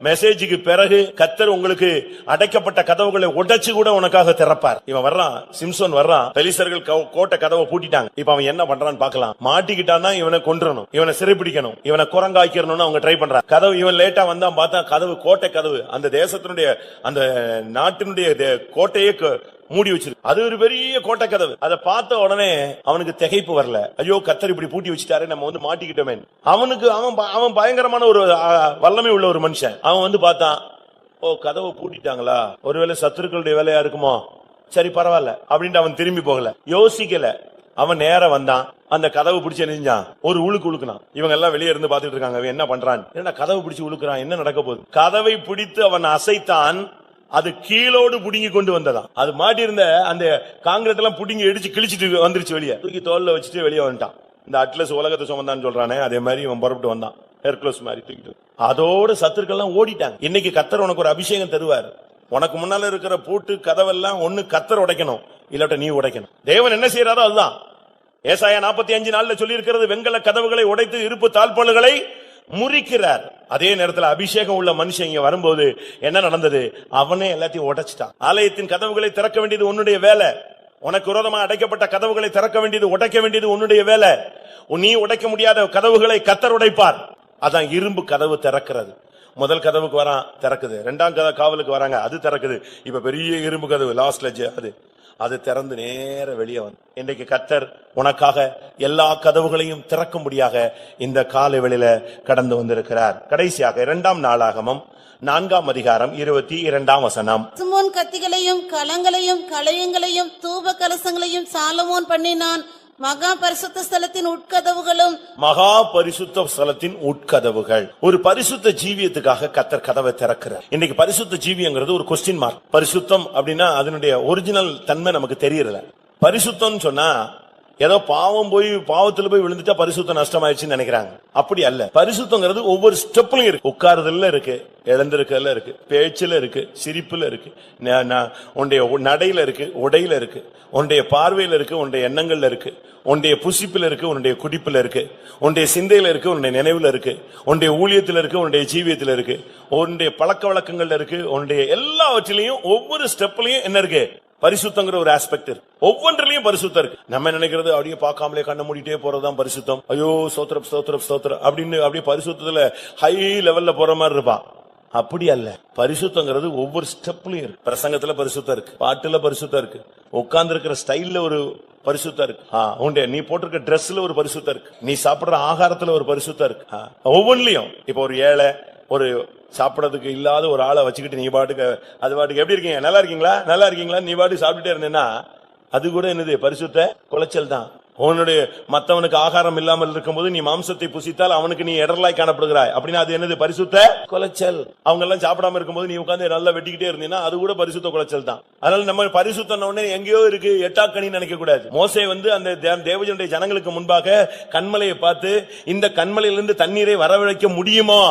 மெசேஜுக்கு பிறகு கர்த்தர் உங்களுக்கு அடைக்கப்பட்ட கதவுகளை உடைச்சு கூட உனக்காக திறப்பார். இவன் வர்றான், சிம்சோன் வர்றான். பெலிஸ்தர்கள் கோட்டை கதவை பூட்டிட்டாங்க. இப்ப அவன் என்ன பண்றான்னு பாக்கலாம். மாட்டிக்கிட்டான்னா இவனை கொன்றணும், இவனை சிறைப்பிடிக்கணும், இவனை குரங்காய்க்கணும்னு அவங்க ட்ரை பண்றான். கதவு இவன் லேட்டா வந்தா பார்த்தா கதவு, கோட்டை கதவு, அந்த தேசத்தினுடைய, அந்த நாட்டினுடைய கோட்டையே மூடி வச்சிருக்கு. அது ஒரு பெரிய கோட்டை கதவு. அதை பார்த்த உடனே அவனுக்கு திகைப்பு வரல. ஐயோ, கர்த்தர் இப்படி பூட்டி வச்சுட்டாரு, நம்ம மாட்டிக்கிட்டோமே. அவன் பயங்கரமான ஒரு வல்லமை உள்ள ஒரு மனுஷன். அவன் பார்த்தான், ஓ, கதவை பூட்டிட்டாங்களா, ஒருவேளை சத்துருக்களுடைய வேலையா இருக்குமோ, சரி பரவாயில்ல அப்படின்ட்டு அவன் திரும்பி போகல, யோசிக்கல. அவன் நேரம் வந்தான், அந்த கதவு பிடிச்சு எரிஞ்சான், ஒரு உழுக்குனான். இவங்க எல்லாம் வெளியே இருந்து பாத்துட்டு இருக்காங்க, அவன் என்ன பண்றான், என்ன கதவு பிடிச்சு உழுக்குறான், என்ன நடக்க போகுது. கதவை பிடித்து அவன் அசைத்தான். அது கீழோடு புடுங்கி கொண்டு வந்ததா. அது மாட்டி இருந்த அந்த காங்கிரட் எல்லாம் புடுங்கி இடிச்சு கிழிச்சிட்டு வந்துருச்சு வெளியே. தூக்கி தோல்ல வச்சுட்டு வெளியே வந்துட்டான். இந்த அட்லஸ் உலகத்தை சுமந்தான்னு சொல்றானே, அதே மாதிரி இவன் புறப்பட்டு வந்தான். ஹெர்குலஸ் மாதிரி தூக்கிட்டு. அதோட சத்துருக்கள் எல்லாம் ஓடிட்டாங்க. இன்னைக்கு கர்த்தர் உனக்கு ஒரு அபிஷேகம் தருவார். உனக்கு முன்னால இருக்கிற பூட்டு கதவெல்லாம் ஒண்ணு கர்த்தர் உடைக்கணும், இல்லாட்ட நீ உடைக்கணும். தேவன் என்ன செய்யறாரோ அதுதான். ஏசாயா 45:4 சொல்லி இருக்கிறது, வெங்கல கதவுகளை உடைத்து இருப்பு தாழ்பாள்களை முறிக்கிறார். அதே நேரத்தில் அபிஷேகம் உள்ள மனுஷன் இங்க வரும்போது என்ன நடந்தது? அவனே எல்லாத்தையும் உடைச்சிட்டான். ஆலயத்தின் கதவுகளை திறக்க வேண்டியது உன்னுடைய வேலை. உனக்கு விரோதமாக அடைக்கப்பட்ட கதவுகளை திறக்க வேண்டியது, உடைக்க வேண்டியது உன்னுடைய வேலை. நீ உடைக்க முடியாத கதவுகளை கர்த்தர் உடைப்பார். அதான் இரும்பு கதவு திறக்கிறது. முதல் கதவுக்கு வரான், திறக்குது. இரண்டாம் காவலுக்கு வராங்க, அது திறக்குது. இப்ப பெரிய இரும்பு கதவு லாஸ்ட்ல அது திறந்து நேர வெளியே வந்து இன்றைக்கு கர்த்தர் உனக்காக எல்லா கதவுகளையும் திறக்கும்படியாக இந்த காலை வேளையில கடந்து வந்திருக்கிறார். கடைசியாக 2 நாளாகமம் 4:22 சிமோன் கத்திகளையும் களங்களையும் களையங்களையும் தூப கலசங்களையும் சாலமோன் பண்ணினான். மகா பரிசுத்த ஸ்தலத்தின் உட்கதவுகளும் மகா பரிசுத்த ஸ்தலத்தின் உட்கதவுகள். ஒரு பரிசுத்த ஜீவியத்துக்காக கர்த்தர் கதவை திறக்கிறார். இன்னைக்கு பரிசுத்த ஜீவியங்கிறது ஒரு கொஸ்டின் மார்க். பரிசுத்தம் அப்படின்னா அதனுடைய ஒரிஜினல் தன்மை நமக்கு தெரியல. பரிசுத்தம் சொன்னா ஏதோ பாவத்துல போய் விழுந்துட்டா பரிசுத்தம் நஷ்டமாயிடுச்சுன்னு நினைக்கிறாங்க. அப்படி அல்ல. பரிசுத்தங்கிறது ஒவ்வொரு ஸ்டெப்லயும் இருக்கு. உட்காருதல்ல இருக்கு, எழுந்திருக்கல இருக்கு, பேச்சுல இருக்கு, சிரிப்புல இருக்கு, உன்னுடைய நடையில இருக்கு, உடையில இருக்கு, உன்னுடைய பார்வையில இருக்கு, உன்னுடைய எண்ணங்கள்ல இருக்கு, உன்னுடைய புசிப்புல இருக்கு, உன்னுடைய குடிப்புல இருக்கு, உன்னுடைய சிந்தையில இருக்கு, உன்னுடைய நினைவுல இருக்கு, உன்னுடைய ஊழியத்துல இருக்கு, உன்னுடைய ஜீவியத்துல இருக்கு, உன்னுடைய பழக்க வழக்கங்கள்ல இருக்கு, உன்னுடைய எல்லாவற்றிலையும் ஒவ்வொரு ஸ்டெப்லயும் என்ன இருக்கு? பரிசுத்தங்கிற ஒரு ஆஸ்பெக்ட் இருக்கு. ஒவ்வொன்றிலையும் பரிசுத்தம் இருக்கு. நம்ம நினைக்கிறது அப்படியே பார்க்காமலே கண்ண மூடிட்டே போறதுதான் பரிசுத்தம். ஐயோ ஸ்தோத்திரம் ஸ்தோத்திரம் ஸ்தோத்திரம் அப்படின்னு அப்படியே பரிசுத்தத்துல ஹை லெவல்ல போற மாதிரி இருப்பான். அப்படி அல்ல. பரிசுத்தங்கிறது ஒவ்வொரு ஸ்டெப்லயும் இருக்கு. பிரசங்கத்துல பரிசுத்தம் இருக்கு, பாட்டுல பரிசுத்தம் இருக்கு, உட்கார்ந்து இருக்கிற ஸ்டைல்ல ஒரு பரிசுத்தம் இருக்கு, உன்னுடைய நீ போட்டிருக்க டிரெஸ்ல ஒரு பரிசுத்தம் இருக்கு, நீ சாப்பிடுற ஆகாரத்துல ஒரு பரிசுத்தம் இருக்கு. ஒவ்வொன்றிலையும் இப்ப ஒரு ஏழை ஒரு சாப்பிடறதுக்கு இல்லாத ஒரு ஆளை வச்சுக்கிட்டு நீ பாட்டுக்கு அது பாட்டுக்கு எப்படி இருக்கீங்க, நல்லா இருக்கீங்களா, நல்லா இருக்கீங்களா, நீ பாட்டுக்கு சாப்பிட்டுட்டே இருந்தேன்னா அது கூட என்னது? பரிசுத்த குலைச்சல் தான். உன்னுடைய மத்தவனுக்கு ஆகாரம் இல்லாமல் இருக்கும்போது நீ மாம்சத்தை புசித்தால் அவனுக்கு நீ இடரலாய் காணப்படுகிறாய் அப்படின்னா அது என்னது? பரிசுத்த குலைச்சல். அவங்க எல்லாம் சாப்பிடாம இருக்கும்போது நீ உட்கார்ந்து நல்லா வெட்டிக்கிட்டே இருந்தீங்கன்னா அது கூட பரிசுத்த குலைச்சல் தான். அதனால நம்ம பரிசுத்தம் எங்கேயோ இருக்கு, எட்டாக்கணின்னு நினைக்க கூடாது. மோசே அந்த தேவஜனுடைய ஜனங்களுக்கு முன்பாக கண்மலையை பார்த்து இந்த கண்மலையிலிருந்து தண்ணீரை வரவழைக்க முடியுமா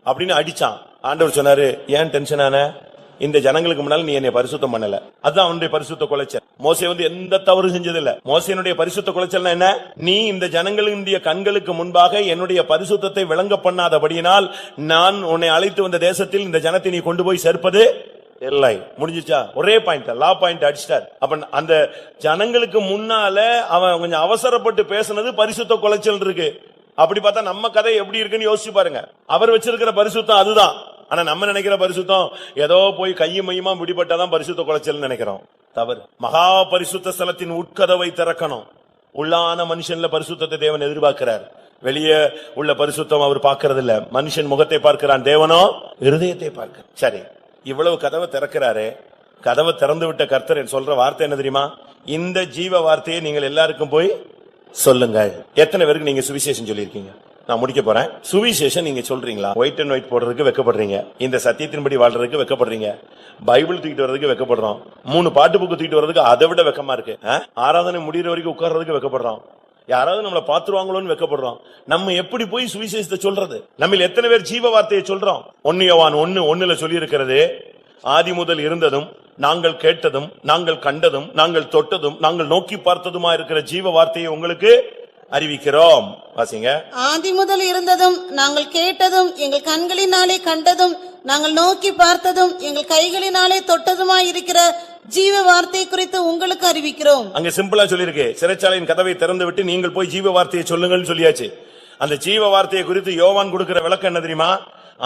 அப்படின்னு அடிச்சான். ஆண்டவர் சொன்னாரு, ஏன் டென்ஷன் ஆன? இந்த ஜனங்களுக்கு முன்னால நீ என்னை பரிசுத்தம் பண்ணல. அதுதான் அவனுடைய பரிசுத்த குலைச்சல். மோசே எந்த தவறு செஞ்சதில்ல. மோசேனுடைய பரிசுத்த குலைச்சல் என்ன? நீ இந்த ஜனங்களுடைய கண்களுக்கு முன்பாக என்னுடைய பரிசுத்தத்தை விளங்க பண்ணாதபடியினால் நான் உன்னை அழைத்து வந்த தேசத்தில் இந்த ஜனத்தை நீ கொண்டு போய் சேர்ப்பது இல்லை. முடிஞ்சிச்சா? ஒரே பாயிண்ட், லா பாயிண்ட் அடிச்சிட்டார். அப்ப அந்த ஜனங்களுக்கு முன்னால அவன் கொஞ்சம் அவசரப்பட்டு பேசினது பரிசுத்த குலைச்சல் இருக்கு. அப்படி பார்த்தா நம்ம கதை எப்படி இருக்குன்னு யோசிச்சு பாருங்க. அவர் வச்சிருக்கிற பரிசுத்தம் அதுதான். ஆனா நம்ம நினைக்கிற பரிசுத்தம் ஏதோ போய் கையும் மையுமா பிடிபட்டாதான் பரிசுத்த குலைச்சல் நினைக்கிறோம். தவறு. மகா பரிசுத்த ஸ்தலத்தின் உட்கதவை திறக்கணும். உள்ளான மனுஷன்ல பரிசுத்தத்தை தேவன் எதிர்பார்க்கிறார். வெளியே உள்ள பரிசுத்தம் அவர் பார்க்கறது இல்ல. மனுஷன் முகத்தை பார்க்கிறான், தேவனோ இருதயத்தை பார்க்க. சரி, இவ்வளவு கதவை திறக்கிறாரு. கதவை திறந்து விட்ட கர்த்தர் சொல்ற வார்த்தை என்ன தெரியுமா? இந்த ஜீவ வார்த்தையை நீங்கள் எல்லாருக்கும் போய் சொல்லுங்கள். எத்தனை பேருக்கு நீங்க சுவிசேஷம் சொல்லியிருக்கீங்க? நான் முடிக்க போறேன். சுவிசேஷம் நீங்க சொல்றீங்களா? ஒயிட் அண்ட் ஒயிட் போடுறதுக்கு வெக்கப்படுறீங்க, இந்த சத்தியத்தின்படி வாழ்றதுக்கு வெக்கப்படுறீங்க, பைபிள் தூக்கிட்டு வர்றதுக்கு வெக்கப்படுறோம், 3 பாட்டு புக்கு தூக்கிட்டு வர்றதுக்கு அதை விட வெக்கமா இருக்கு. ஆராதனை முடிகிற வரைக்கும் உட்கார்றதுக்கு வெக்கப்படுறோம், யாராவது நம்மளை பாத்துருவாங்களோன்னு வெக்கப்படுறோம். நம்ம எப்படி போய் சுவிசேஷத்தை சொல்றது? நம்ம எத்தனை பேர் ஜீவ வார்த்தையை சொல்றோம்? 1 யோவான் 1:1 சொல்லி இருக்கிறது, ஆதி முதல் இருந்ததும் நாங்கள் கேட்டதும் நாங்கள் கண்டதும் நாங்கள் தொட்டதும் நாங்கள் நோக்கி பார்த்ததுமா இருக்கிற ஜீவ வார்த்தையை உங்களுக்கு அறிவிக்கிறோம். வாசிங்க. ஆதி முதல் இருந்ததும் நாங்கள் கேட்டதும் எங்கள் கண்களினாலே கண்டதும் நாங்கள் நோக்கி பார்த்ததும் எங்கள் கைகளினாலே தொட்டதுமா இருக்கிற ஜீவ வார்த்தை குறித்து உங்களுக்கு அறிவிக்கிறோம். அங்க சிம்பிளா சொல்லிருக்கு, சிறைச்சாலையின் கதவை திறந்து விட்டு நீங்கள் போய் ஜீவ வார்த்தையை சொல்லுங்கள் சொல்லியாச்சு. அந்த ஜீவ வார்த்தையை குறித்து யோவான் கொடுக்கிற விளக்கம் என்ன தெரியுமா?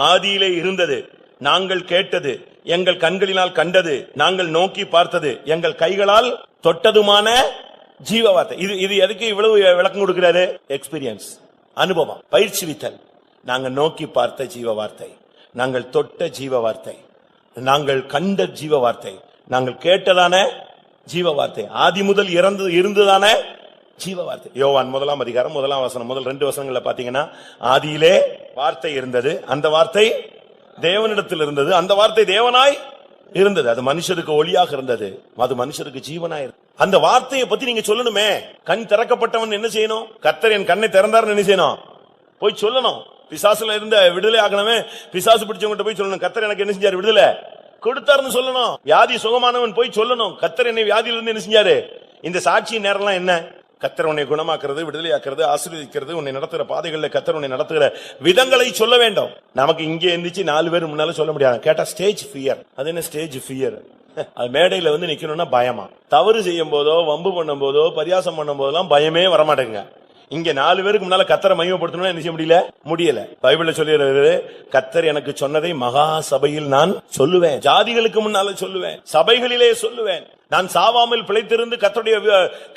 ஆதியிலே இருந்தது, நாங்கள் கேட்டது, எங்கள் கண்களினால் கண்டது, நாங்கள் நோக்கி பார்த்தது, எங்கள் கைகளால் தொட்டதுமான ஜீவ வார்த்தை. இது எதுக்கு இவ்வளவு விளக்கம் கொடுக்கிறாரு? எக்ஸ்பீரியன்ஸ், அனுபவம், பயிற்சிவித்தல். நாங்கள் நோக்கி பார்த்த ஜீவ வார்த்தை, நாங்கள் தொட்ட ஜீவ வார்த்தை, நாங்கள் கண்ட ஜீவ வார்த்தை, நாங்கள் கேட்டதான ஜீவ வார்த்தை, ஆதி முதல் இருந்ததான ஜீவ வார்த்தை. யோவான் 1 அதிகாரம் 1 வசனம் முதல் 2 வசனங்கள்ல பாத்தீங்கன்னா, ஆதியிலே வார்த்தை இருந்தது, அந்த வார்த்தை தேவனிடத்தில் இருந்தது, அந்த வார்த்தை தேவனாய் இருந்தது. அது மனுஷருக்கு ஒளியாக இருந்தது, அது மனுஷருக்கு ஜீவனாயிருந்தது. அந்த வார்த்தையை பத்தி நீங்க சொல்லணுமே. கண் திறக்கப்பட்டவன் என்ன செய்யணும்? கர்த்தர் என் கண்ணை திறந்தாருன்னு என்ன செய்யணும்? போய் சொல்லணும். பிசாசுல இருந்த விடுதலை ஆகணுமே, பிசாசு பிடிச்சவங்கிட்ட போய் சொல்லணும், கர்த்தர் எனக்கு என்ன செஞ்சாரு? விடுதலை கொடுத்தாருன்னு சொல்லணும். வியாதி சுகமானவன் போய் சொல்லணும், கர்த்தர் என்னை வியாதியிலிருந்து என்ன செஞ்சாரு. இந்த சாட்சி நேரம்லாம் என்ன? கர்த்தர் உன்னை குணமாக்குறது, விடுதலையாக்குறது, ஆசீர்வதிக்கிறது, உன்னை நடத்துகிற பாதைகளில் கர்த்தர் உன்னை நடத்துகிற விதங்களை சொல்ல வேண்டும். நமக்கு இங்கே எந்திரிச்சு 4 பேர் முன்னால சொல்ல முடியாது. கேட்டா ஸ்டேஜ் ஃபியர். அது என்ன ஸ்டேஜ் ஃபியர்? அது மேடையில வந்து நிக்கணும்னா பயமா. தவறு செய்யும் போதோ, வம்பு பண்ணும் போதோ, பரியாசம் பண்ணும் போதெல்லாம் பயமே வரமாட்டேங்க. இங்க 4 பேருக்கு முன்னால கர்த்தரை மகிமைப்படுத்தணும்னா என்ன செய்ய முடியல. பைபிள்ல சொல்லிடுறது, கர்த்தர் எனக்கு சொன்னதை மகா சபையில் நான் சொல்லுவேன், ஜாதிகளுக்கு முன்னால சொல்லுவேன், சபைகளிலே சொல்லுவேன். நான் சாவாமல் பிழைத்திருந்து கர்த்தருடைய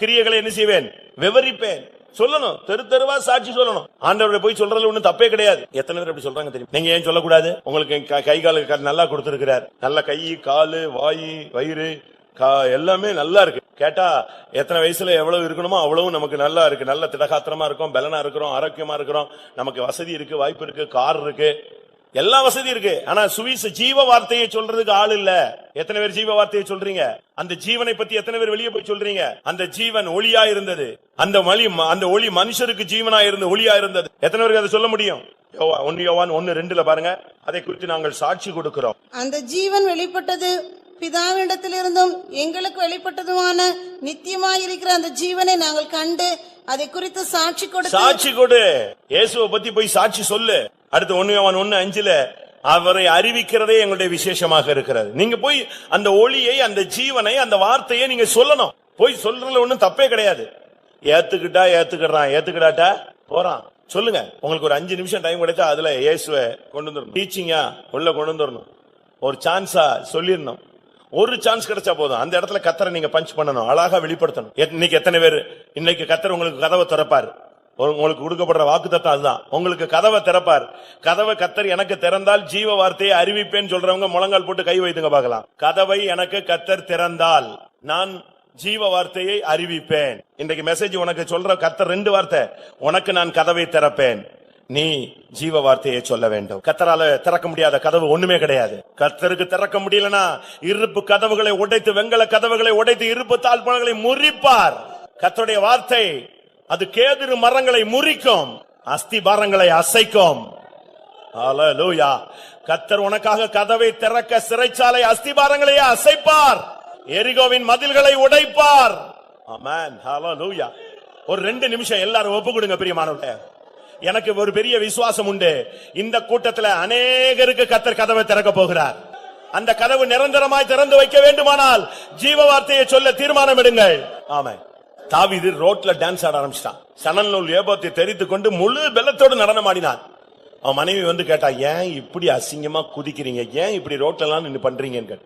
கிரியைகளை என்ன செய்வேன்? விவரிப்பேன். சொல்லணும், தெருவா சாட்சி சொல்லணும். ஆண்டவரை போய் சொல்றதுல ஒண்ணும் தப்பே கிடையாது. எத்தனை பேர் அப்படி சொல்றாங்க தெரியும்? நீங்க ஏன் சொல்லக்கூடாது? உங்களுக்கு கை கால் நல்லா கொடுத்திருக்கிறார், நல்ல கை, காலு, வாய், வயிறு, எல்லாமே நல்லா இருக்கு. கேட்டா எத்தனை வயசுல எவ்வளவு இருக்கணுமோ அவ்வளவு நமக்கு நல்லா இருக்கு. நல்ல திடகாத்திரமா இருக்கும், பலனா இருக்கிறோம், ஆரோக்கியமா இருக்கிறோம், நமக்கு வசதி இருக்கு, வாய்ப்பு இருக்கு, கார் இருக்கு, எல்லா வசதி இருக்கு. ஆனா சுவிச ஜீவ வார்த்தையை சொல்றதுக்கு ஆள் இல்ல. எத்தனை பேர் ஜீவ வார்த்தையை சொல்றீங்க? அந்த ஜீவனை பத்தி எத்தனை பேர் வெளியே போய் சொல்றீங்க? அந்த ஜீவன் ஒளியா இருந்தது, அந்த ஒளி மனுஷருக்கு ஜீவனா இருந்த ஒளியா இருந்தது. எத்தனை பேருக்கு அதை சொல்ல முடியும்? யோவான் 1:2 பாருங்க, அதை குறித்து நாங்கள் சாட்சி கொடுக்கிறோம். அந்த ஜீவன் வெளிப்பட்டது, பிதாவினிடத்திலிருந்தும் எங்களுக்கு வெளிப்பட்டதுமான நித்தியமாயிருக்கிற அந்த ஜீவனை நாங்கள் கண்டு அதை குறித்து சாட்சி கொடு. இயேசுவை பத்தி போய் சாட்சி சொல்லு. அடுத்து 1 யோவான் 1:5 அவரை அறிவிக்கிறதே எங்களுடைய விசேஷமாக இருக்கிறது. நீங்க போய் அந்த ஒளியை, அந்த ஜீவனை, அந்த வார்த்தையை நீங்க சொல்லணும். போய் சொல்றதுல ஒண்ணும் தப்பே கிடையாது. ஏத்துக்கிட்டா ஏத்துக்கிறான், ஏத்துக்கிட்டாட்டா போறான். சொல்லுங்க. உங்களுக்கு ஒரு 5 நிமிஷம் டைம் கிடைச்சா அதுல இயேசுவை கொண்டு வந்துடணும். டீச்சிங்கா உள்ள கொண்டு வந்துடணும். ஒரு சான்ஸா சொல்லிடணும். ஒரு சான்ஸ் கிடைச்சா போதும். அந்த இடத்துல கர்த்தரை நீங்க பஞ்ச் பண்ணணும், அழகா வெளிப்படுத்தணும். இன்னைக்கு எத்தனை பேர் இன்னைக்கு கர்த்தர் உங்களுக்கு கதவை திறப்பார்? உங்களுக்கு கொடுக்கப்படுற வாக்குத்தத்தம் அதுதான். உங்களுக்கு கதவை திறப்பார். கதவை கர்த்தர் எனக்கு திறந்தால் ஜீவ வார்த்தையை அறிவிப்பேன்னு சொல்றவங்க முழங்கால் போட்டு கை வைத்துங்க பார்க்கலாம். கதவை எனக்கு கர்த்தர் திறந்தால் நான் ஜீவ வார்த்தையை அறிவிப்பேன். இன்றைக்கு மெசேஜ் உனக்கு சொல்ற கர்த்தர் 2 வார்த்தை. உனக்கு நான் கதவை திறப்பேன், நீ ஜீவ வார்த்தையை சொல்ல வேண்டும். கர்த்தரால திறக்க முடியாத கதவு ஒண்ணுமே கிடையாது. கர்த்தருக்கு திறக்க முடியலனா இருப்பு கதவுகளை உடைத்து, வெங்கல கதவுகளை உடைத்து, இருப்பு தாழ்பாள்களை முறிப்பார். கர்த்தருடைய வார்த்தை அது கேதுரு மரங்களை முறிக்கும், அஸ்திபாரங்களை அசைக்கும். ஹல்லேலூயா. கர்த்தர் உனக்காக கதவை திறக்க சிறைச்சாலை அஸ்திபாரங்களையே அசைப்பார், எரிகோவின் மதில்களை உடைப்பார். ஆமென். ஹல்லேலூயா. ஒரு 2 நிமிஷம் எல்லாரும் ஒப்பு கொடுங்க பிரியமானவர்களே. எனக்கு ஒரு பெரிய விசுவாசம் உண்டு. இந்த கூட்டத்தில் அநேகருக்கு கர்த்தர் கதவை திறக்க போகிறார். அந்த கதவு நிரந்தரமாய் திறந்து வைக்க வேண்டுமானால் ஜீவ வார்த்தையை சொல்ல தீர்மானம் எடுங்கள். ஆமென். தாவீது ரோட்ல டான்ஸ் ஆட ஆரம்பிச்சான். சணல் நூல் ஏபோத்தை தெரிந்து கொண்டு முழு பெலத்தோடு நடனம் ஆடினான். அவன் மனைவி வந்து கேட்டா, ஏன் இப்படி அசிங்கமா குதிக்கிறீங்க, ஏன் இப்படி ரோட்ல எல்லாம் நின்னு பண்றீங்க?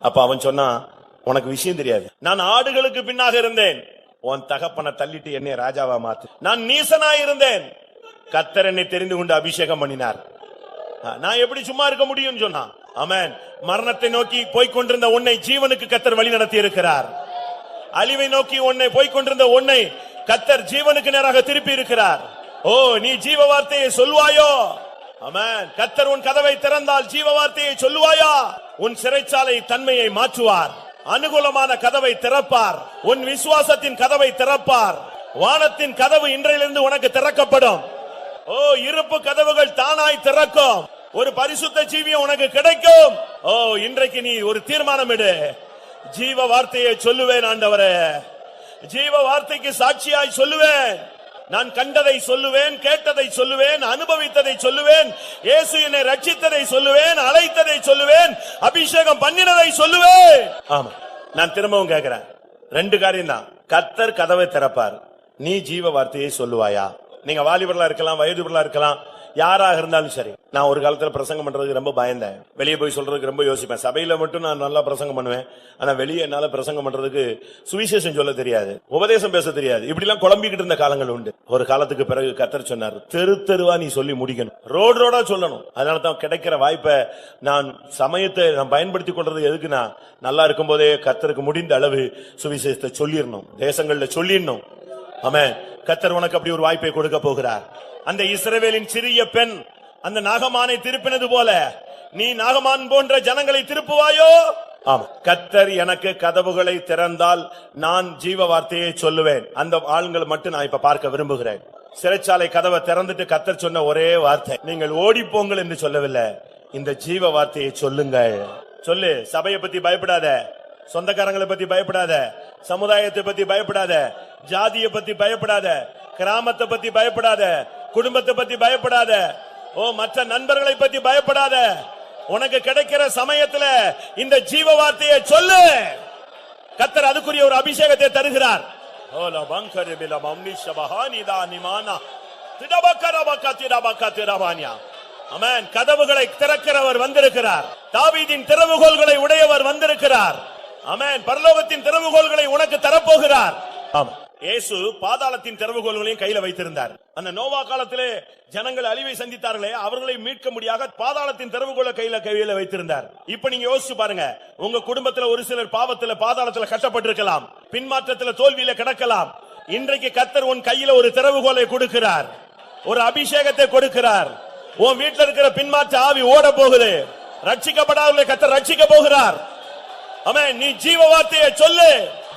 அப்ப அவன் சொன்னா, உனக்கு விஷயம் தெரியாது, நான் ஆடுகளுக்கு பின்னாக இருந்தேன், உன் தகப்பனை தள்ளிட்டு என்னை ராஜாவா மாத்து. நான் நீசனா இருந்தேன், கர்த்தர் என்னை தெரிந்து கொண்டு அபிஷேகம் பண்ணினார். நான் எப்படி சும்மா இருக்க முடியும் சொன்னான். ஆமென். மரணத்தை நோக்கி போய்கொண்டிருந்த உன்னை ஜீவனுக்கு கர்த்தர் வழி நடத்தி இருக்கிறார். அழிவை நோக்கி உன்னை போய்கொண்டிருந்த உன்னை கர்த்தர் ஜீவனுக்கு நேராக திருப்பி இருக்கிறார். ஓ, நீ ஜீவ வார்த்தையை சொல்வாயோ? ஆமென். கர்த்தர் உன் கதவை திறந்தால் ஜீவ வார்த்தையை சொல்லுவாயா? உன் சிறைச்சாலை தன்மையை மாற்றுவார், அனுகூலமான கதவை திறப்பார், உன் விசுவாசத்தின் கதவை திறப்பார். வானத்தின் கதவு இன்றையிலிருந்து உனக்கு திறக்கப்படும். ஓ, இருப்பு கதவுகள் தானாய் திறக்கும். ஒரு பரிசுத்த ஜீவியம் உனக்கு கிடைக்கும். ஓ, இன்றைக்கு நீ ஒரு தீர்மானம் எடு. ஜீவ வார்த்தையை சொல்லுவேன் ஆண்டவரே, ஜீவ வார்த்தைக்கு சாட்சியாய் சொல்லுவேன். நான் கண்டதை சொல்லுவேன், கேட்டதை சொல்லுவேன், அனுபவித்ததை சொல்லுவேன், இயேசு என்னை ரட்சித்ததை சொல்லுவேன், அழைத்ததை சொல்லுவேன், அபிஷேகம் பண்ணினதை சொல்லுவேன். ஆமா, நான் திரும்பவும் கேட்கிறேன், 2 காரியம் தான். கர்த்தர் கதவை திறப்பார், நீ ஜீவ வார்த்தையை சொல்லுவாயா? நீங்க வாலிபர்களா இருக்கலாம், வயதுபர்களா இருக்கலாம், யாராக இருந்தாலும் சரி. நான் ஒரு காலத்துல பிரசங்கம் பண்றதுக்கு ரொம்ப பயந்தேன். வெளியே போய் சொல்றதுக்கு ரொம்ப யோசிப்பேன். சபையில மட்டும் நான் நல்லா பிரசங்கம் பண்ணுவேன். ஆனா வெளியே என்னால பிரசங்கம் பண்றதுக்கு சுவிசேஷம் சொல்ல தெரியாது, உபதேசம் பேச தெரியாது. இப்படி எல்லாம் குழம்பிக்கிட்டு இருந்த காலங்கள் உண்டு. ஒரு காலத்துக்கு பிறகு கர்த்தர் சொன்னார், தெருவா நீ சொல்லி முடிக்கணும், ரோடா சொல்லணும். அதனாலதான் கிடைக்கிற வாய்ப்பை நான் சமயத்தை நான் பயன்படுத்திக் கொள்றது எதுக்குன்னா, நல்லா இருக்கும் போதே கர்த்தருக்கு முடிந்த அளவு சுவிசேஷத்தை சொல்லிடணும், தேசங்கள்ல சொல்லிடணும். ஆமென். கர்த்தர் உனக்கு அப்படி ஒரு வாய்ப்பை கொடுக்க போகிறார். அந்த இஸ்ரவேலின் சிறிய பெண் அந்த நாகமானை திருப்பினது போல நீ நாகமான் போன்ற ஜனங்களை திருப்புவாயோ? ஆமா, கர்த்தர் எனக்கு கதவுகளை திறந்தால் நான் ஜீவ வார்த்தையை சொல்லுவேன். அந்த ஆளுங்களை மட்டும் நான் இப்ப பார்க்க விரும்புகிறேன். சிறைச்சாலை கதவை திறந்துட்டு கர்த்தர் சொன்ன ஒரே வார்த்தை, நீங்கள் ஓடி போங்கள் என்று சொல்லவில்லை, இந்த ஜீவ வார்த்தையை சொல்லுங்கள். சொல்லு. சபையை பத்தி பயப்படாத, சொந்தக்காரங்களை பத்தி பயப்படாத, சமுதாயத்தை பத்தி பயப்படாத, ஜாதியை பத்தி பயப்படாத, கிராமத்தை பத்தி பயப்படாத, குடும்பத்தை பத்தி பயப்படாத, மற்ற நண்பர்களை பத்தி பயப்படாத. உனக்கு கிடைக்கிற சமயத்துல இந்த ஜீவ வார்த்தையை சொல்லு. கர்த்தர் அதுக்குரிய ஒரு அபிஷேகத்தை தருகிறார். ஆமென். கதவுகளை திறக்கிறவர் வந்திருக்கிறார். தாவீதின் திறவுகோல்களை உடையவர் வந்திருக்கிறார். ஆமென். பரலோகத்தின் திறவுகோல்களை உனக்கு தரப்போகிறார். ஆமா, இயேசு பாதாளத்தின் திறவுகோல்களையும் கையில வைத்திருந்தார். அந்த நோவா காலத்திலே ஜனங்கள் அழிவை சந்தித்தார்களே, அவர்களை மீட்க முடியாத பாதாளத்தின் திறவுகோலை கையில வைத்திருந்தார். இப்ப நீங்க யோசிச்சு பாருங்க, உங்க குடும்பத்துல ஒரு சிலர் பாவத்துல பாதாளத்துல கட்டப்பட்டிருக்கலாம், பின்மாற்றத்துல தோல்வியில கிடக்கலாம். இன்றைக்கு கர்த்தர் உன் கையில ஒரு திறவுகோலை கொடுக்கிறார், ஒரு அபிஷேகத்தை கொடுக்கிறார். உன் வீட்டுல இருக்கிற பின்மாற்ற ஆவி ஓட போகுது. ரட்சிக்கப்படாதவர்களை கர்த்தர் ரட்சிக்க போகிறார். ஆமென். நீ ஜீவ வார்த்தையை சொல்லு,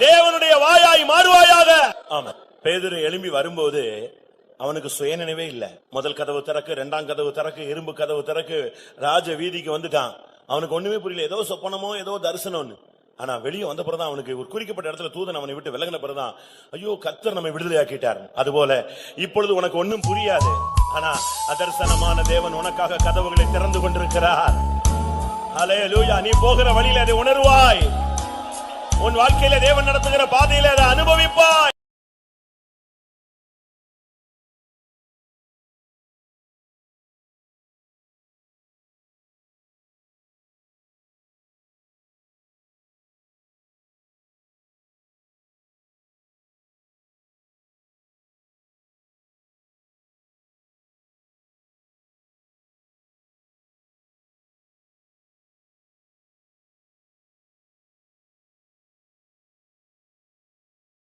தேவனுடைய வாயாய் மாறுவாயாக. ஆமென். பேதுரு எழும்பி வரும்போது அவனுக்கு சுயநினைவே இல்ல. முதல் கதவு திறக்கு, இரண்டாம் கதவு திறக்கு, இரும்பு கதவு திறக்கு, ராஜ வீதிக்கு வந்துட்டான். அவனுக்கு ஒண்ணுமே புரியல. ஏதோ சொப்பனமோ ஏதோ தரிசனம்னு. ஆனா வெளியே வந்த பிறதான் அவனுக்கு ஒரு குறிக்கப்பட்ட இடத்துல தூதன் அவனை விட்டு விலகின பிறதான், ஐயோ கர்த்தர் நம்மை விடுதலையாக்கிட்டார். அதுபோல இப்பொழுது உனக்கு ஒன்னும் புரியாது, ஆனா அதர்சனமான தேவன் உனக்காக கதவுகளை திறந்து கொண்டிருக்கிறார். அல்லேலூயா. நீ போகிற வழியில அதை உணர்வாய். உன் வாழ்க்கையில தேவன் நடத்துகிற பாதையில அதை அனுபவிப்பாய்.